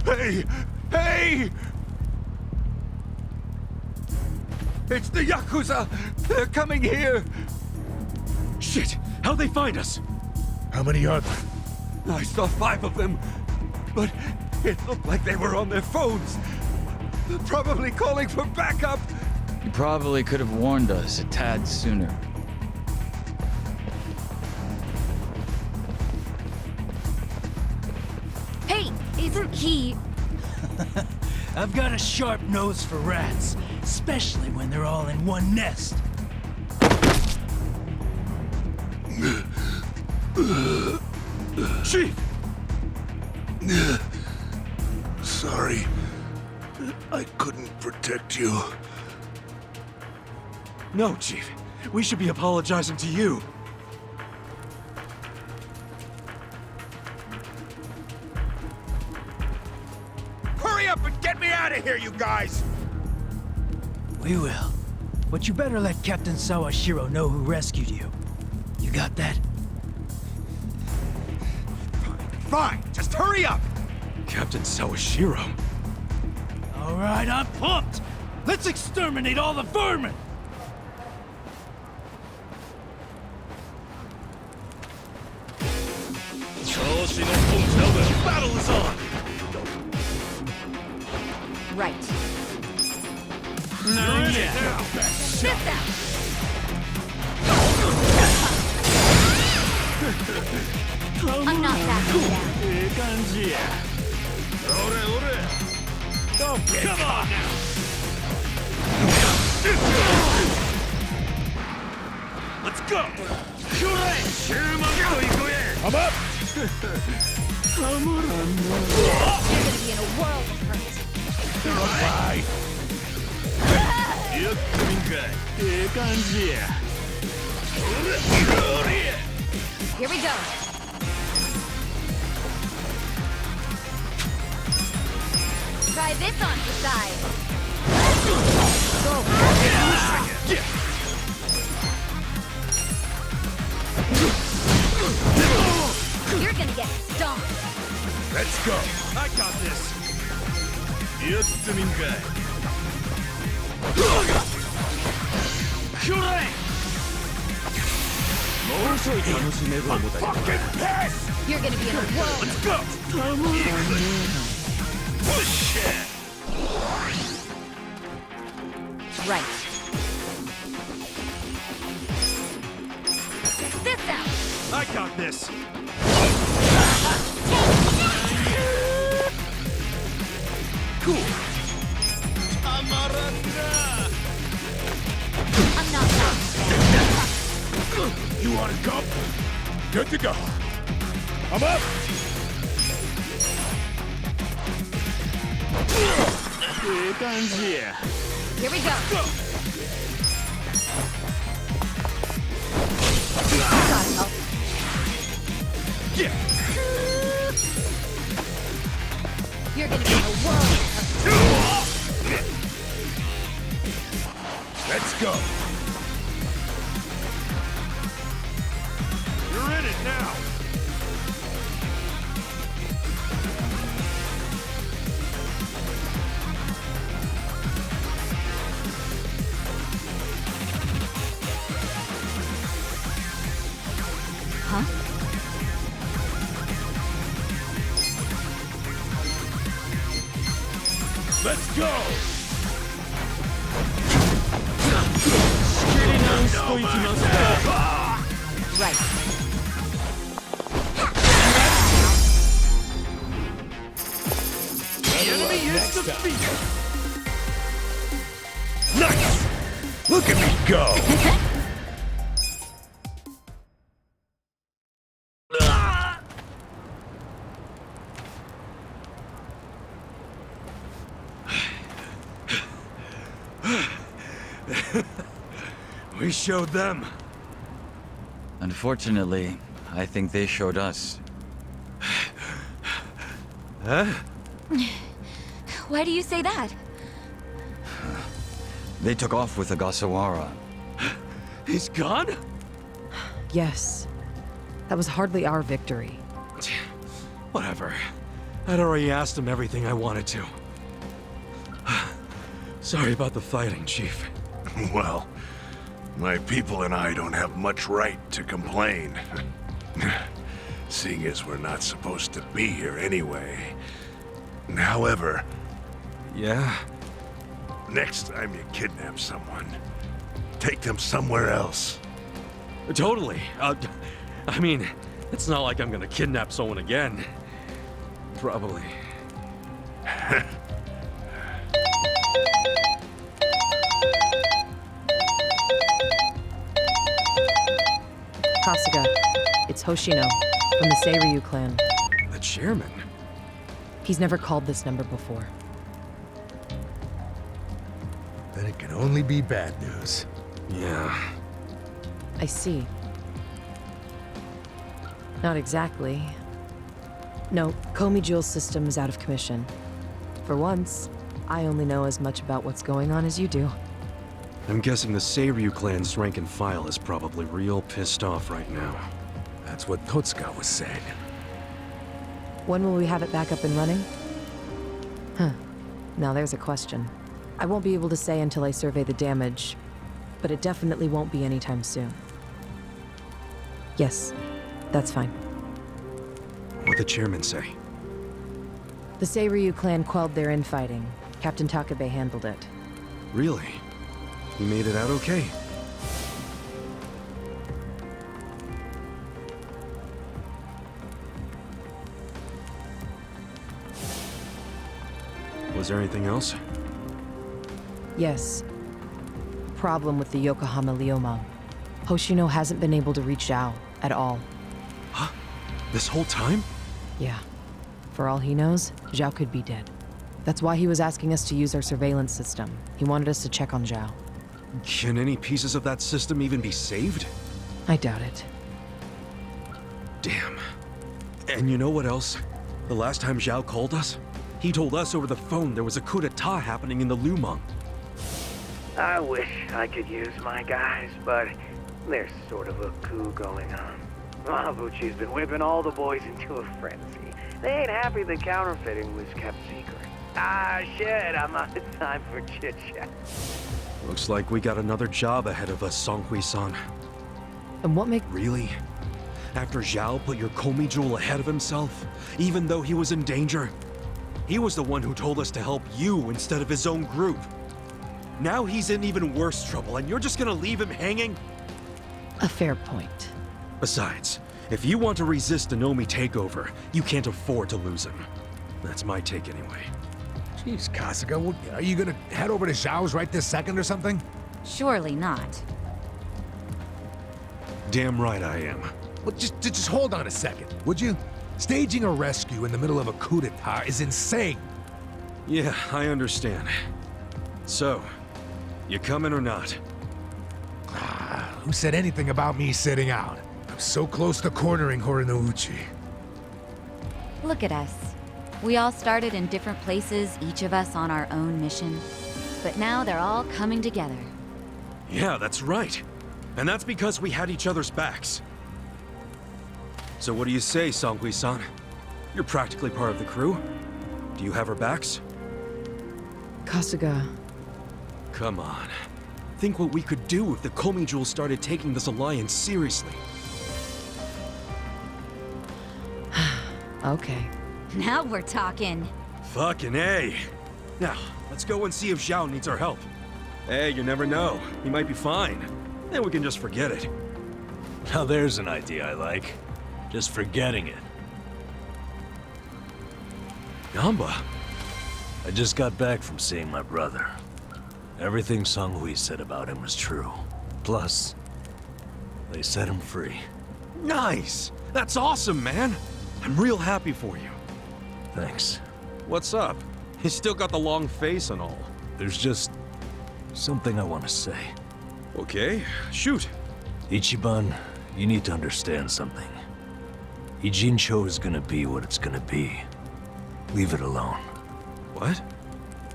Hey! Hey! It's the Yakuza! They're coming here! Shit! How'd they find us? How many are there? I saw 5 of them, but it looked like they were on their phones. Probably calling for backup. You probably could have warned us a tad sooner. Hey, isn't he... I've got a sharp nose for rats, especially when they're all in one nest. Chief! Sorry. I couldn't protect you. No, Chief. We should be apologizing to you. Hurry up and get me out of here, you guys! We will. But you better let Captain Sawashiro know who rescued you. You got that? Fine, just hurry up! Captain Sawashiro. All right, I'm pumped! Let's exterminate all the vermin! battle is on! Right. Now, This out! I'm not backing down. Come on now! Let's go! I'm up! You're gonna be in a world of hurt. Bye! Here we go. Try this on the side. You're gonna get stomped. Let's go! I got this! Fucking piss! You're gonna be in a world. Let's go! Push it! Right. This out. I got this! Cool! I'm not done. You wanna go? Good to go. I'm up! Here we go. Gotta help. Yeah! You're gonna be in a world of hurt. Let's go! You're in it now! Huh? Let's go! Right. The enemy is defeated! Nice! Look at me go! We showed them. Unfortunately, I think they showed us. Huh? Why do you say that? They took off with Ogasawara. He's gone? Yes. That was hardly our victory. Whatever. I'd already asked him everything I wanted to. Sorry about the fighting, Chief. Well, my people and I don't have much right to complain. Seeing as we're not supposed to be here anyway. However, Yeah? next time you kidnap someone, take them somewhere else. Totally. I mean, it's not like I'm gonna kidnap someone again. Probably. Kasuga, it's Hoshino, from the Seiryu clan. The chairman? He's never called this number before. Then it can only be bad news. Yeah. I see. Not exactly. No, Komi Jewel's system is out of commission. For once, I only know as much about what's going on as you do. I'm guessing the Seiryu clan's rank and file is probably real pissed off right now. That's what Totsuka was saying. When will we have it back up and running? Huh. Now there's a question. I won't be able to say until I survey the damage, but it definitely won't be anytime soon. Yes, that's fine. What'd the chairman say? The Seiryu clan quelled their infighting. Captain Takabe handled it. Really? He made it out okay? Was there anything else? Yes. Problem with the Yokohama Liumang. Hoshino hasn't been able to reach Zhao at all. Huh? This whole time? Yeah. For all he knows, Zhao could be dead. That's why he was asking us to use our surveillance system. He wanted us to check on Zhao. Can any pieces of that system even be saved? I doubt it. Damn. And you know what else? The last time Zhao called us, he told us over the phone there was a coup d'etat happening in the Liumang. I wish I could use my guys, but there's sort of a coup going on. Mabuchi's been whipping all the boys into a frenzy. They ain't happy the counterfeiting was kept secret. Ah, shit, I'm out of time for chit-chat. Looks like we got another job ahead of us, Songhui-san. And what make... Really? After Zhao put your Komi jewel ahead of himself, even though he was in danger? He was the one who told us to help you instead of his own group. Now he's in even worse trouble, and you're just gonna leave him hanging? A fair point. Besides, if you want to resist the Nomi takeover, you can't afford to lose him. That's my take anyway. Jeez, Kasuga, are you gonna head over to Zhao's right this second or something? Surely not. Damn right I am. Well, just hold on a second, would you? Staging a rescue in the middle of a coup d'etat is insane. Yeah, I understand. So, you coming or not? Who said anything about me sitting out? I'm so close to cornering Horinouchi. Look at us. We all started in different places, each of us on our own mission. But now they're all coming together. Yeah, that's right. And that's because we had each other's backs. So what do you say, Songhui-san? You're practically part of the crew. Do you have our backs? Kasuga... Come on. Think what we could do if the Komi Jewel started taking this alliance seriously. Okay. Now we're talking. Fucking A. Now, let's go and see if Zhao needs our help. Hey, you never know. He might be fine. Then we can just forget it. Now there's an idea I like. Just forgetting it. Namba? I just got back from seeing my brother. Everything Songhui said about him was true. Plus, they set him free. Nice! That's awesome, man! I'm real happy for you. Thanks. What's up? You still got the long face and all. There's just something I want to say. Okay, shoot. Ichiban, you need to understand something. Ijincho is gonna be what it's gonna be. Leave it alone. What?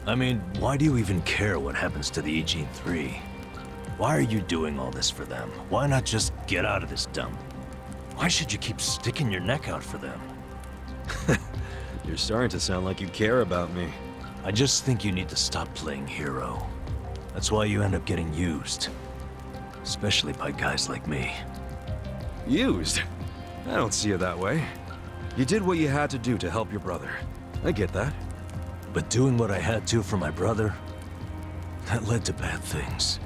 I mean, why do you even care what happens to the Ijin 3? Why are you doing all this for them? Why not just get out of this dump? Why should you keep sticking your neck out for them? You're starting to sound like you care about me. I just think you need to stop playing hero. That's why you end up getting used. Especially by guys like me. Used? I don't see it that way. You did what you had to do to help your brother. I get that. But doing what I had to for my brother, that led to bad things.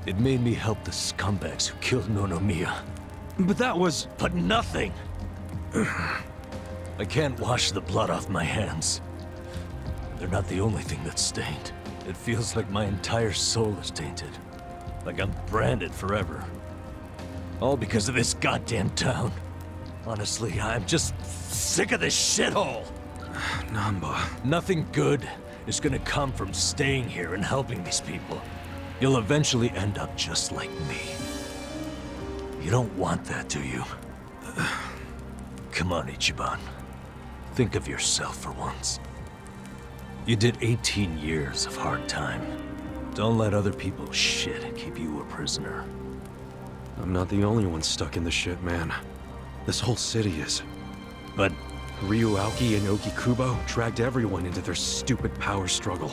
It made me help the scumbags who killed Nonomiya. But that was... But nothing! I can't wash the blood off my hands. They're not the only thing that's stained. It feels like my entire soul is tainted. Like I'm branded forever. All because of this goddamn town. Honestly, I'm just sick of this shithole! Namba... Nothing good is gonna come from staying here and helping these people. You'll eventually end up just like me. You don't want that, do you? Come on, Ichiban. Think of yourself for once. You did 18 years of hard time. Don't let other people's shit keep you a prisoner. I'm not the only one stuck in the shit, man. This whole city is. But Ryuauki and Okikubo dragged everyone into their stupid power struggle.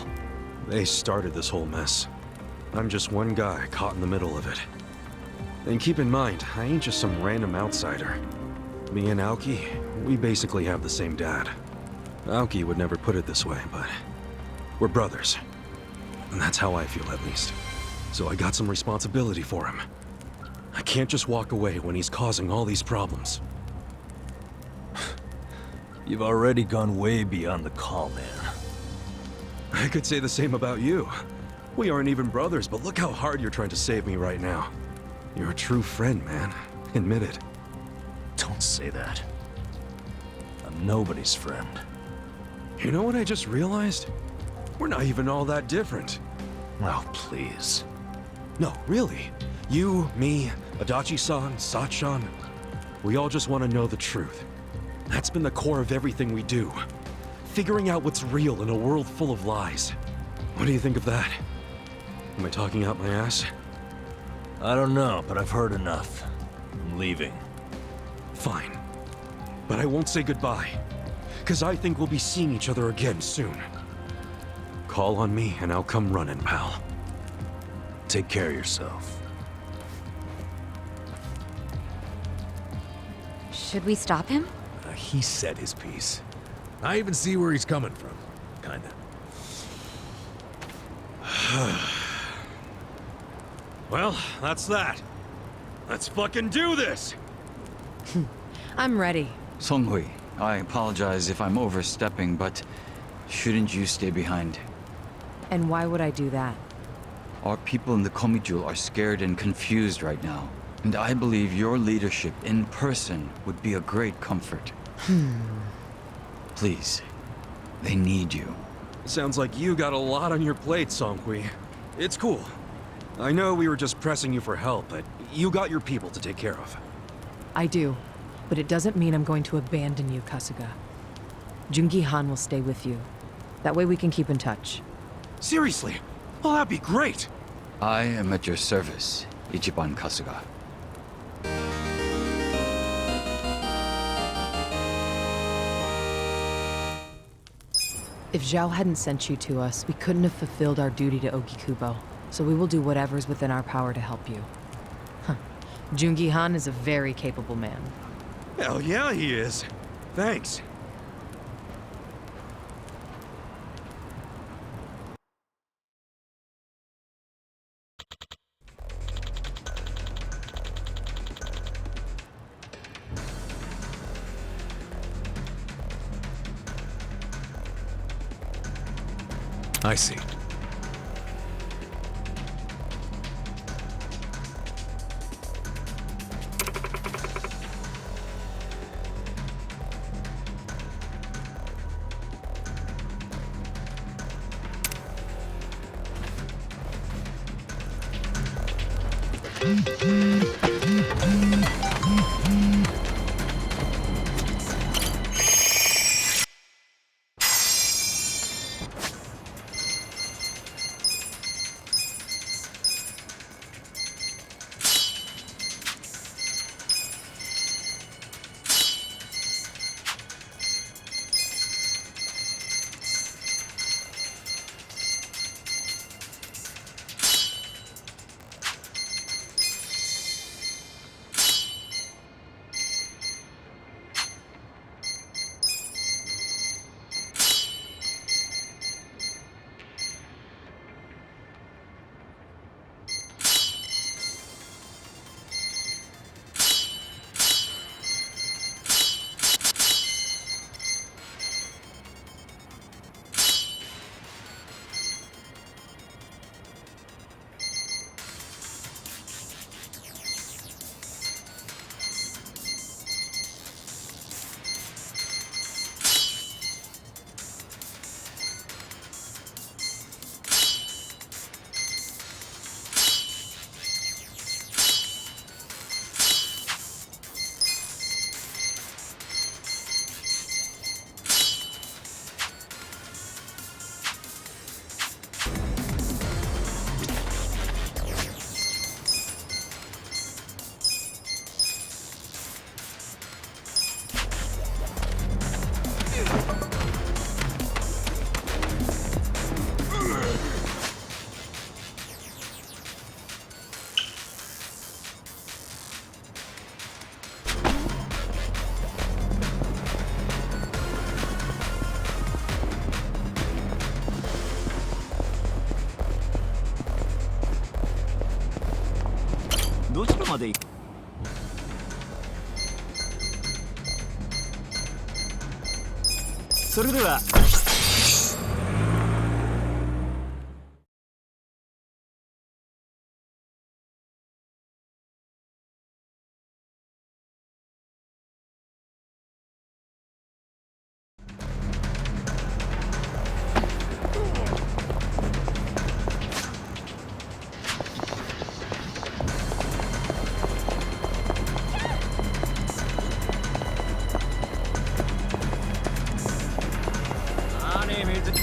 They started this whole mess. I'm just one guy caught in the middle of it. And keep in mind, I ain't just some random outsider. Me and Aoki, we basically have the same dad. Aoki would never put it this way, but we're brothers. And that's how I feel, at least. So I got some responsibility for him. I can't just walk away when he's causing all these problems. You've already gone way beyond the call, man. I could say the same about you. We aren't even brothers, but look how hard you're trying to save me right now. You're a true friend, man. Admit it. Don't say that. I'm nobody's friend. You know what I just realized? We're not even all that different. Oh, please. No, really. You, me, Adachi-san, Sachan. We all just want to know the truth. That's been the core of everything we do. Figuring out what's real in a world full of lies. What do you think of that? Am I talking out my ass? I don't know, but I've heard enough. I'm leaving. Fine. But I won't say goodbye. Because I think we'll be seeing each other again soon. Call on me and I'll come running, pal. Take care of yourself. Should we stop him? He said his piece. I even see where he's coming from. Kinda. Well, that's that. Let's fucking do this! I'm ready. Songhui, I apologize if I'm overstepping, but shouldn't you stay behind? And why would I do that? Our people in the Komijul are scared and confused right now. And I believe your leadership in person would be a great comfort. Please, they need you. Sounds like you got a lot on your plate, Songhui. It's cool. I know we were just pressing you for help, but you got your people to take care of. I do, but it doesn't mean I'm going to abandon you, Kasuga. Jungi Han will stay with you. That way we can keep in touch. Seriously? Oh, that'd be great! I am at your service, Ichiban Kasuga. If Zhao hadn't sent you to us, we couldn't have fulfilled our duty to Ogikubo. So we will do whatever's within our power to help you. Jungi Han is a very capable man. Hell yeah, he is. Thanks. I see. まで行く。それでは。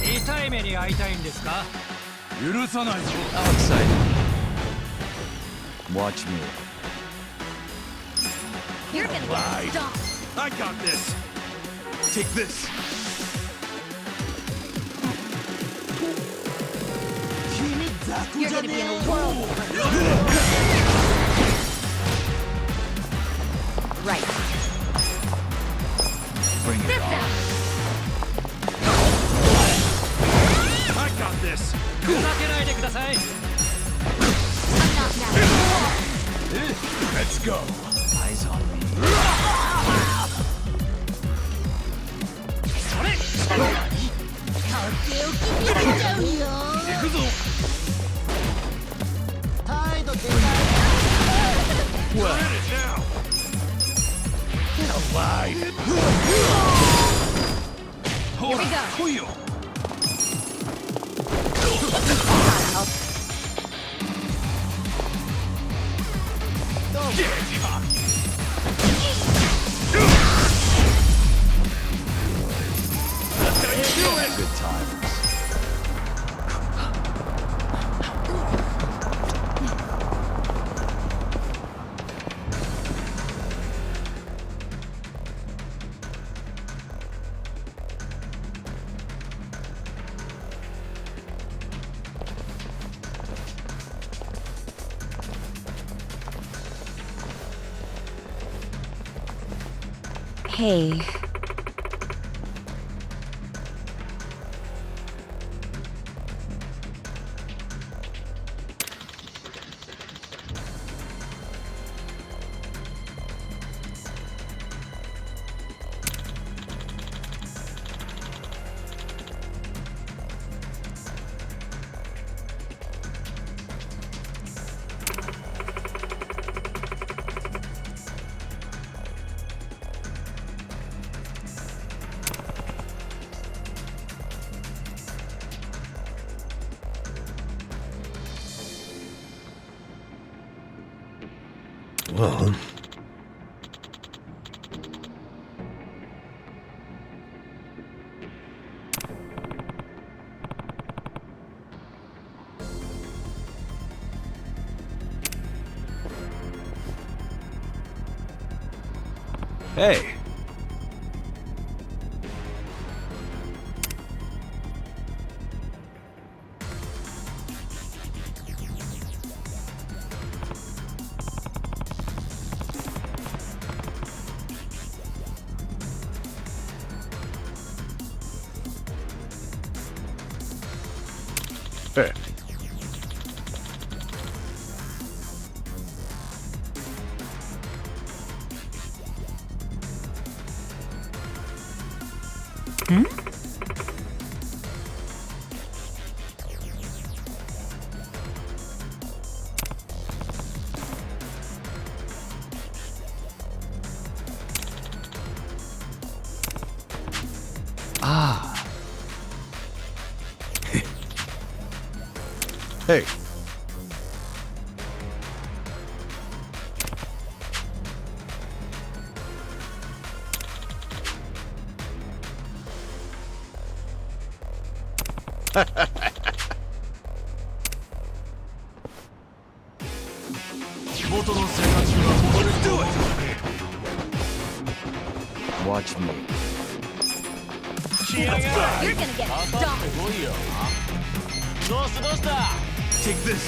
痛い目に遭いたいんですか？許さないぞ。 How exciting. Watch me. You're gonna get stomped. I got this. Take this. You're gonna be in a whirlwind. Right. Bring it This on. out. I got this. ふざけないでください。 I'm not mad. Let's go. Eyes on me. それ。手を切ってちゃうよ。行くぞ。態度でかい。 We're in it now. Alive. Here we go. 来いよ。 Good times. Hey. Well. Hey. Hey. Hmm? Ah. Hey. Watch me. You're gonna get stomped. Take this.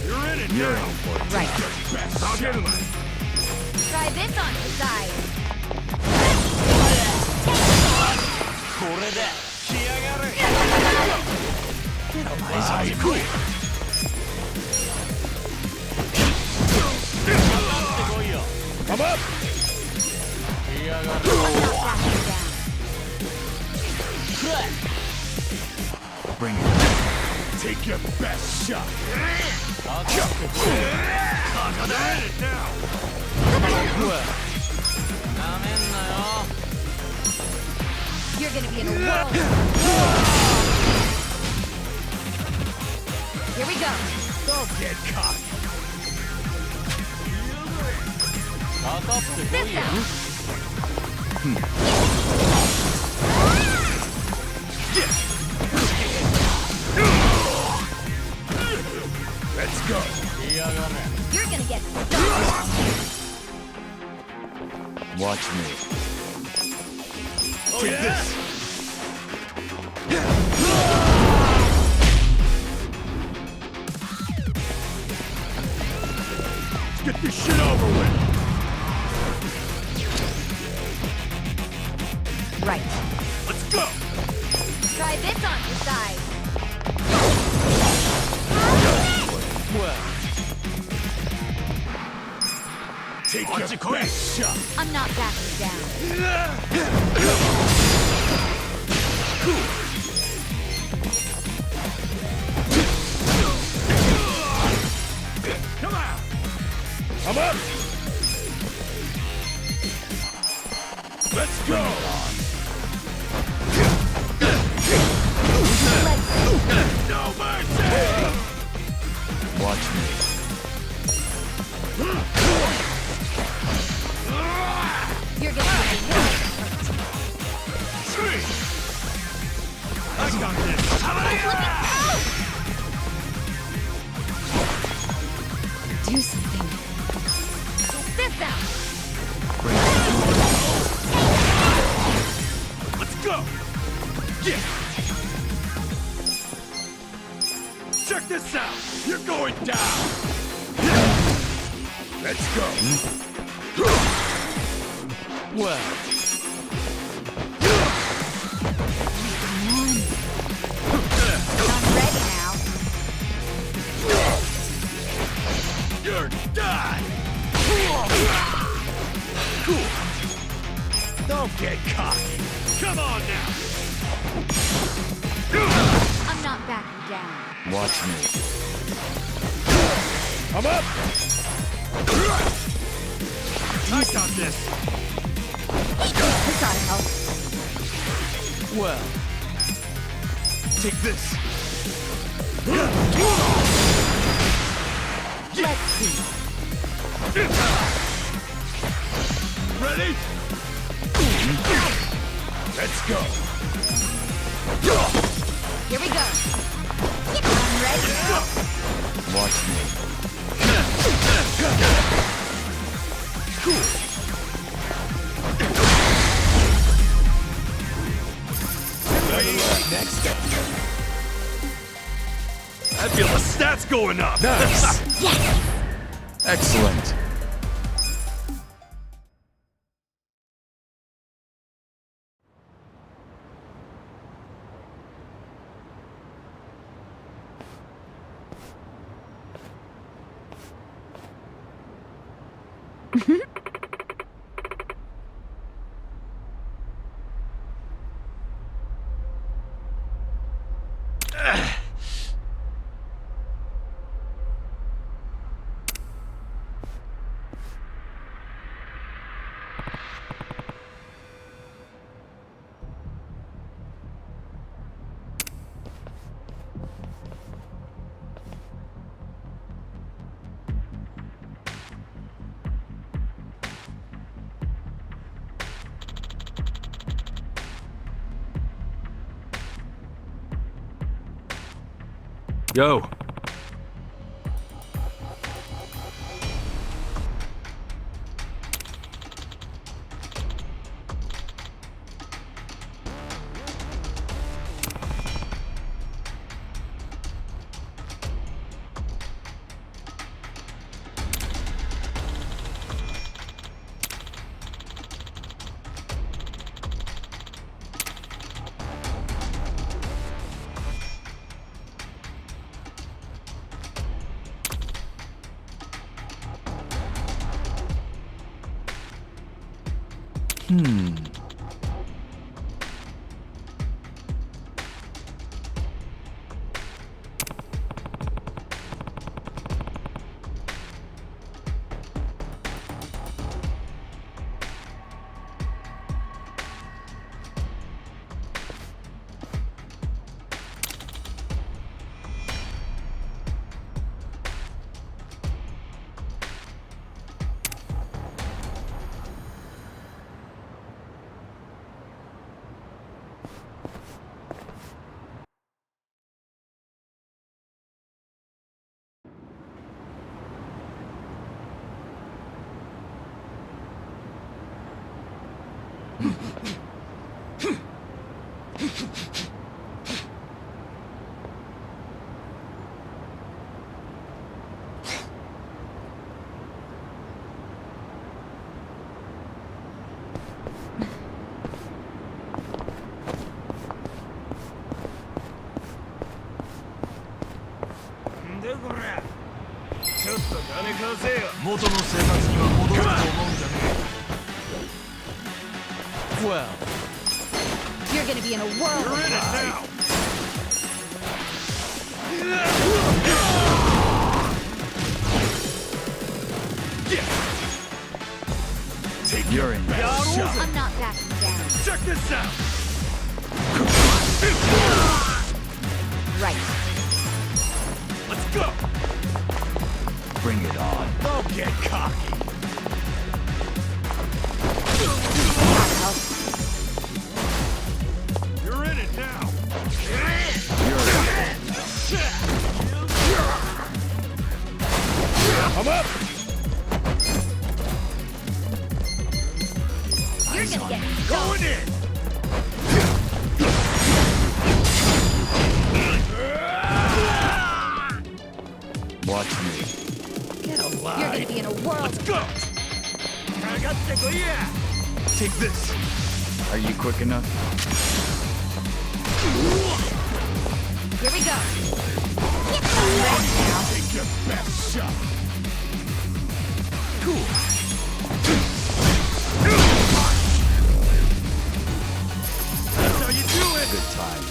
You're in it now. Right. Try this on the side. Alive. I'm up! Bring it. Take your best shot. I'm in now. You're gonna be in a whirl. Here we go. Don't get cocky. This out. Let's go. You're gonna get stuck. Watch me. Oh, take this. Let's get this shit over with. Right. Let's go. Try this on your side. Take your best shot. I'm not backing down. Come on. I'm up. Let's go. No mercy. Watch me. You're gonna be Sweet. I got this. do something. This out. Let's go. Yeah. Check this out. You're going down. Let's go. Well. I'm ready now. You're done. Don't get cocky. Come on now. I'm not backing down. Watch me. I'm up. I got this. We gotta help. Well, take this. Let's see. Ready? Let's go. Here we go. I'm ready. Watch me. Next. I feel the stats going up. Nice. Yes. Excellent. Yo. Well, You're gonna be in a whirl. You're in it now! You're in. I'm not backing down. Check this out! Right. Let's go! Bring it on. Don't get cocky! You're in it now! I'm up! You're gonna get Going in! Watch me. Get alive! You're gonna be in a whirl. Let's go! Take this! Are you quick enough? Here we go. Take your best shot! Cool! That's how you do it! Good times.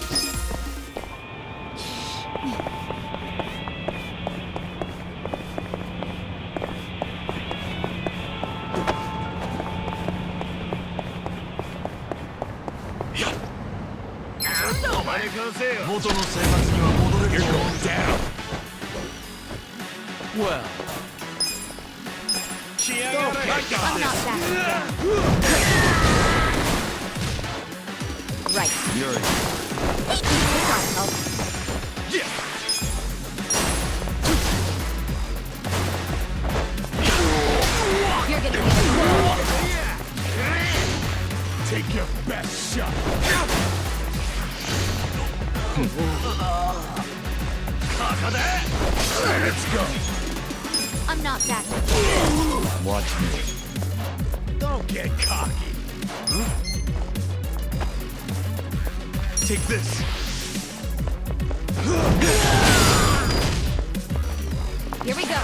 You're going down! well. I'm not backing down. Right. You're in. Yeah! You're gonna be in a whirl. Take your best shot! Let's go! I'm not backing down. Watch me. Don't get cocky! Take this! Here we go.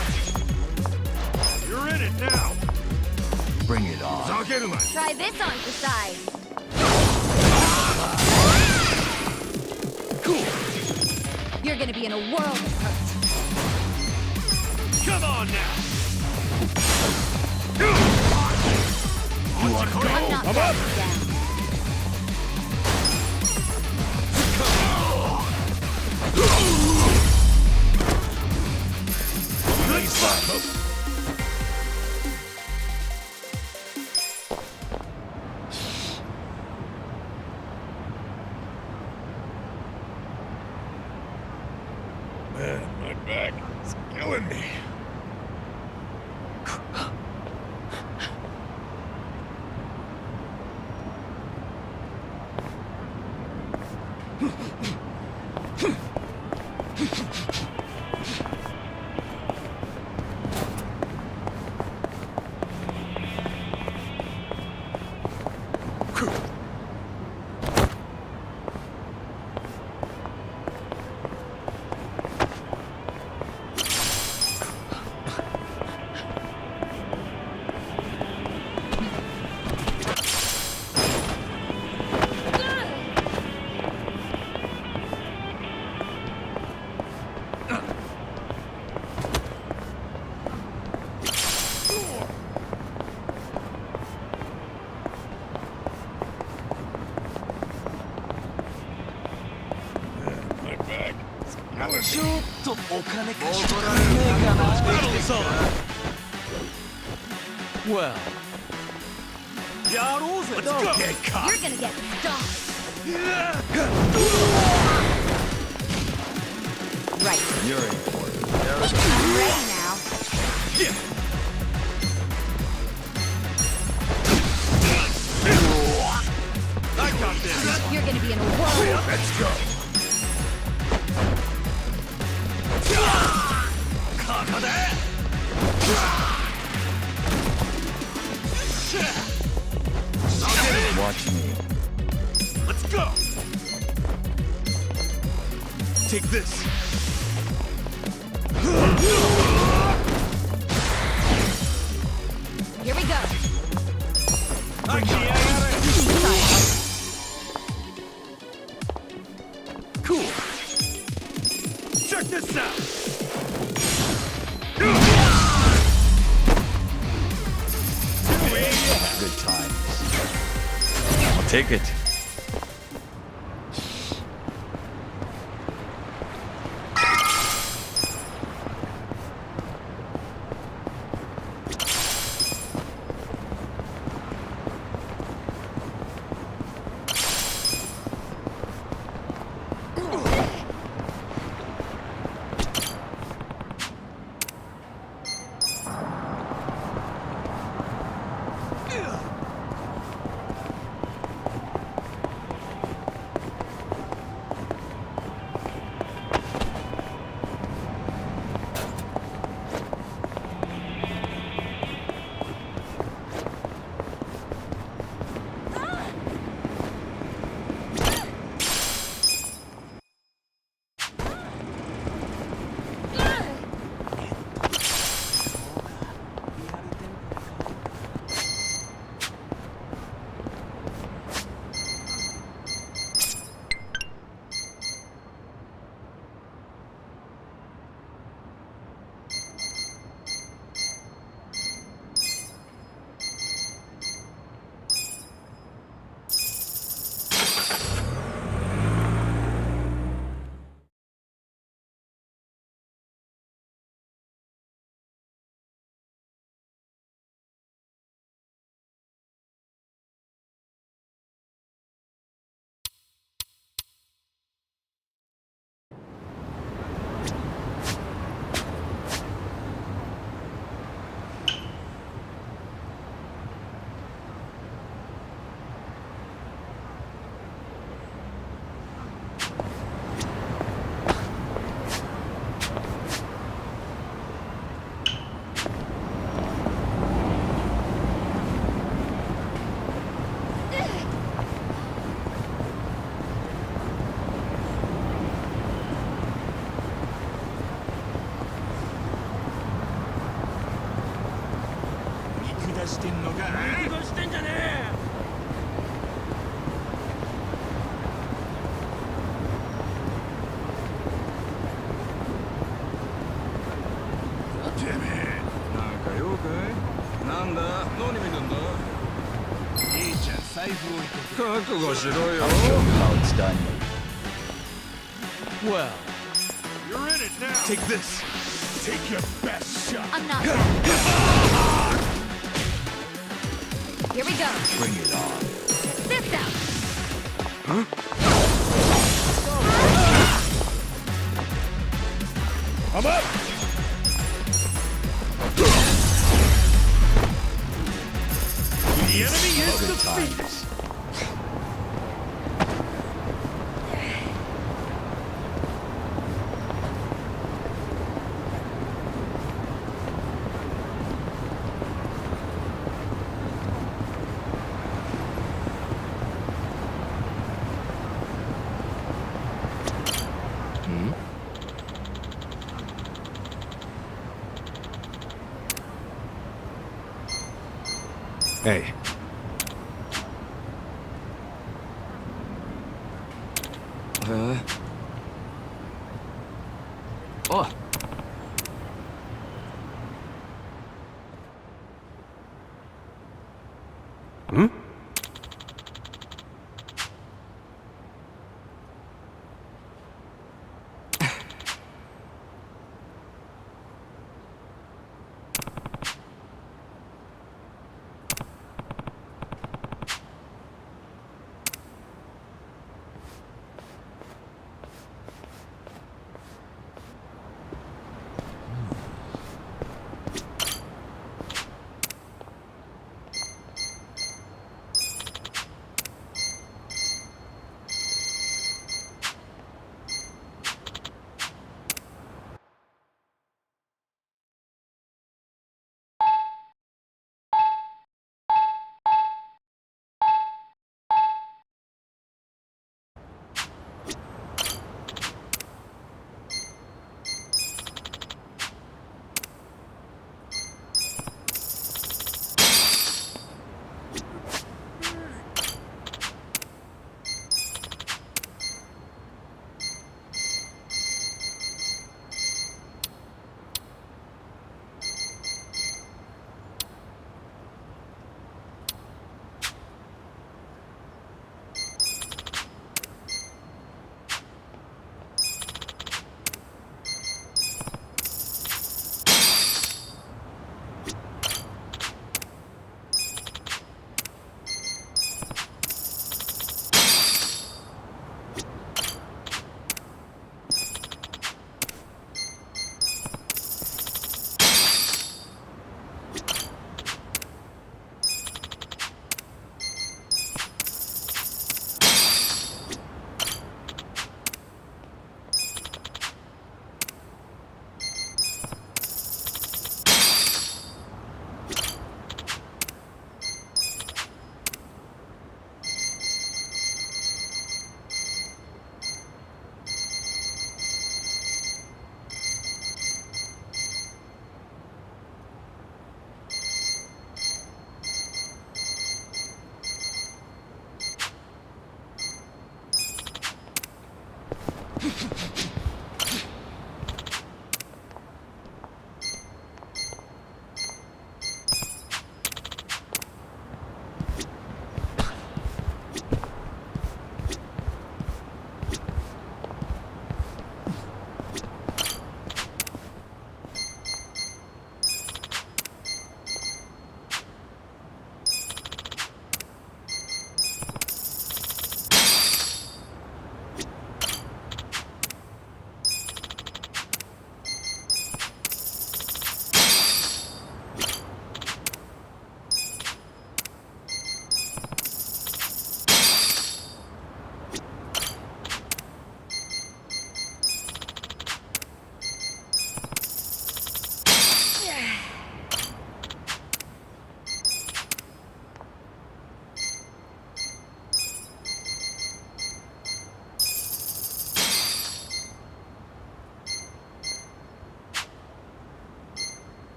You're in it now! Bring it on. Try this on for size. Cool! You're gonna be in a whirl of hurt. Come on now! I'm not backing down. Man, my back is killing me. Well, Let's get caught. You're gonna get stomped. Right. You're in for it. I'm ready now. I got this. You're gonna be in a whirl. Let's go. Watch me. Let's go. Take this. Here we go. Cool. Check this out. Good times. I'll take it. I'll show you how it's done. well. You're in it now. Take this. Take your best shot. I'm not. Here we go. Bring it on. This out. Huh? I'm up. The enemy is defeated. Hey. Oh. Hmm?